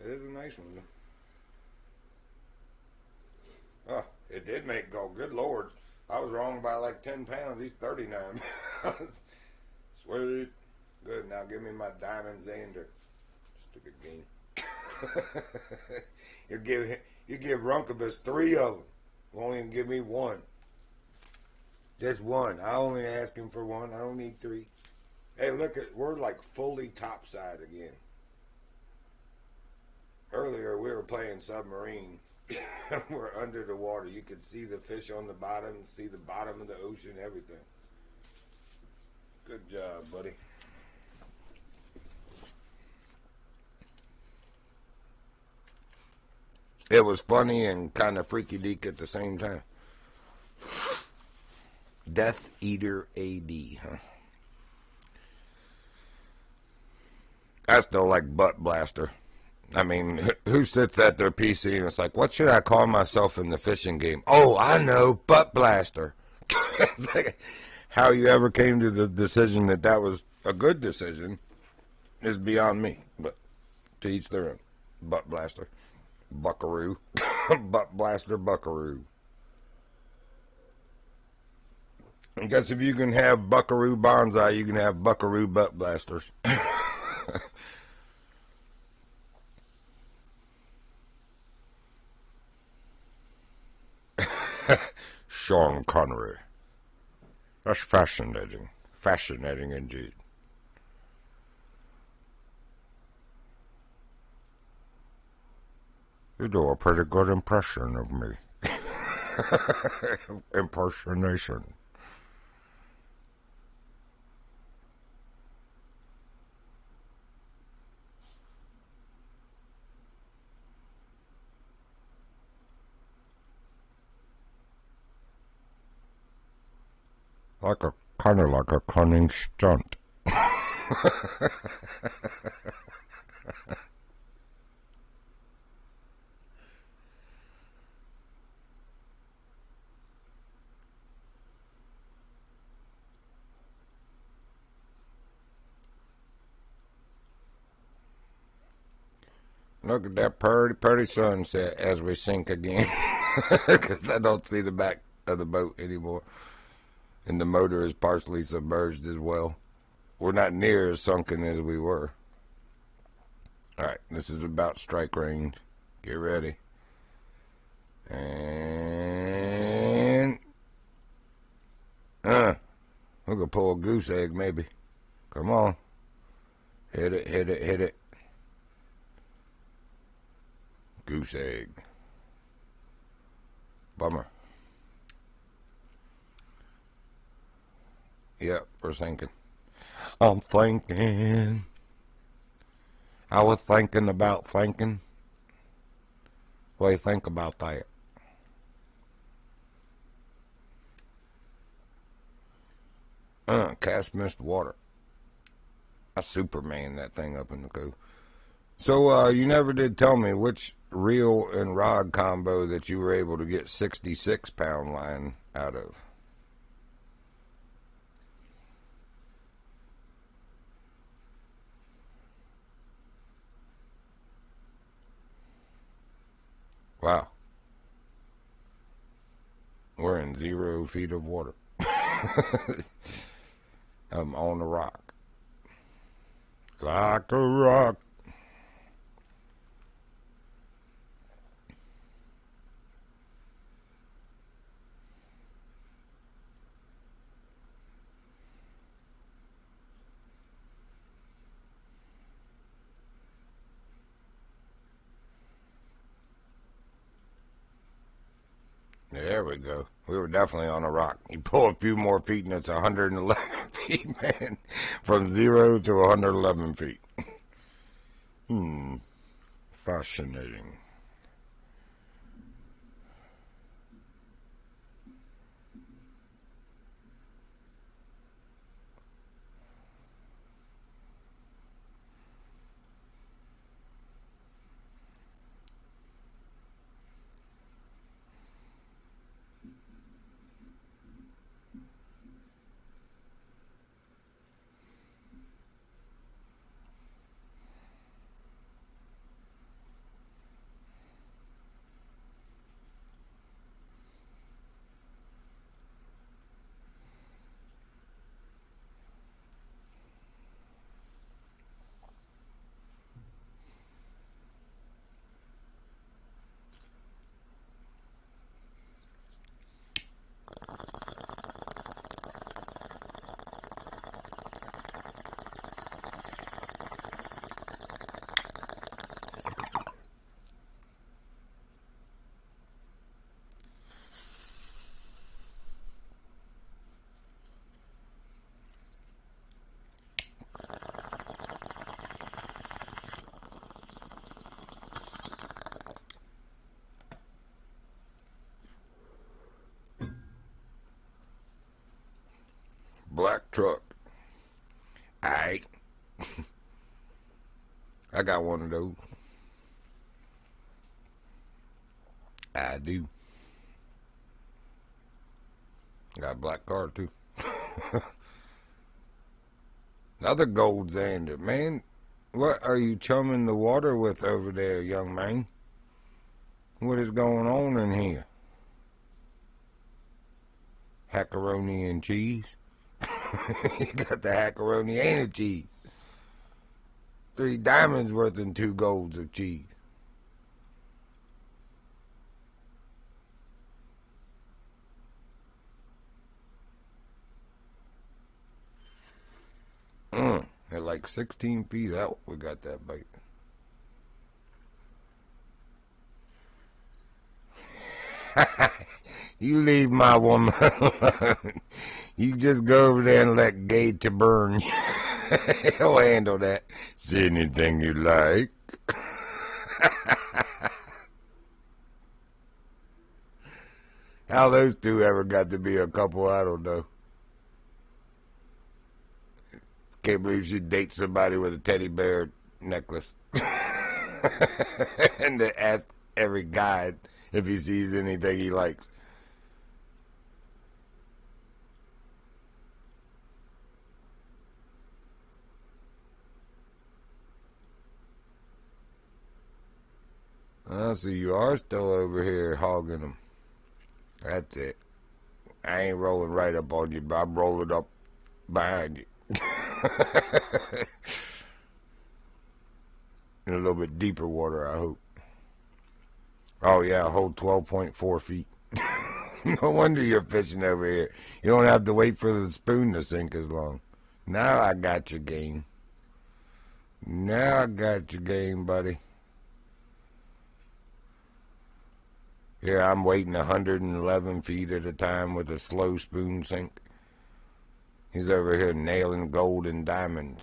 It is a nice one, though. Oh, it did make gold. Good Lord. I was wrong by like 10 pounds. He's 39 pounds. Sweet. Good. Now give me my diamond Xander. Just a good game. you give Runkabus 3 of them. Won't even give me 1. Just 1. I only ask him for 1. I don't need 3. Hey, look at, we're like fully topside again. Earlier we were playing submarine. We're under the water. You could see the fish on the bottom, see the bottom of the ocean, everything. Good job, buddy. It was funny and kind of freaky deek at the same time. Death Eater AD, huh? I still like Butt Blaster. I mean, who sits at their PC and it's like, what should I call myself in the fishing game? Oh, I know, Butt Blaster. How you ever came to the decision that that was a good decision is beyond me. But to each their own. Butt Blaster. Buckaroo. Butt Blaster Buckaroo. I guess if you can have Buckaroo Bonsai, you can have Buckaroo Butt Blasters. Sean Connery. That's fascinating. Fascinating indeed. You do a pretty good impression of me. Impersonation. Kind of like a cunning stunt. Look at that pretty sunset as we sink again. Because I don't see the back of the boat anymore. And the motor is partially submerged as well. We're not near as sunken as we were. Alright, this is about strike range. Get ready. And... we're going to pull a goose egg maybe. Come on. Hit it, hit it, hit it. Goose egg. Bummer. Yep, we're thinking. I'm thinking. I was thinking about thinking. What do you think about that? Cast missed water. I Superman that thing up in the cove. So, you never did tell me which reel and rod combo that you were able to get 66-pound line out of. Wow. We're in 0 feet of water. I'm on a rock. Like a rock. There we go. We were definitely on a rock. You pull a few more feet and it's 111 feet, man. From 0 to 111 feet. Fascinating. Black truck. Aight. I got one of those. I do. Got a black car too. Another gold zander. Man, what are you chumming the water with over there, young man? What is going on in here? Hackaroni and cheese? You got the hackaroni and the cheese. 3 diamonds worth and 2 golds of cheese. At like 16 feet out, we got that bait. You leave my woman alone. You just go over there and let Gage burn you. He'll handle that. See anything you like. How those two ever got to be a couple, I don't know. Can't believe she dates somebody with a teddy bear necklace. And to ask every guy if he sees anything he likes. Oh, so you are still over here hogging them. That's it. I ain't rolling right up on you, but I'm rolling up behind you. In a little bit deeper water, I hope. Oh, yeah, a whole 12.4 feet. No wonder you're fishing over here. You don't have to wait for the spoon to sink as long. Now I got your game. Now I got your game, buddy. Here I'm waiting 111 feet at a time with a slow spoon sink. He's over here nailing gold and diamonds.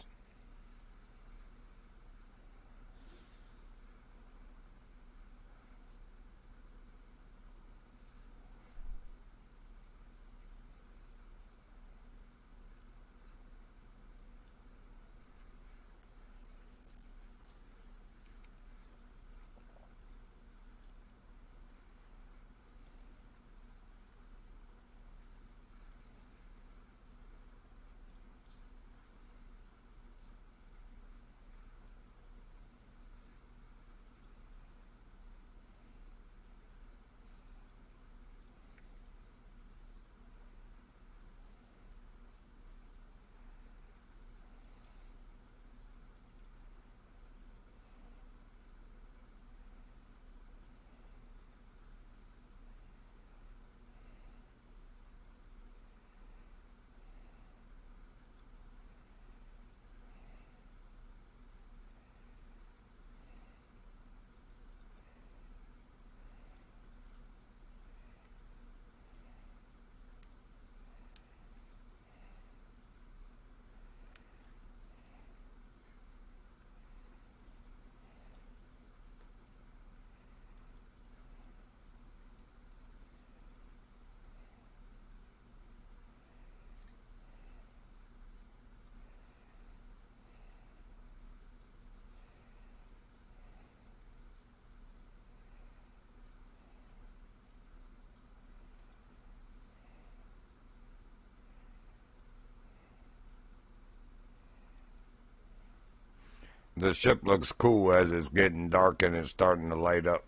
The ship looks cool as it's getting dark and it's starting to light up.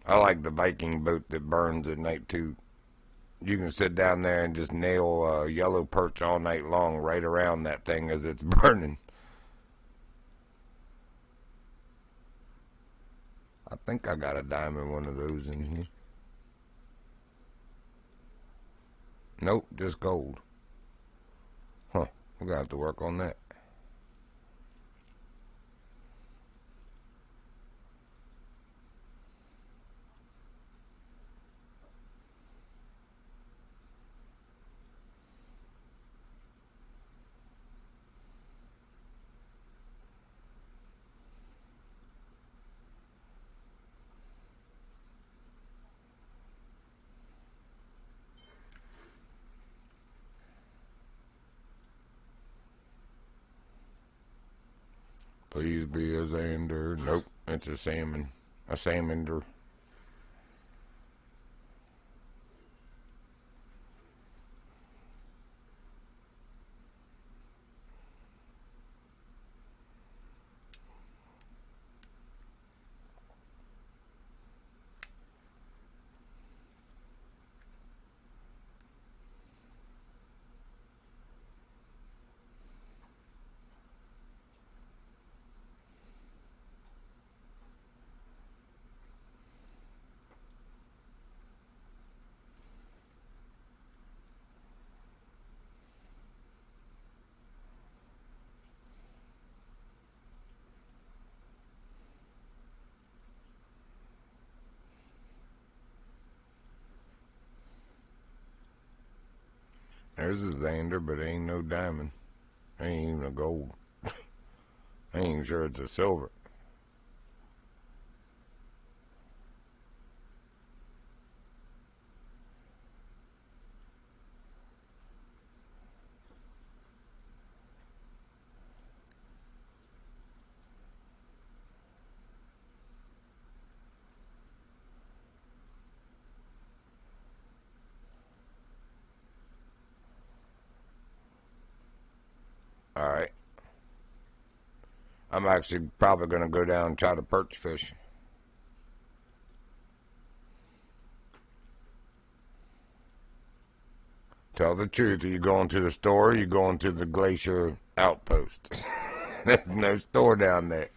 I like the Viking boat that burns at night too. You can sit down there and just nail a yellow perch all night long right around that thing as it's burning. I think I got a diamond one of those in here. Nope, just gold. Huh, we're gonna have to work on that. Please be a zander. Nope, it's a salmon. A salmander. There's a zander, but it ain't no diamond. Ain't even a gold. I ain't even sure it's a silver. Alright. I'm actually probably going to go down and try to perch fish. Tell the truth, are you going to the store or are you going to the glacier outpost? There's no store down there.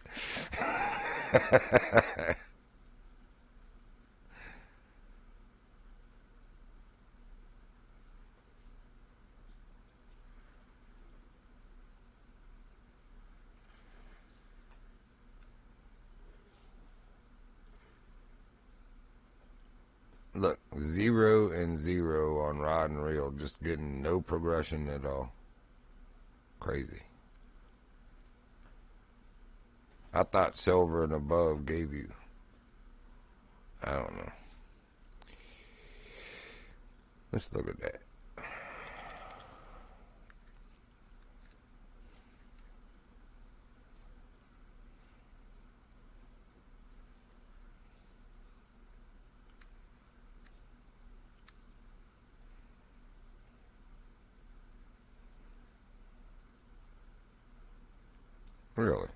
Look, 0 and 0 on rod and reel, just getting no progression at all. Crazy. I thought silver and above gave you. I don't know. Let's look at that. Really?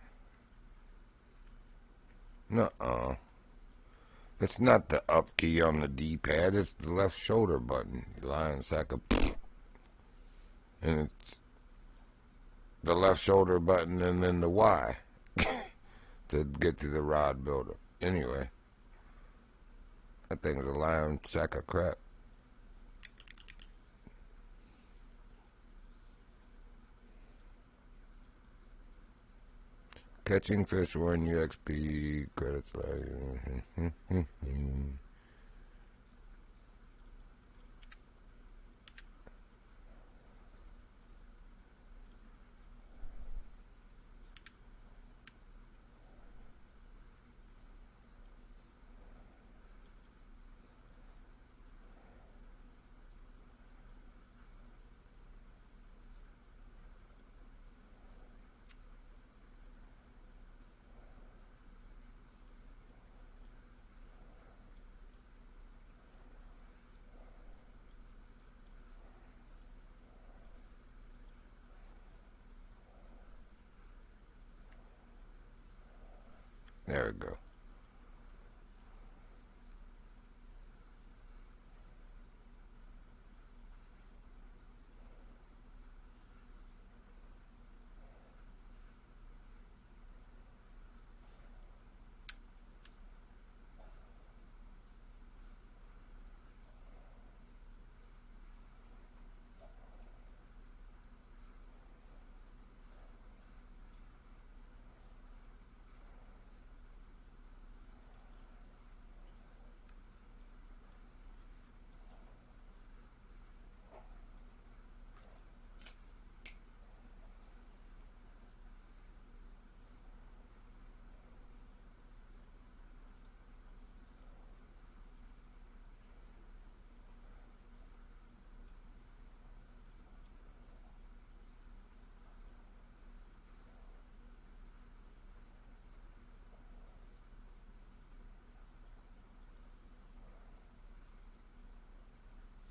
Nuh-uh. It's not the up key on the D-pad, it's the left shoulder button. You lying sack of... And it's the left shoulder button and then the Y to get to the rod builder. Anyway, that thing's a lying sack of crap. Catching fish 1 UXP credits like... There we go.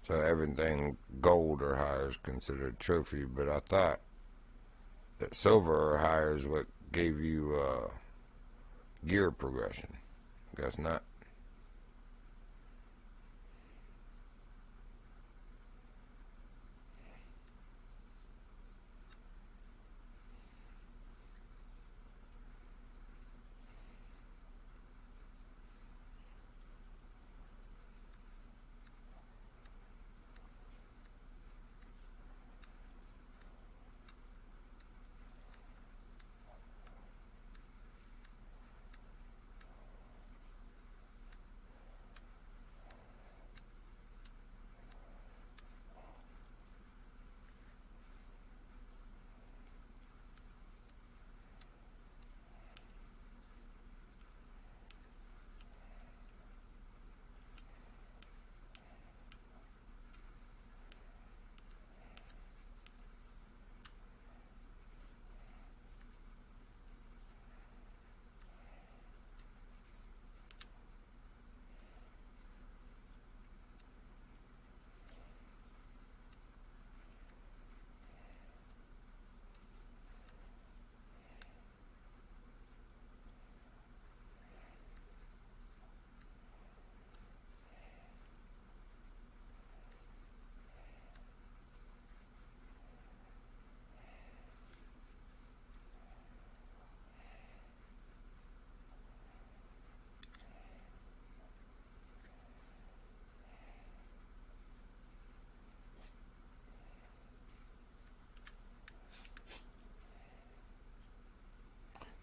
So everything gold or higher is considered trophy, but I thought that silver or higher is what gave you gear progression. Guess not.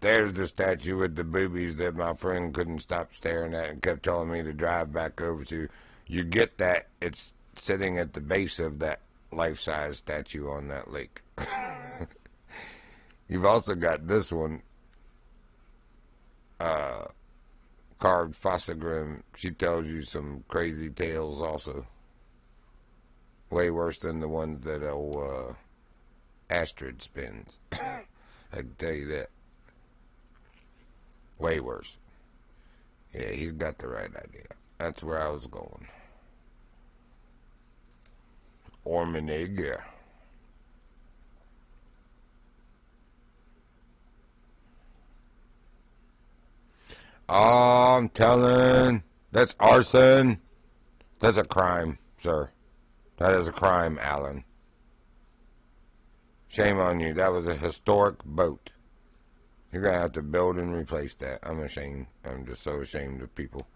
There's the statue with the boobies that my friend couldn't stop staring at and kept telling me to drive back over to. You get that, it's sitting at the base of that life-size statue on that lake. You've also got this one, carved Fossagrim. She tells you some crazy tales also. Way worse than the ones that old Astrid spins. I can tell you that. Way worse. Yeah, he's got the right idea. That's where I was going. Ormanig, yeah. Oh, I'm telling. That's arson. That's a crime, sir. That is a crime, Alan. Shame on you. That was a historic boat. You're going to have to build and replace that. I'm ashamed. I'm just so ashamed of people.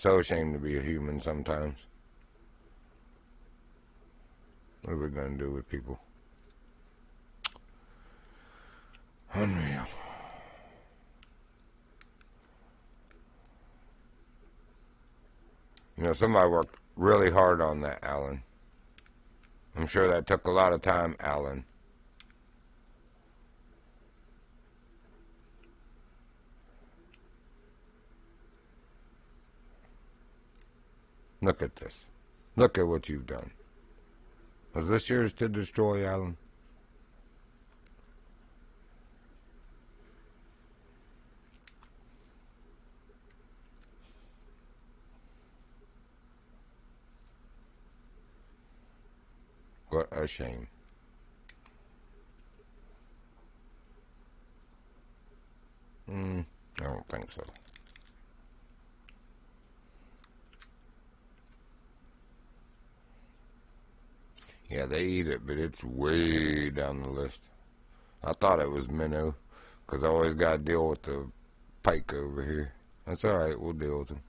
So ashamed to be a human sometimes. What are we going to do with people? Unreal. You know, somebody worked really hard on that, Alan. I'm sure that took a lot of time, Alan. Look at this. Look at what you've done. Was this yours to destroy, Alan? What a shame. I don't think so. Yeah, they eat it, but it's way down the list. I thought it was minnow, because I always got to deal with the pike over here. That's alright, we'll deal with them.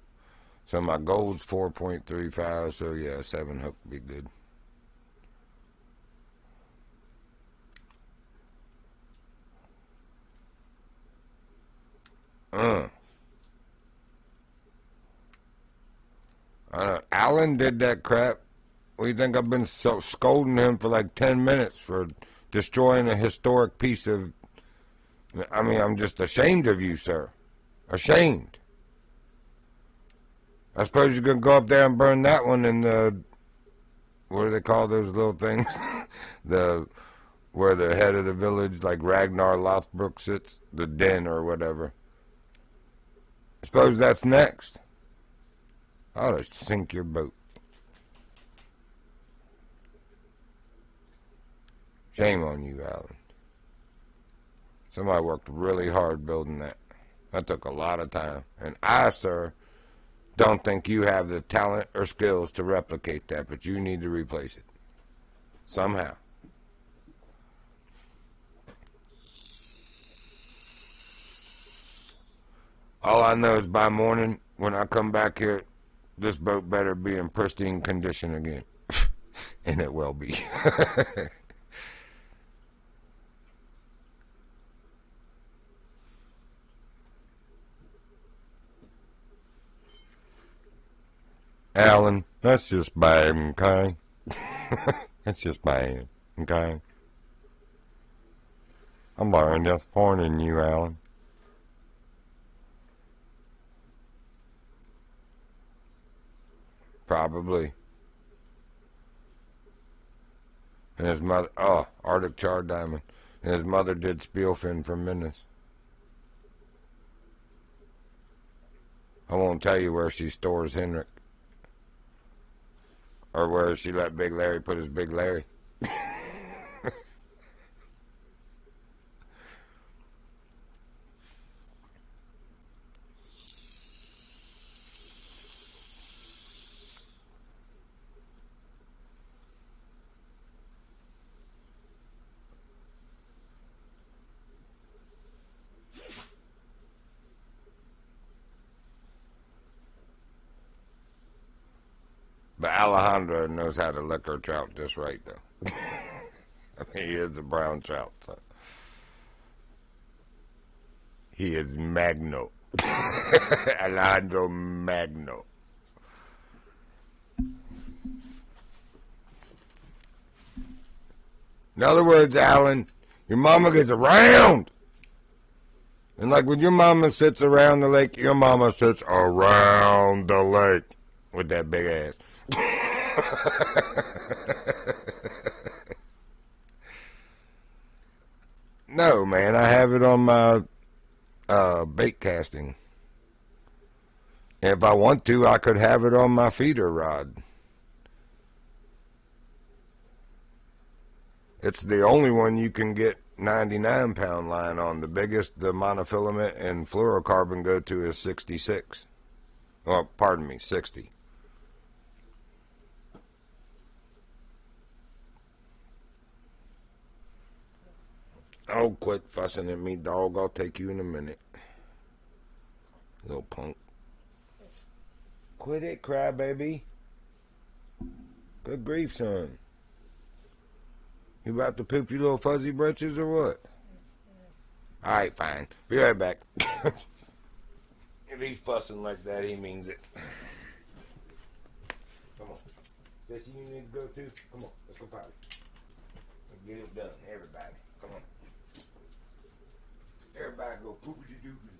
So my gold's 4.35, so yeah, 7 hook would be good. Alan did that crap. What do you think? I've been scolding him for like 10 minutes for destroying a historic piece of... I mean, I'm just ashamed of you, sir. Ashamed. I suppose you can go up there and burn that one in the... What do they call those little things? Where the head of the village, like Ragnar Lothbrok, sits. The den or whatever. I suppose that's next. I'll just sink your boat. Shame on you, Alan. Somebody worked really hard building that. That took a lot of time. And I, sir, don't think you have the talent or skills to replicate that, but you need to replace it. Somehow. All I know is by morning, when I come back here, this boat better be in pristine condition again. And it will be. Alan, that's just bad, okay? That's just bad, okay? I'm learning disappointing you, Alan. Probably. And his mother, Arctic Char Diamond. And his mother did Spielfin for Minnes. I won't tell you where she stores Henrik. Or where she let Big Larry put his Big Larry. But Alejandro knows how to lick her trout just right, though. I mean, he is a brown trout, so. He is Magno. Alejandro Magno. In other words, Alan, your mama gets around. And like when your mama sits around the lake, your mama sits around the lake with that big ass. No, man, I have it on my bait casting. And if I want to, I could have it on my feeder rod. It's the only one you can get 99-pound line on. The biggest the monofilament and fluorocarbon go to is 66. Well, pardon me, 60. Oh, quit fussing at me, dog. I'll take you in a minute. Little punk. Quit it, crybaby. Good grief, son. You about to poop your little fuzzy britches or what? Alright, fine. Be right back. If he's fussing like that, he means it. Come on. Sissy, you need to go too? Come on, let's go potty. Let's get it done, everybody. Come on. Everybody go poopity-doopity.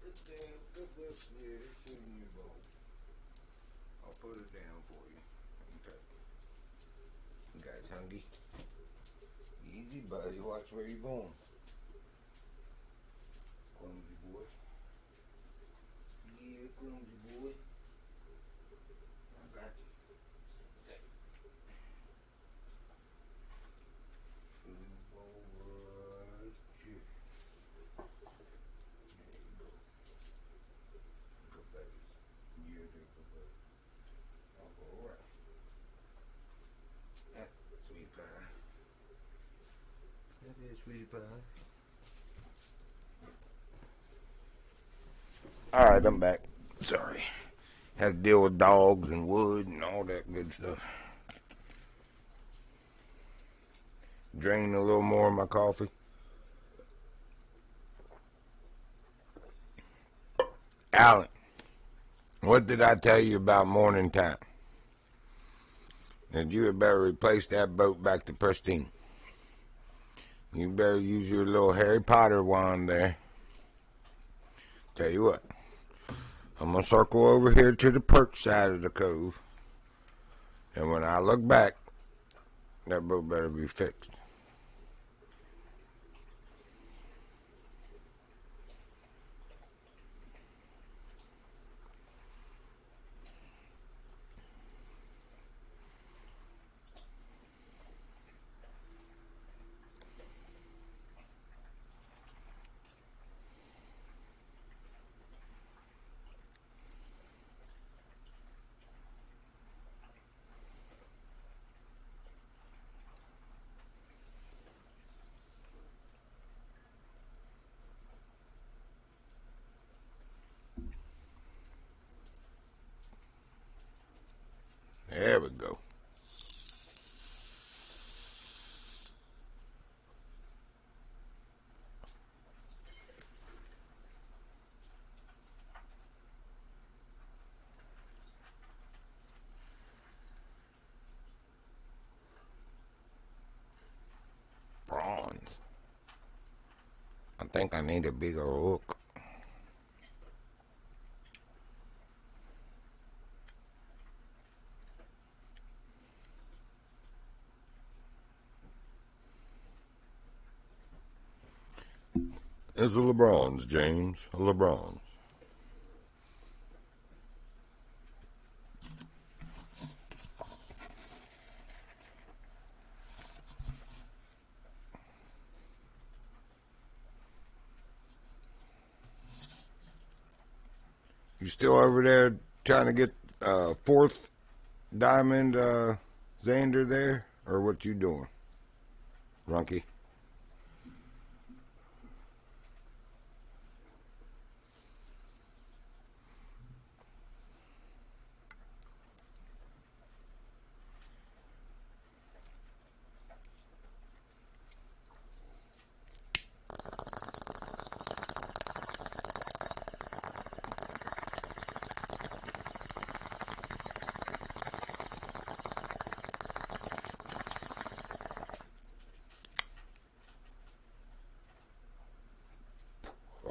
Yeah, it's in your bowl. I'll put it down for you. Okay. You guys hungry? Easy, buddy. Watch where you're going. Clumsy boy. Yeah, clumsy boy. I got you. Okay. Food bowl right here. There you go. Good babies. Yeah, they're good babies. I'll go around. That's sweet pie. That is sweet pie. Alright, I'm back. Sorry. Had to deal with dogs and wood and all that good stuff. Drain a little more of my coffee. Alan, what did I tell you about morning time? That you had better replace that boat back to pristine. You better use your little Harry Potter wand there. Tell you what, I'm going to circle over here to the perch side of the cove. And when I look back, that boat better be fixed. There we go. Bronze. I think I need a bigger hook. It's a LeBron's, James. A LeBron's. You still over there trying to get fourth diamond Xander there? Or what you doing, Runky?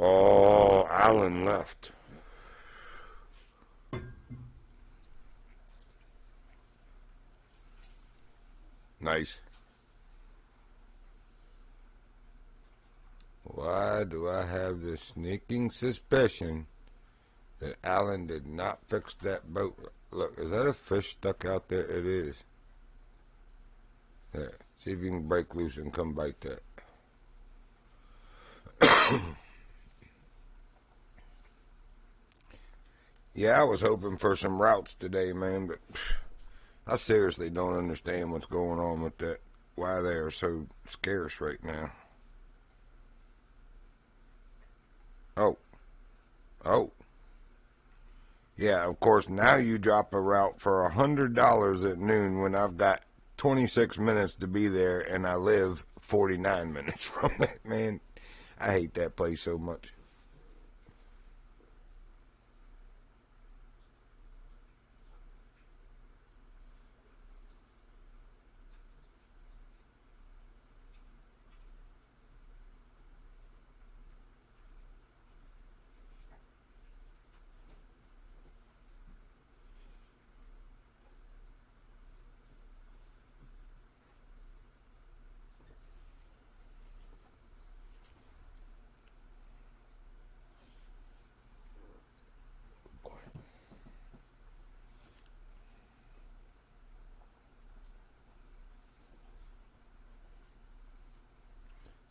Oh, Alan left. Nice. Why do I have this sneaking suspicion that Alan did not fix that boat? Look, is that a fish stuck out there? It is. There. See if you can break loose and come bite that. Yeah, I was hoping for some routes today, man, but I seriously don't understand what's going on with that. Why they are so scarce right now. Oh. Oh. Yeah, of course, now you drop a route for $100 at noon when I've got 26 minutes to be there and I live 49 minutes from that, man. I hate that place so much.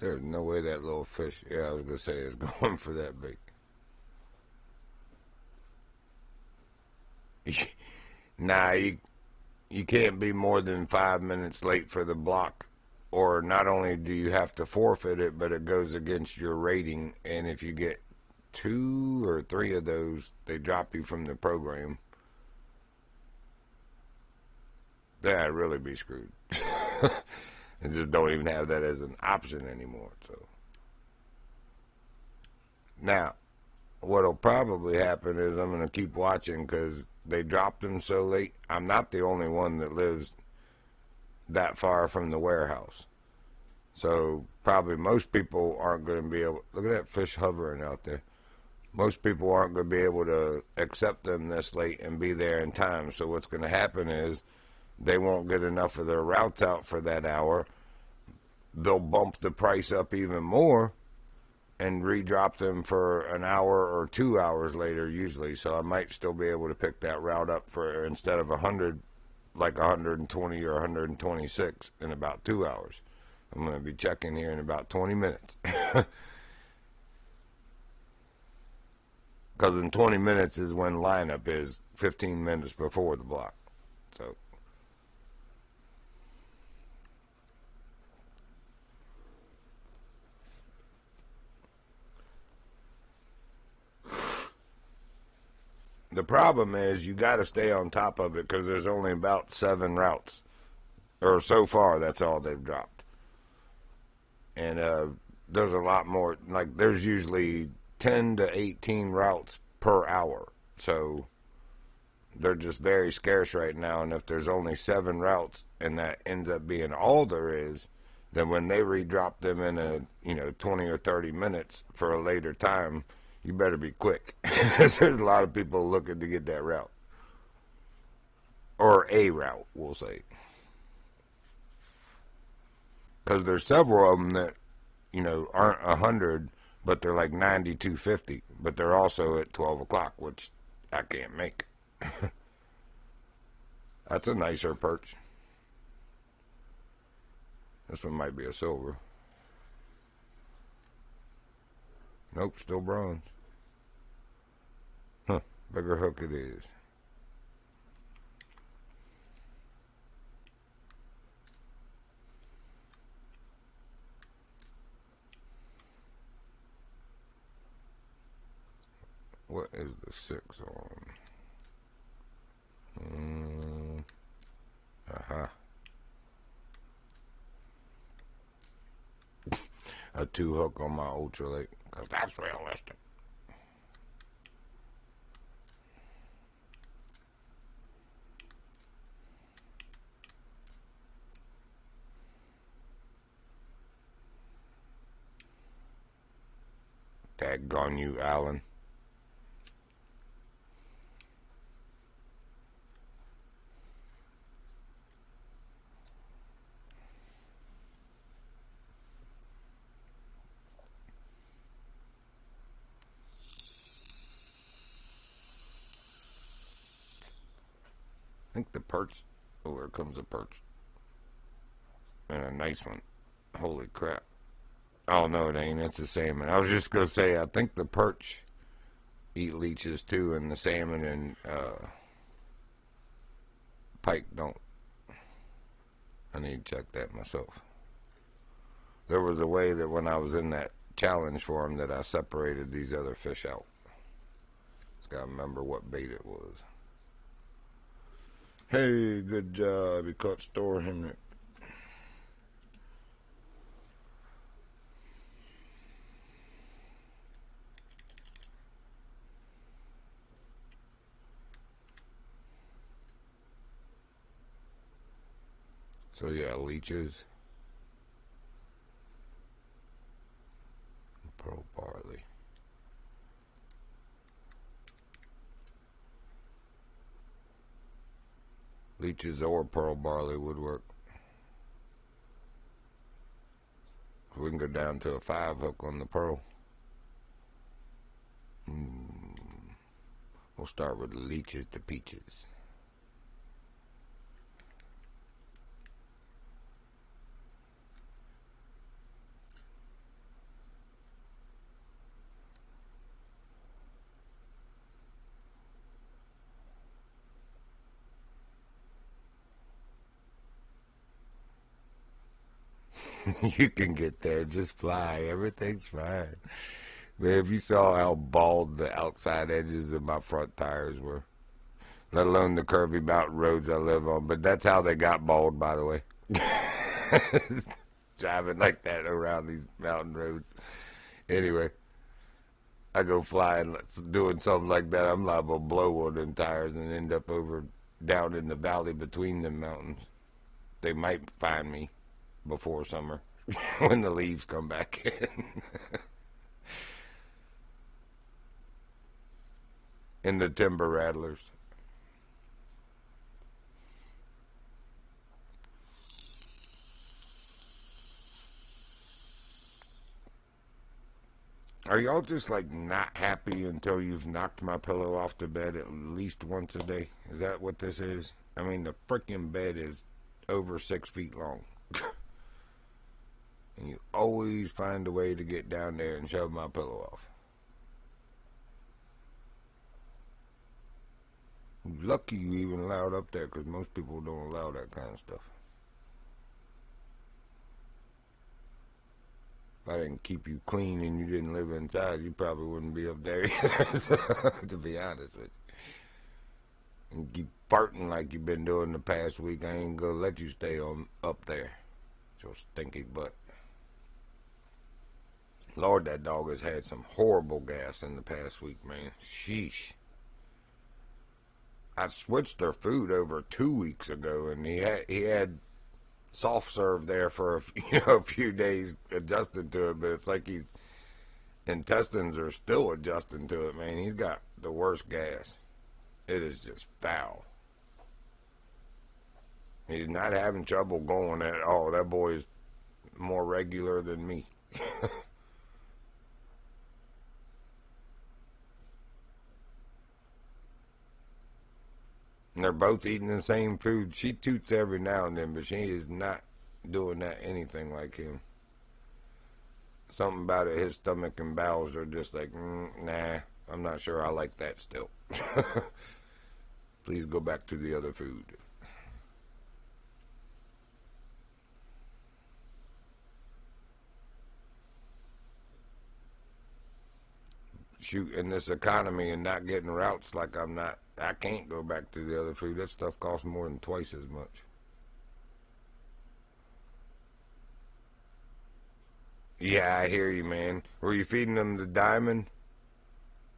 There's no way that little fish, yeah, I was going to say, is going for that bait. Nah, you can't be more than 5 minutes late for the block, or not only do you have to forfeit it, but it goes against your rating, and if you get 2 or 3 of those, they drop you from the program. Then I'd really be screwed. And just don't even have that as an option anymore. So now, what'll probably happen is I'm going to keep watching because they dropped them so late. I'm not the only one that lives that far from the warehouse. So probably most people aren't going to be able, look at that fish hovering out there. Most people aren't going to be able to accept them this late and be there in time. So what's going to happen is they won't get enough of their routes out for that hour. They'll bump the price up even more and redrop them for an hour or 2 hours later usually. So I might still be able to pick that route up for, instead of 100, like 120 or 126 in about 2 hours. I'm going to be checking here in about 20 minutes. Because in 20 minutes is when lineup is, 15 minutes before the block. So the problem is you got to stay on top of it because there's only about 7 routes. Or so far, that's all they've dropped. And there's a lot more. Like, there's usually 10 to 18 routes per hour. So they're just very scarce right now. And if there's only 7 routes and that ends up being all there is, then when they redrop them in a 20 or 30 minutes for a later time, you better be quick. There's a lot of people looking to get that route. Or a route, we'll say. Because there's several of them that, aren't 100, but they're like 92.50, but they're also at 12 o'clock, which I can't make. That's a nicer perch. This one might be a silver. Nope, still bronze. Huh, bigger hook it is. What is the 6 on? Aha. A 2 hook on my ultralight, because that's realistic. Daggone you, Alan. I think the perch, oh, here comes a perch. And a nice one. Holy crap. Oh, no, it ain't. It's a salmon. I was just going to say, I think the perch eat leeches too, and the salmon and pike don't. I need to check that myself. There was a way that when I was in that challenge for him that I separated these other fish out. Just got to remember what bait it was. Hey, good job. You caught store, Henrik. So yeah, leeches. Pearl barley. Leeches or pearl barley would work. We can go down to a 5 hook on the pearl. We'll start with the leeches, the peaches. You can get there. Just fly. Everything's fine. Man, if you saw how bald the outside edges of my front tires were, let alone the curvy mountain roads I live on. But that's how they got bald, by the way. Driving like that around these mountain roads. Anyway, I go flying, doing something like that, I'm liable to blow one of them tires and end up down in the valley between them mountains. They might find me before summer when the leaves come back in. And the timber rattlers. Are y'all just like not happy until you've knocked my pillow off the bed at least once a day? Is that what this is? I mean, the freaking bed is over 6 feet long. And you always find a way to get down there and shove my pillow off. Lucky you even allowed up there, because most people don't allow that kind of stuff. If I didn't keep you clean and you didn't live inside, you probably wouldn't be up there either, to be honest with you. And keep farting like you've been doing the past week, I ain't gonna let you stay up there. Your stinky butt. Lord, that dog has had some horrible gas in the past week, man. Sheesh. I switched their food over 2 weeks ago, and he had soft serve there for a few days adjusting to it, but it's like his intestines are still adjusting to it, man. He's got the worst gas. It is just foul. He's not having trouble going at all. That boy is more regular than me. And they're both eating the same food. She toots every now and then, but she is not doing that anything like him. Something about it, his stomach and bowels are just like, nah, I'm not sure I like that still. Please go back to the other food. Shoot, in this economy and not getting routes like I can't go back to the other food. That stuff costs more than twice as much. Yeah, I hear you, man. Were you feeding them the diamond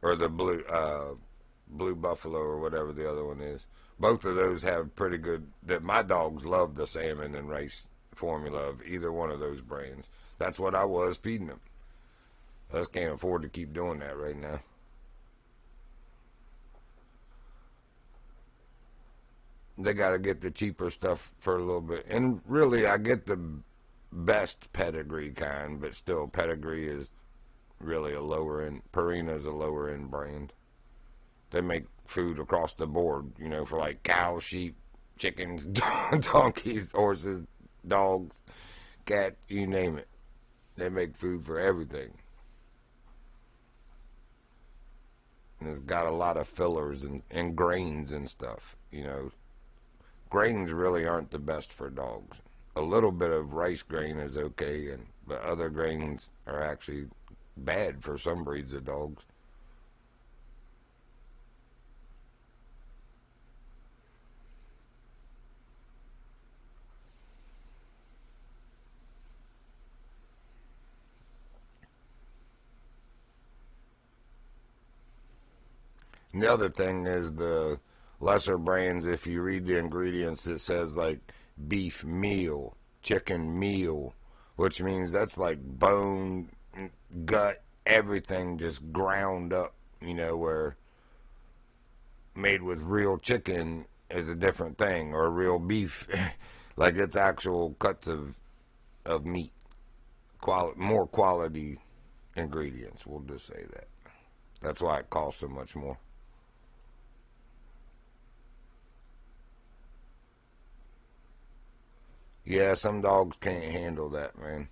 or the blue buffalo or whatever the other one is? Both of those have pretty good. That my dogs love the salmon and rice formula of either one of those brands. That's what I was feeding them. I just can't afford to keep doing that right now. They got to get the cheaper stuff for a little bit. And really, I get the best pedigree kind, but still, pedigree is really a lower end. Purina's a lower end brand. They make food across the board, for like cows, sheep, chickens, donkeys, horses, dogs, cats, you name it. They make food for everything. And it's got a lot of fillers and grains and stuff, Grains really aren't the best for dogs. A little bit of rice grain is okay, but other grains are actually bad for some breeds of dogs. And the other thing is the lesser brands, if you read the ingredients, it says like beef meal, chicken meal, which means that's like bone, gut, everything just ground up, where made with real chicken is a different thing, or real beef, like it's actual cuts of meat, more quality ingredients, we'll just say that. That's why it costs so much more. Yeah, some dogs can't handle that, man.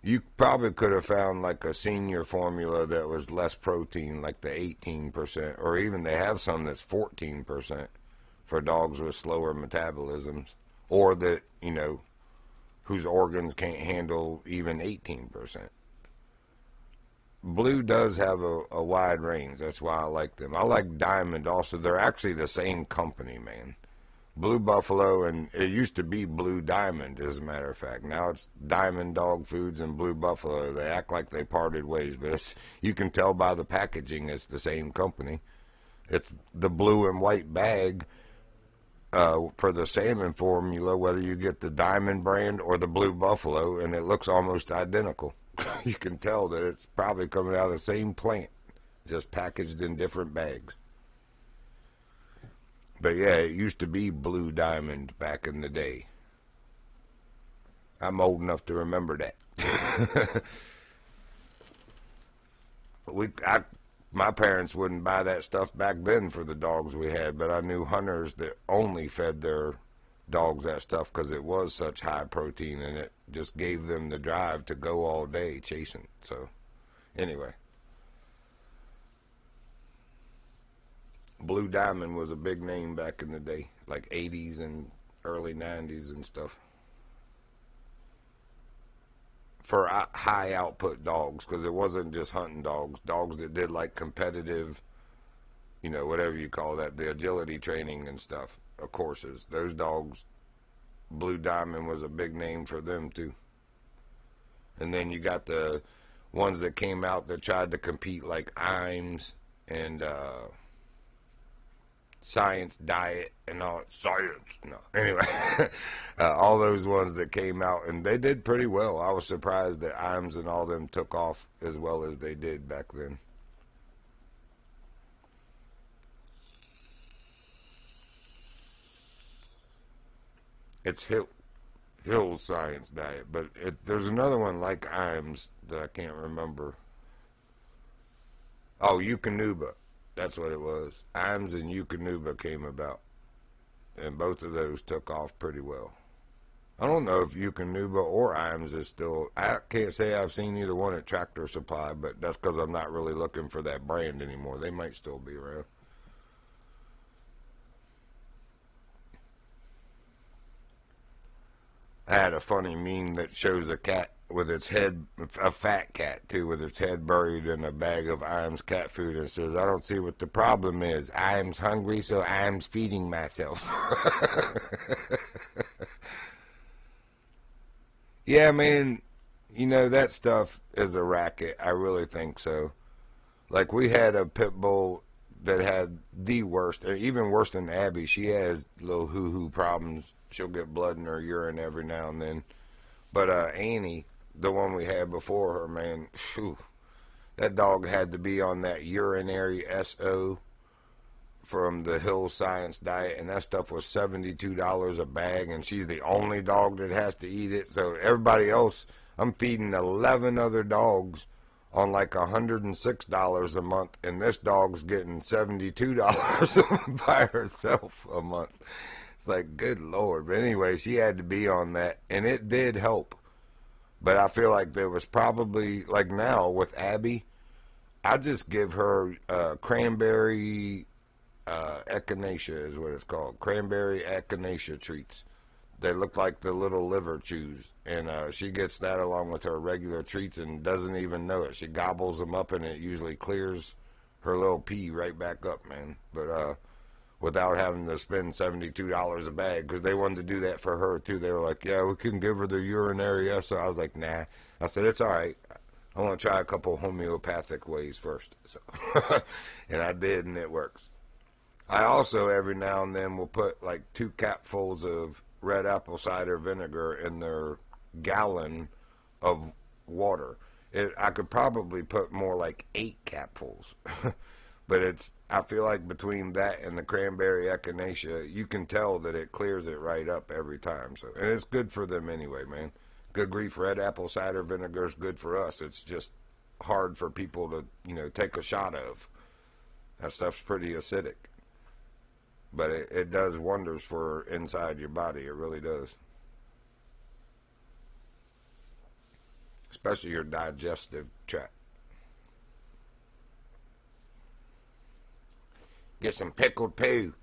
You probably could have found like a senior formula that was less protein, like the 18%, or even they have some that's 14% for dogs with slower metabolisms, or that, whose organs can't handle even 18%. Blue does have a wide range. That's why I like them. I like Diamond also. They're actually the same company, man. Blue Buffalo, and it used to be Blue Diamond, as a matter of fact. Now it's Diamond Dog Foods and Blue Buffalo. They act like they parted ways, but you can tell by the packaging it's the same company. It's the blue and white bag for the salmon formula, whether you get the Diamond brand or the Blue Buffalo, and it looks almost identical. You can tell that it's probably coming out of the same plant, just packaged in different bags. But yeah, it used to be Blue Diamond back in the day. I'm old enough to remember that. My parents wouldn't buy that stuff back then for the dogs we had, but I knew hunters that only fed their dogs that stuff because it was such high protein, and it just gave them the drive to go all day chasing. So, anyway. Blue Diamond was a big name back in the day, like 80s and early 90s and stuff. For high output dogs, because it wasn't just hunting dogs. Dogs that did like competitive, you know, whatever you call that, the agility training and stuff, of courses. Those dogs, Blue Diamond was a big name for them too. And then you got the ones that came out that tried to compete, like Iams and Science Diet and all science. No, anyway, all those ones that came out, and they did pretty well. I was surprised that Iams and all them took off as well as they did back then. It's Hill Science Diet, but there's another one like Iams that I can't remember. Oh, Eukanuba. That's what it was. Iams and Eukanuba came about, and both of those took off pretty well. I don't know if Eukanuba or Iams is still... I can't say I've seen either one at Tractor Supply, but that's because I'm not really looking for that brand anymore. They might still be around. I had a funny meme that shows a cat with its head, a fat cat too, with its head buried in a bag of Iams cat food, and says, "I don't see what the problem is. Iams hungry, so Iams feeding myself." Yeah, man, you know, that stuff is a racket. I really think so. Like, we had a pit bull that had the worst, or even worse than Abby. She has little hoo-hoo problems. She'll get blood in her urine every now and then. But Annie, the one we had before her, man, whew, that dog had to be on that urinary SO from the Hill Science Diet, and that stuff was $72 a bag, and she's the only dog that has to eat it. So everybody else, I'm feeding 11 other dogs on like $106 a month, and this dog's getting $72 by herself a month. It's like, good Lord. But anyway, she had to be on that, and it did help. But I feel like there was probably, like now with Abby, I just give her cranberry echinacea is what it's called. Cranberry echinacea treats. They look like the little liver chews. And she gets that along with her regular treats and doesn't even know it. She gobbles them up, and it usually clears her little pee right back up, man. But without having to spend $72 a bag, because they wanted to do that for her too. They were like, yeah, we can give her the urinary. So I was like, nah. I said, it's all right. I want to try a couple homeopathic ways first. So and I did, and it works. I also every now and then will put like 2 capfuls of red apple cider vinegar in their gallon of water. I could probably put more like 8 capfuls. But I feel like between that and the cranberry echinacea, you can tell that it clears it right up every time. So, and it's good for them anyway, man. Good grief, red apple cider vinegar is good for us. It's just hard for people to, you know, take a shot of. That stuff's pretty acidic. But it does wonders for inside your body. It really does. Especially your digestive tract. Get some pickled poo.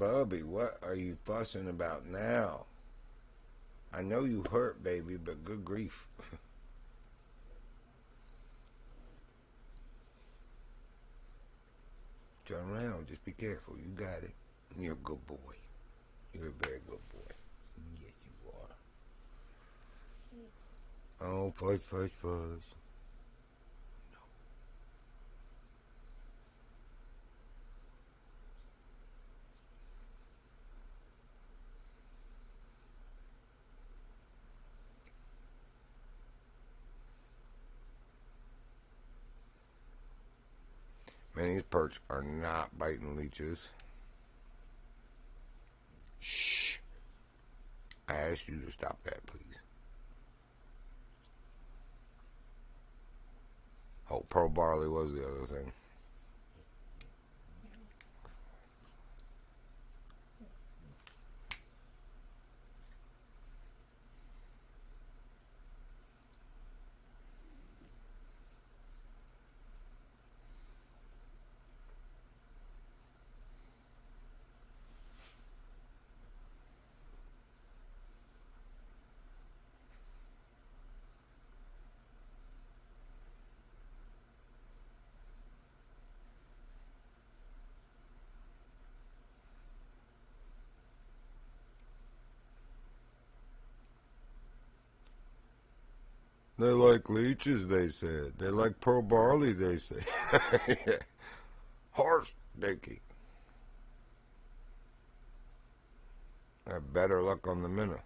Bubby, what are you fussing about now? I know you hurt, baby, but good grief. Turn around. Just be careful. You got it. You're a good boy. You're a very good boy. Yes, you are. Oh, fudge, fudge, fudge. Man, these perch are not biting leeches. Shh. I asked you to stop that, please. Oh, pearl barley was the other thing. They like leeches, they said. They like pearl barley, they say. Horse dicky. Have better luck on the minnow.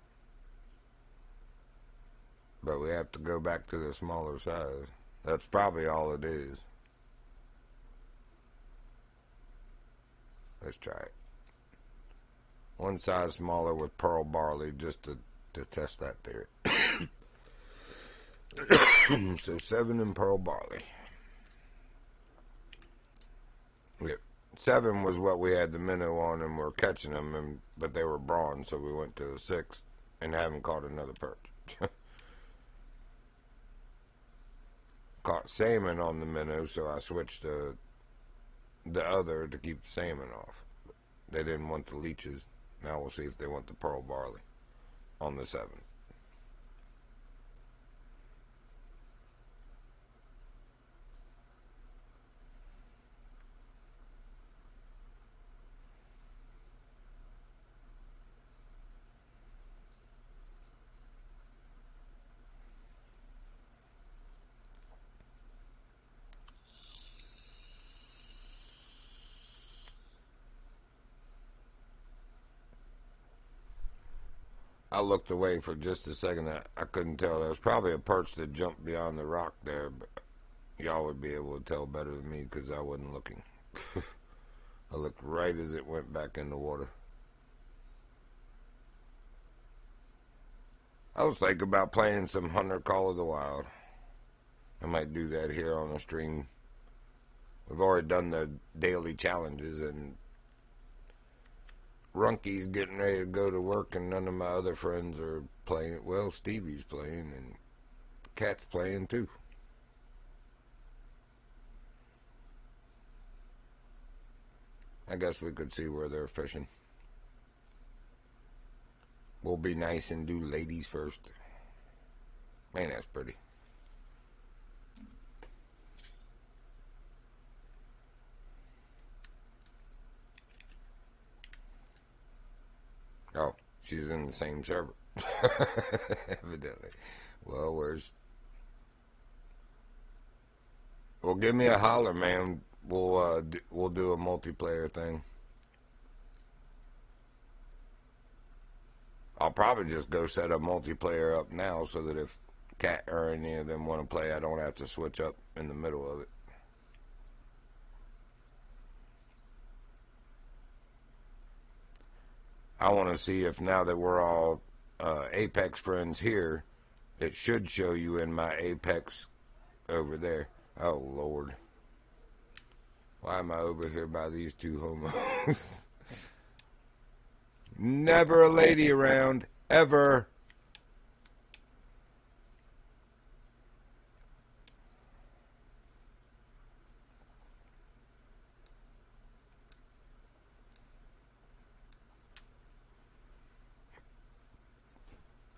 But we have to go back to the smaller size. That's probably all it is. Let's try it. One size smaller with pearl barley just to test that theory. So 7 in pearl barley. Yep. 7 was what we had the minnow on, and we're catching them, but they were bronze, so we went to the 6 and haven't caught another perch. Caught salmon on the minnow, so I switched to the other to keep the salmon off. They didn't want the leeches. Now we'll see if they want the pearl barley on the 7. I looked away for just a second. I couldn't tell. There was probably a perch that jumped beyond the rock there, but y'all would be able to tell better than me because I wasn't looking. I looked right as it went back in the water. I was thinking about playing some Hunter Call of the Wild. I might do that here on the stream. We've already done the daily challenges, and Runky's getting ready to go to work, and none of my other friends are playing. Well, Stevie's playing, and Cat's playing too. I guess we could see where they're fishing. We'll be nice and do ladies first. Man, that's pretty. Oh, she's in the same server. Evidently. Well, well, give me a holler, man. We'll do a multiplayer thing. I'll probably just go set a multiplayer up now so that if Cat or any of them want to play, I don't have to switch up in the middle of it. I want to see if now that we're all Apex friends here, it should show you in my Apex over there. Oh, Lord. Why am I over here by these two homos? Never a lady around, ever.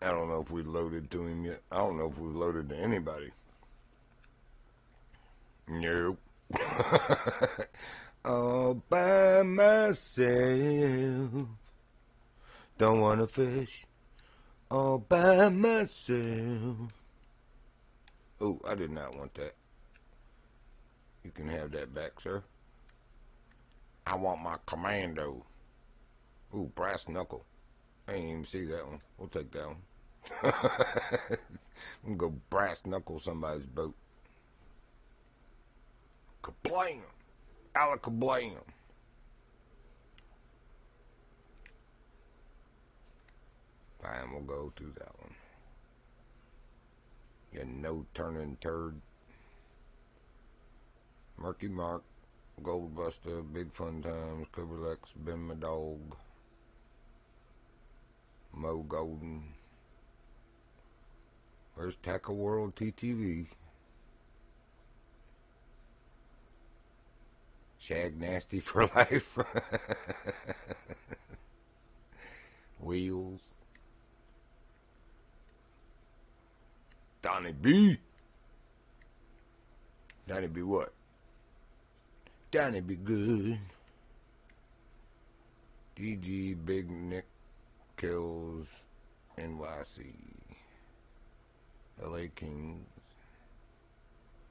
I don't know if we loaded to him yet. I don't know if we've loaded to anybody. Nope. All by myself. Don't wanna fish. All by myself. Oh, I did not want that. You can have that back, sir. I want my commando. Ooh, brass knuckle. I didn't even see that one. We'll take that one. I'm gonna go brass knuckle somebody's boat. Kablam! Alakablam! Fine, we'll go through that one. You no-turning turd. Murky Mark, Goldbuster, Big Fun Times, Cleverlex, Ben my dog, Mo Golden. Where's Tackle World TTV? Shag Nasty for life. Wheels. Donnie B. Donnie B what? Donnie be good. DG Big Nick Kills NYC. LA Kings.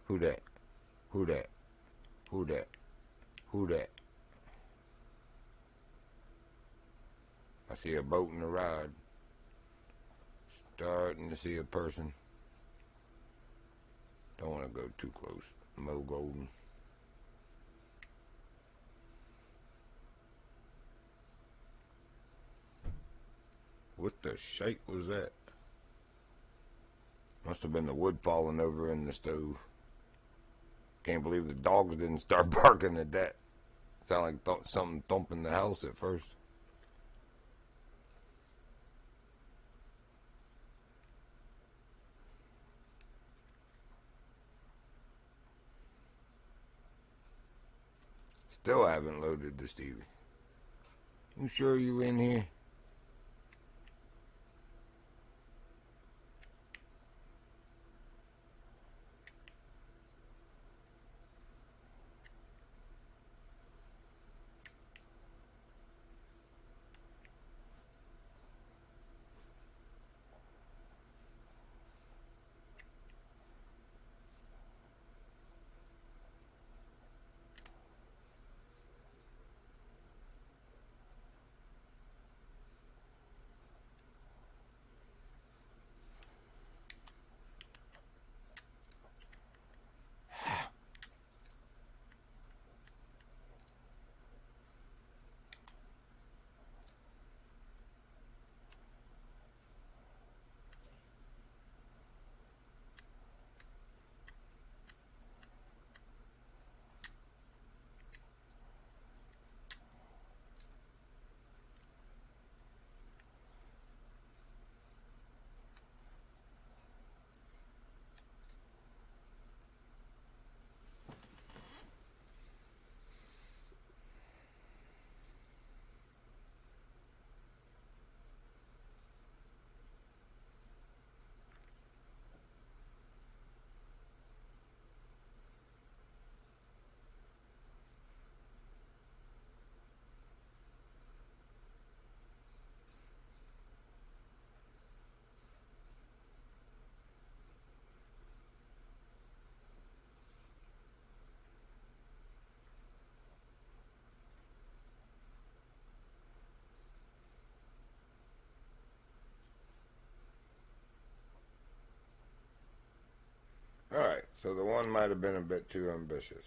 Who that? Who that? Who that? Who that? I see a boat in the ride. Starting to see a person. Don't want to go too close. Mo Golden. What the shake was that? Must have been the wood falling over in the stove. Can't believe the dogs didn't start barking at that. Sound like something thumping the house at first. Still haven't loaded the Stevie. You sure you in here? Alright, so the one might have been a bit too ambitious.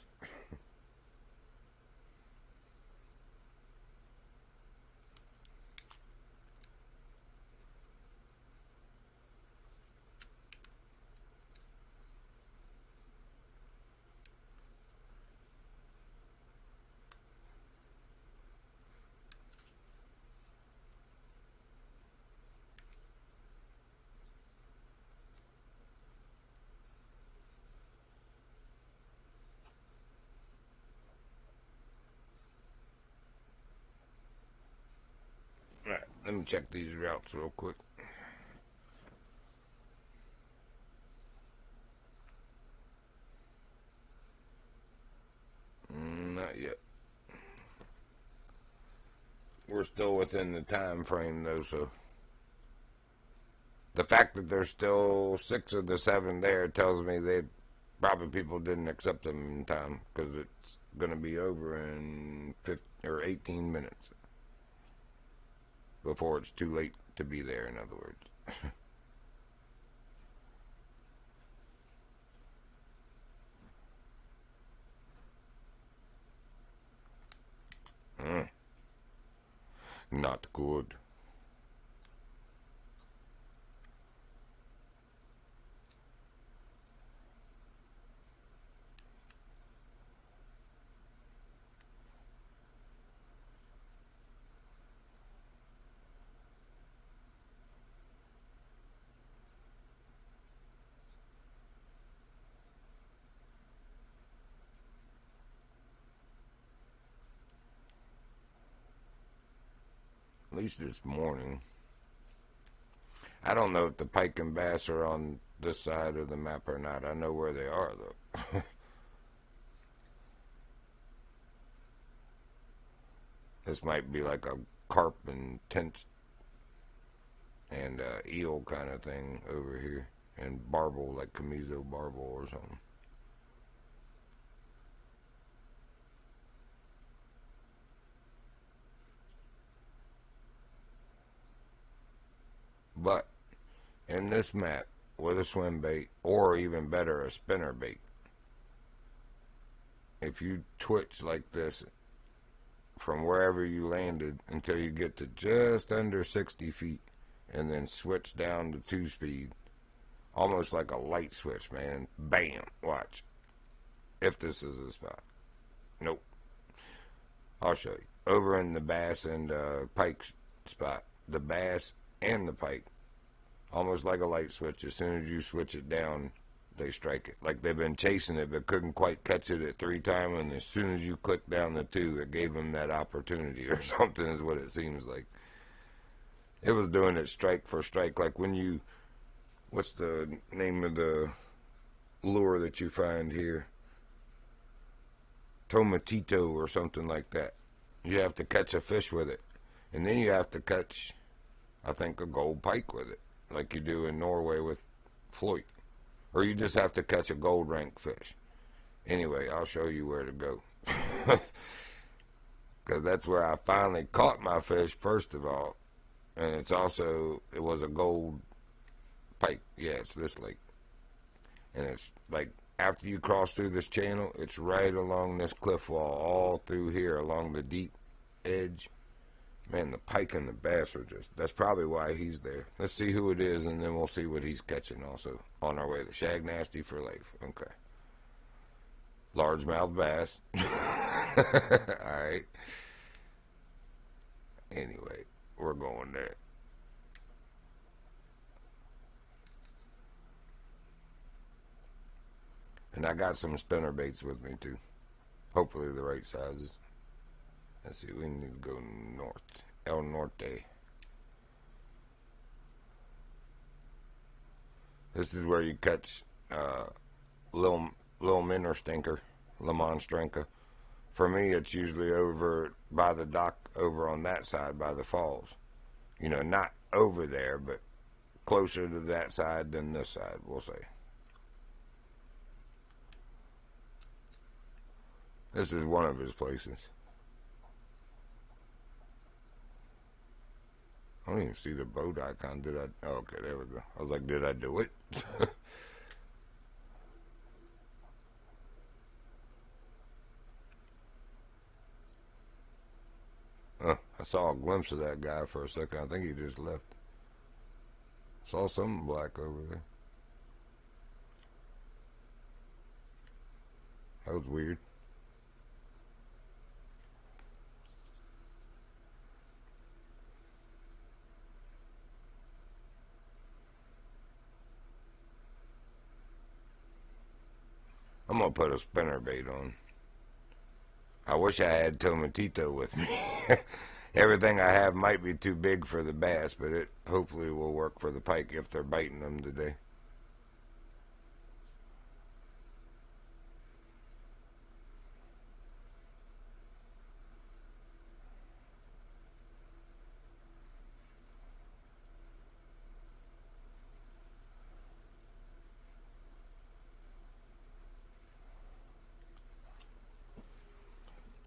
Alright, let me check these routes real quick. we're still within the time frame, though, so the fact that there's still 6 of the 7 there tells me they probably people didn't accept them in time, because it's going to be over in 15 or 18 minutes before it's too late to be there, in other words. Not good. At least this morning. I don't know if the pike and bass are on this side of the map or not. I know where they are, though. This might be like a carp and tent and eel kind of thing over here. And barbel, like chamizo barbel or something. But in this map, with a swim bait, or even better, a spinner bait, if you twitch like this from wherever you landed until you get to just under 60 feet, and then switch down to 2-speed, almost like a light switch, man. Bam! Watch. If this is the spot. Nope. I'll show you. Over in the bass and pike spot, the bass and the pike, almost like a light switch. As soon as you switch it down, they strike it. Like they've been chasing it, but couldn't quite catch it at 3 times, and as soon as you click down the 2, it gave them that opportunity or something is what it seems like. It was doing it strike for strike, like when you, what's the name of the lure that you find here? Tomatito or something like that. You have to catch a fish with it, and then you have to catch, I think, a gold pike with it, like you do in Norway with float. Or you just have to catch a gold rank fish. Anyway, I'll show you where to go. Because that's where I finally caught my fish, first of all. And it's also, it was a gold pike. Yeah, it's this lake. And it's like, after you cross through this channel, it's right along this cliff wall, all through here, along the deep edge. Man, the pike and the bass are just, that's probably why he's there. Let's see who it is, and then we'll see what he's catching also. On our way to Shag Nasty for life. Okay. Largemouth bass. Alright. Anyway, we're going there. And I got some spinner baits with me too. Hopefully the right sizes. Let's see, we need to go north. El Norte. This is where you catch little minnow stinker, La Monstranca. For me, it's usually over by the dock, over on that side by the falls. You know, not over there, but closer to that side than this side, we'll say. This is one of his places. I don't even see the boat icon, did I? Oh, okay, there we go. I was like, did I do it? I saw a glimpse of that guy for a second. I think he just left. Saw something black over there. That was weird. I'm gonna put a spinner bait on. I wish I had Tomatito with me. Everything I have might be too big for the bass, but it hopefully will work for the pike if they're biting them today.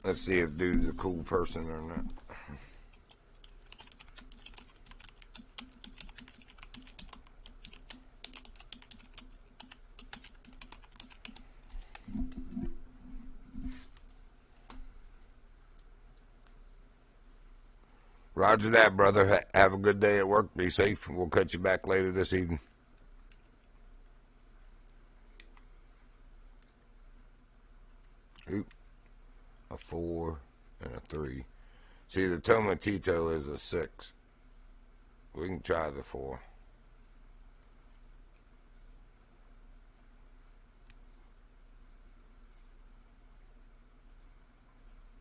Let's see if dude's a cool person or not. Roger that, brother. Have a good day at work. Be safe. We'll catch you back later this evening. Oop. A 4 and a 3. See, the Tomatito is a 6. We can try the 4.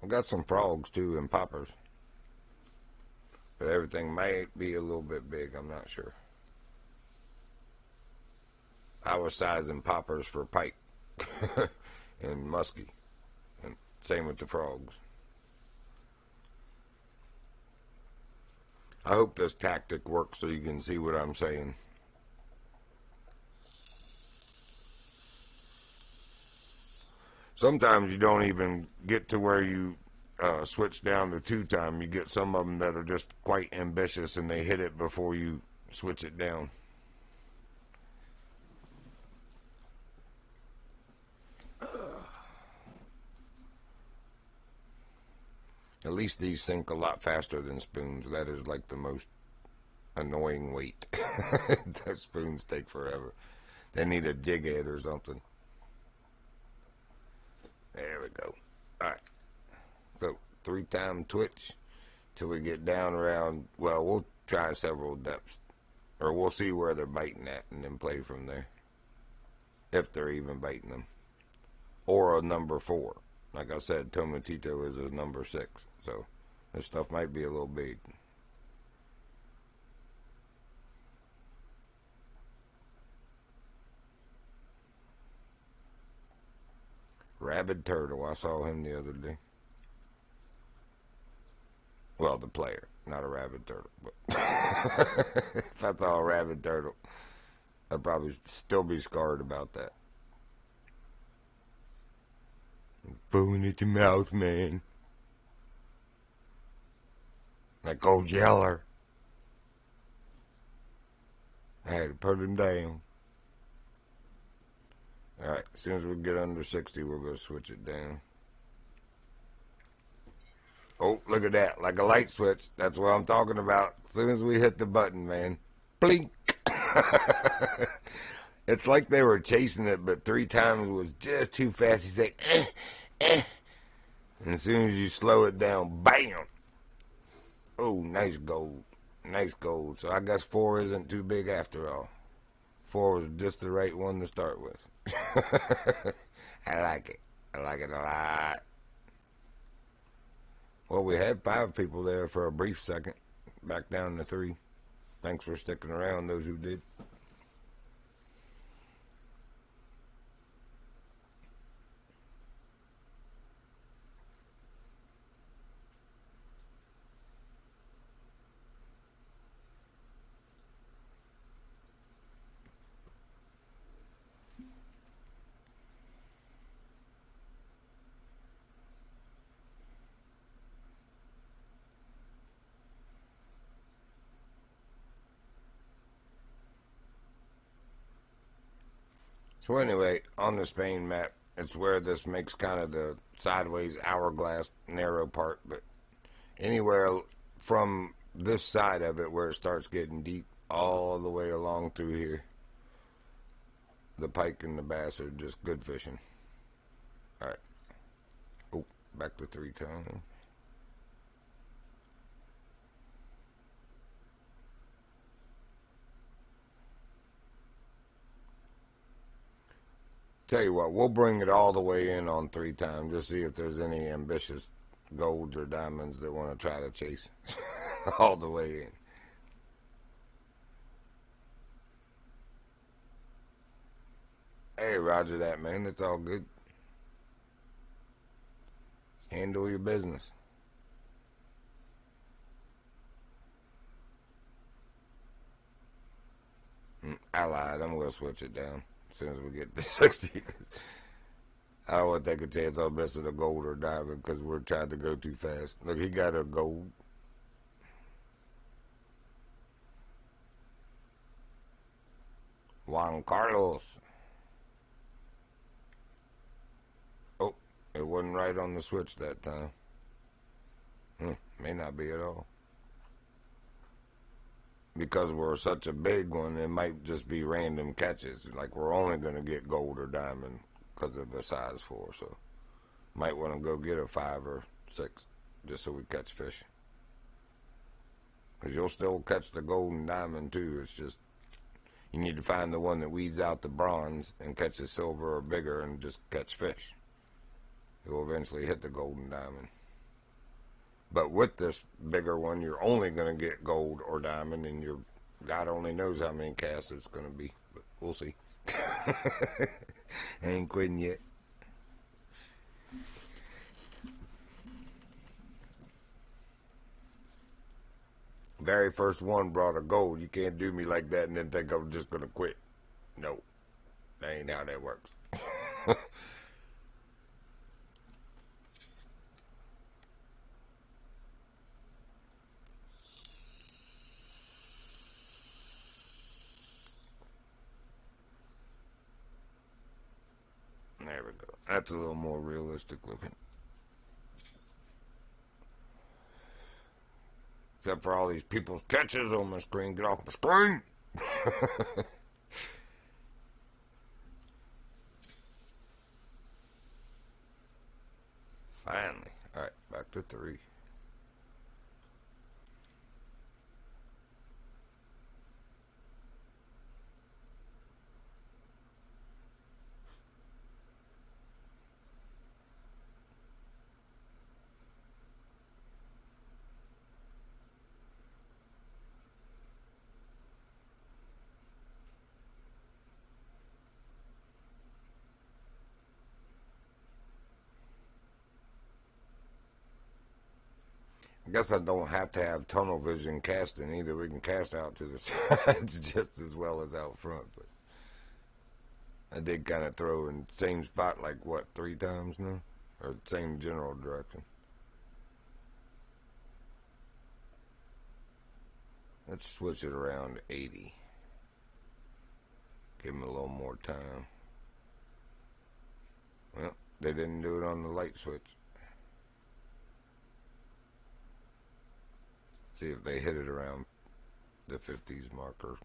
I got some frogs too and poppers. But everything might be a little bit big, I'm not sure. I was sizing poppers for pike and muskie. And same with the frogs. I hope this tactic works so you can see what I'm saying. Sometimes you don't even get to where you switch down to 2 time. You get some of them that are just quite ambitious and they hit it before you switch it down. At least these sink a lot faster than spoons. That is like the most annoying weight. Those spoons take forever. They need a jig head or something. There we go. Alright. So 3 time twitch till we get down around, well, we'll try several depths. Or we'll see where they're biting at and then play from there. If they're even biting them. Or a number 4. Like I said, Tomatito is a number 6. So this stuff might be a little big. Rabid Turtle. I saw him the other day. Well, the player, not a rabid turtle. But if I saw a rabid turtle, I'd probably still be scarred about that. Foaming at your mouth, man. Like old Yeller. I had to put him down. Alright, as soon as we get under 60, we're going to switch it down. Oh, look at that. Like a light switch. That's what I'm talking about. As soon as we hit the button, man. Blink. It's like they were chasing it, but 3 times was just too fast. He's like, And as soon as you slow it down, bam. Oh, nice gold. Nice gold. So I guess 4 isn't too big after all. 4 was just the right one to start with. I like it. I like it a lot. Well, we had 5 people there for a brief second. Back down to 3. Thanks for sticking around, those who did. So anyway, on the Spain map, it's where this makes kind of the sideways hourglass narrow part, but anywhere from this side of it where it starts getting deep all the way along through here, the pike and the bass are just good fishing. Alright. Oh, back to 3 times. Tell you what, we'll bring it all the way in on 3 times. Just see if there's any ambitious golds or diamonds that want to try to chase all the way in. Hey, roger that, man. It's all good. Handle your business. I lied. I'm going to switch it down as soon as we get to 60. I don't want to take a chance on missing a gold or diamond because we're trying to go too fast. Look, he got a gold. Juan Carlos. Oh, it wasn't right on the switch that time. May not be at all. Because we're such a big one, it might just be random catches. Like we're only going to get gold or diamond because of the size 4. So might want to go get a 5 or 6 just so we catch fish. Because you'll still catch the gold and diamond too. It's just you need to find the one that weeds out the bronze and catch a silver or bigger and just catch fish. You'll eventually hit the gold and diamond. But with this bigger one, you're only going to get gold or diamond, and God only knows how many casts it's going to be. But we'll see. I ain't quitting yet. Very first one brought a gold. You can't do me like that and then think I'm just going to quit. No, that ain't how that works. There we go. That's a little more realistic looking. Except for all these people's catches on my screen. Get off my screen! Finally. Alright, back to 3. I guess I don't have to have tunnel vision casting either. We can cast out to the sides just as well as out front. But I did kind of throw in the same spot like, what, 3 times now? Or the same general direction. Let's switch it around to 80. Give them a little more time. Well, they didn't do it on the light switch. See if they hit it around the 50s marker.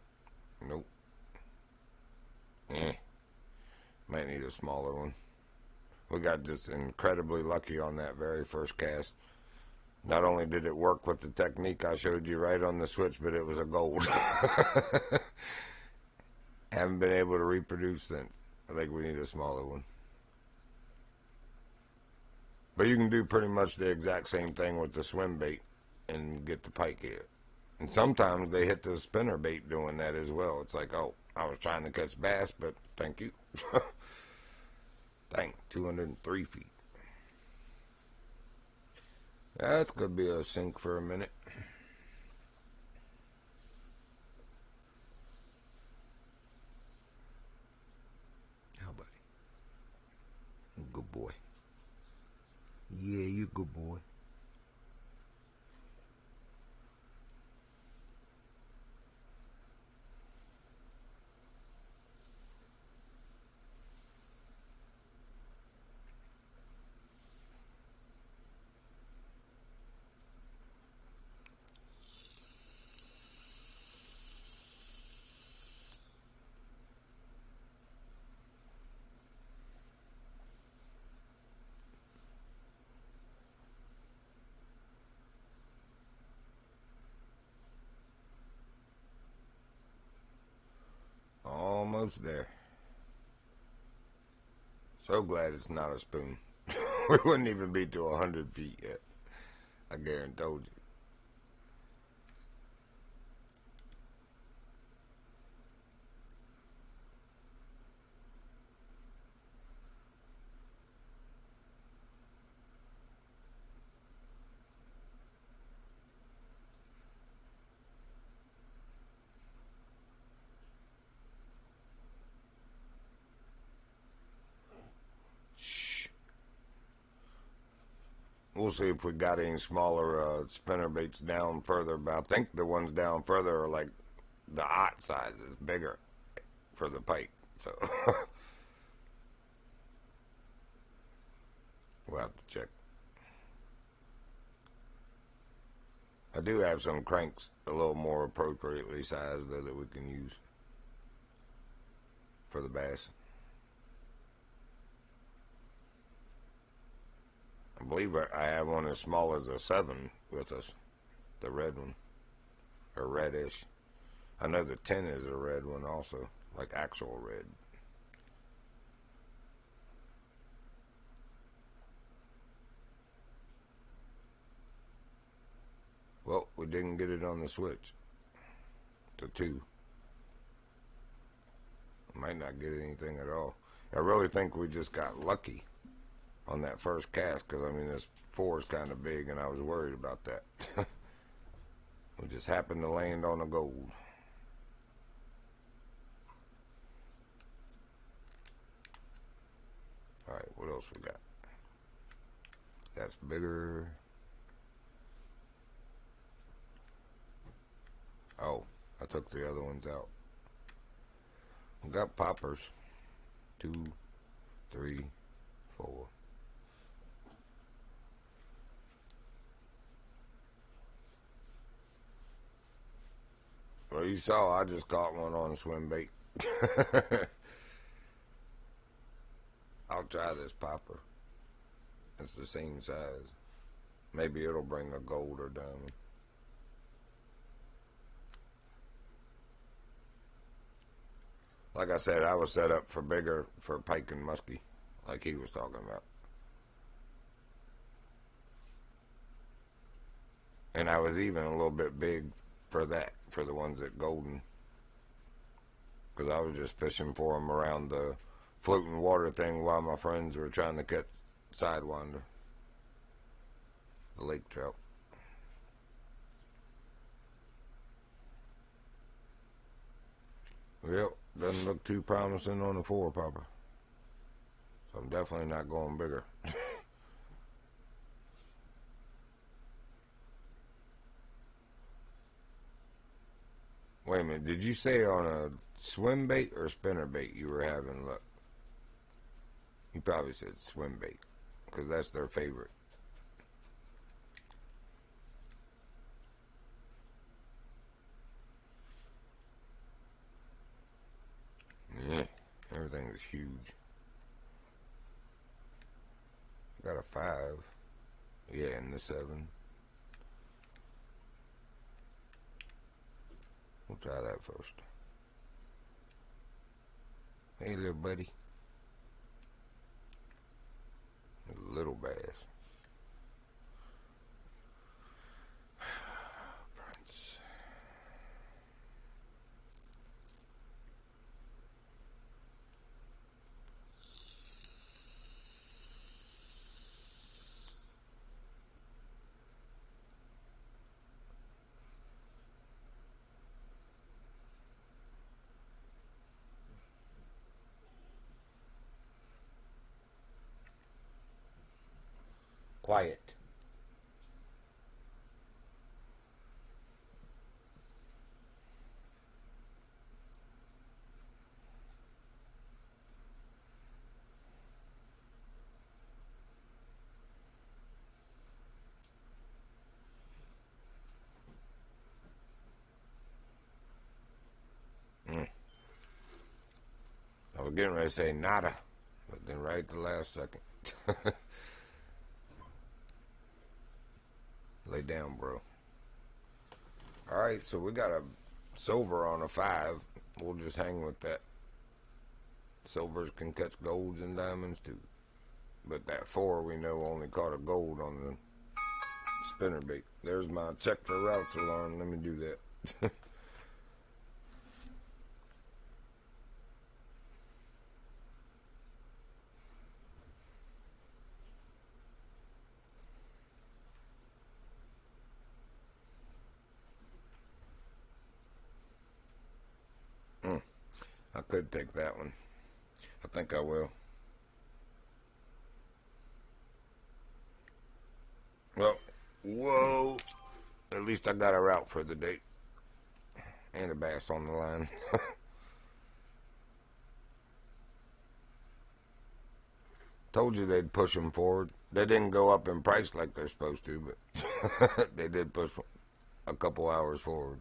Nope. Might need a smaller one. We got just incredibly lucky on that very first cast. Not only did it work with the technique I showed you right on the switch, but it was a gold. Haven't been able to reproduce since. I think we need a smaller one. But you can do pretty much the exact same thing with the swim bait and get the pike here. And sometimes they hit the spinner bait doing that as well. It's like, oh, I was trying to catch bass, but thank you. Dang, 203 feet. That's going to be a sink for a minute. How about it? Good boy. Yeah, you good boy. Almost there. So glad it's not a spoon. We wouldn't even be to 100 feet yet. I guarantee you. we'll see if we got any smaller spinner baits down further. But I think the ones down further are like the ot size is bigger for the pike. So we'll have to check. I do have some cranks a little more appropriately sized though that we can use for the bass. I believe I have one as small as a 7 with us, the red one, or reddish. I know the 10 is a red one also, like actual red. Well, we didn't get it on the switch to 2. Might not get anything at all. I really think we just got lucky on that first cast, because I mean this 4 is kind of big and I was worried about that. We just happened to land on a gold. Alright, what else we got? That's bigger. Oh, I took the other ones out. We got poppers. 2, 3, 4. Well, you saw I just caught one on a swim bait. I'll try this popper. It's the same size. Maybe it'll bring a gold or diamond. Like I said, I was set up for bigger for pike and muskie, like he was talking about. And I was even a little bit big for that, for the ones at Golden. Because I was just fishing for them around the floating water thing while my friends were trying to catch sidewinder, the lake trout. Yep, doesn't look too promising on the 4 popper. So I'm definitely not going bigger. Wait a minute, did you say on a swim bait or spinner bait you were having luck? You probably said swim bait, because that's their favorite. Yeah, everything is huge. Got a 5. Yeah, and the 7. We'll try that first. Hey, little buddy. A little bass. Prince. Quiet. I was getting ready to say nada, but then right at the last second. Lay down, bro. Alright, so we got a silver on a 5. We'll just hang with that. Silvers can catch golds and diamonds too. But that 4 we know only caught a gold on the spinner bait. There's my check for routes alarm. Let me do that. I could take that one. I think I will. Well, whoa. At least I got her out for the day. And a bass on the line. Told you they'd push them forward. They didn't go up in price like they're supposed to, but they did push a couple hours forward.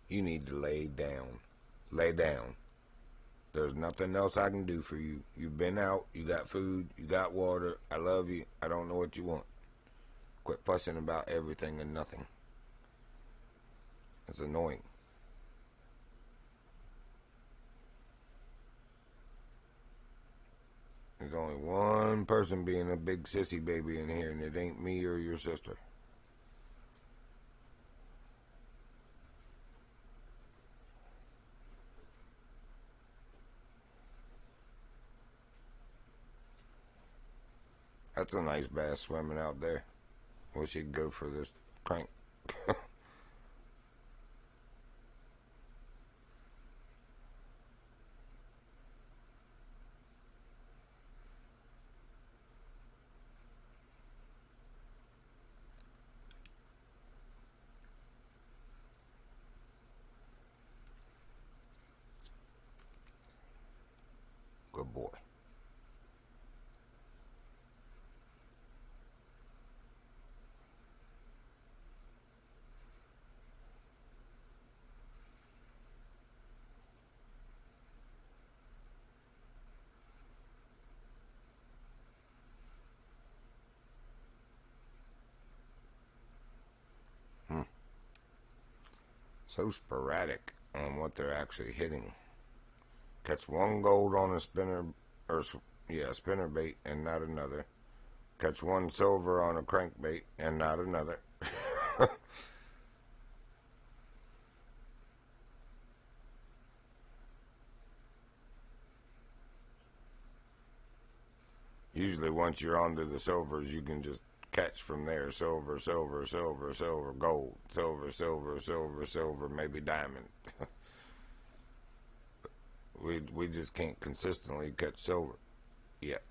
You need to lay down. Lay down. There's nothing else I can do for you. You've been out. You got food. You got water. I love you. I don't know what you want. Quit fussing about everything and nothing. It's annoying. There's only one person being a big sissy baby in here, and it ain't me or your sister. That's a nice bass swimming out there. Wish he'd go for this crank. Good boy. Hmm. So sporadic on what they're actually hitting. Catch one gold on a spinner, or spinner bait, and not another. Catch one silver on a crankbait, and not another. Usually once you're onto the silvers, you can just catch from there. Silver, silver, silver, silver, gold. Silver, silver, silver, silver, maybe diamond. we just can't consistently catch silver yet.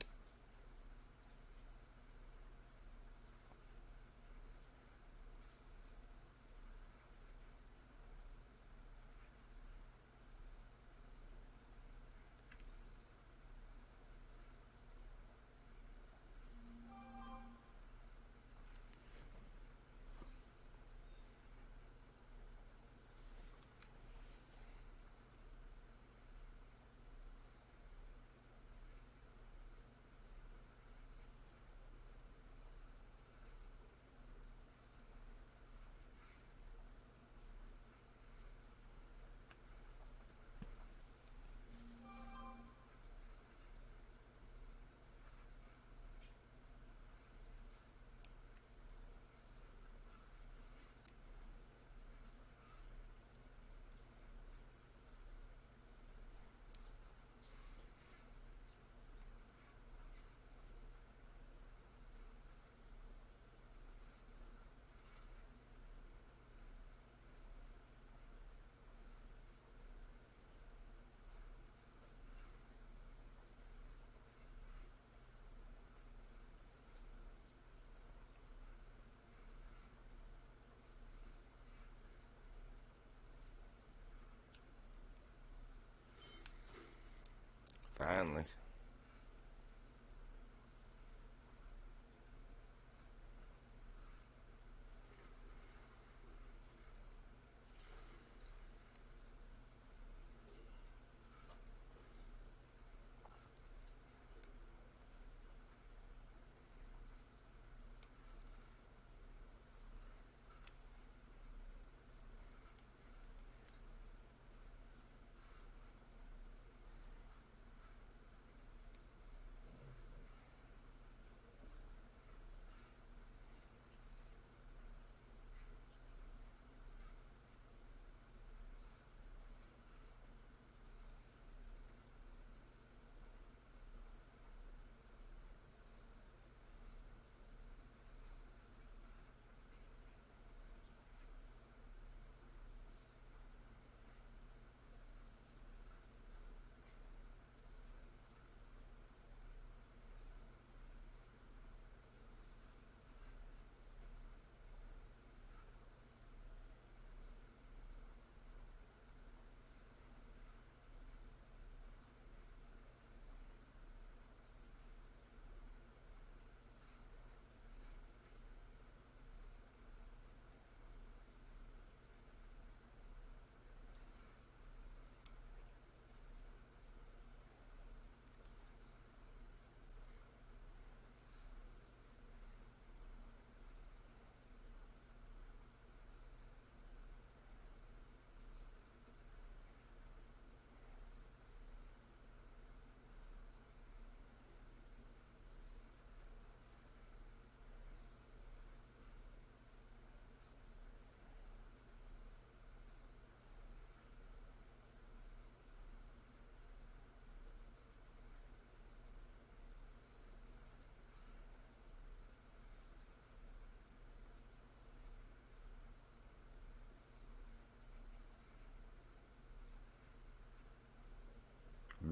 Finally.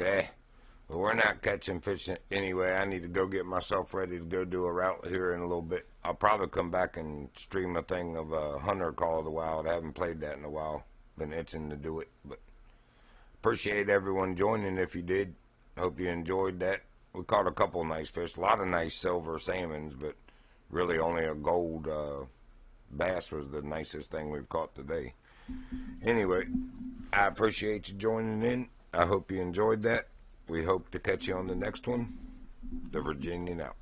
Bleh. Well, we're not catching fish anyway. I need to go get myself ready to go do a route here in a little bit. I'll probably come back and stream a thing of Hunter Call of the Wild. I haven't played that in a while. Been itching to do it. But appreciate everyone joining if you did. Hope you enjoyed that. We caught a couple nice fish. A lot of nice silver salmons, but really only a gold bass was the nicest thing we've caught today. Anyway, I appreciate you joining in. I hope you enjoyed that. We hope to catch you on the next one. The Virginian out.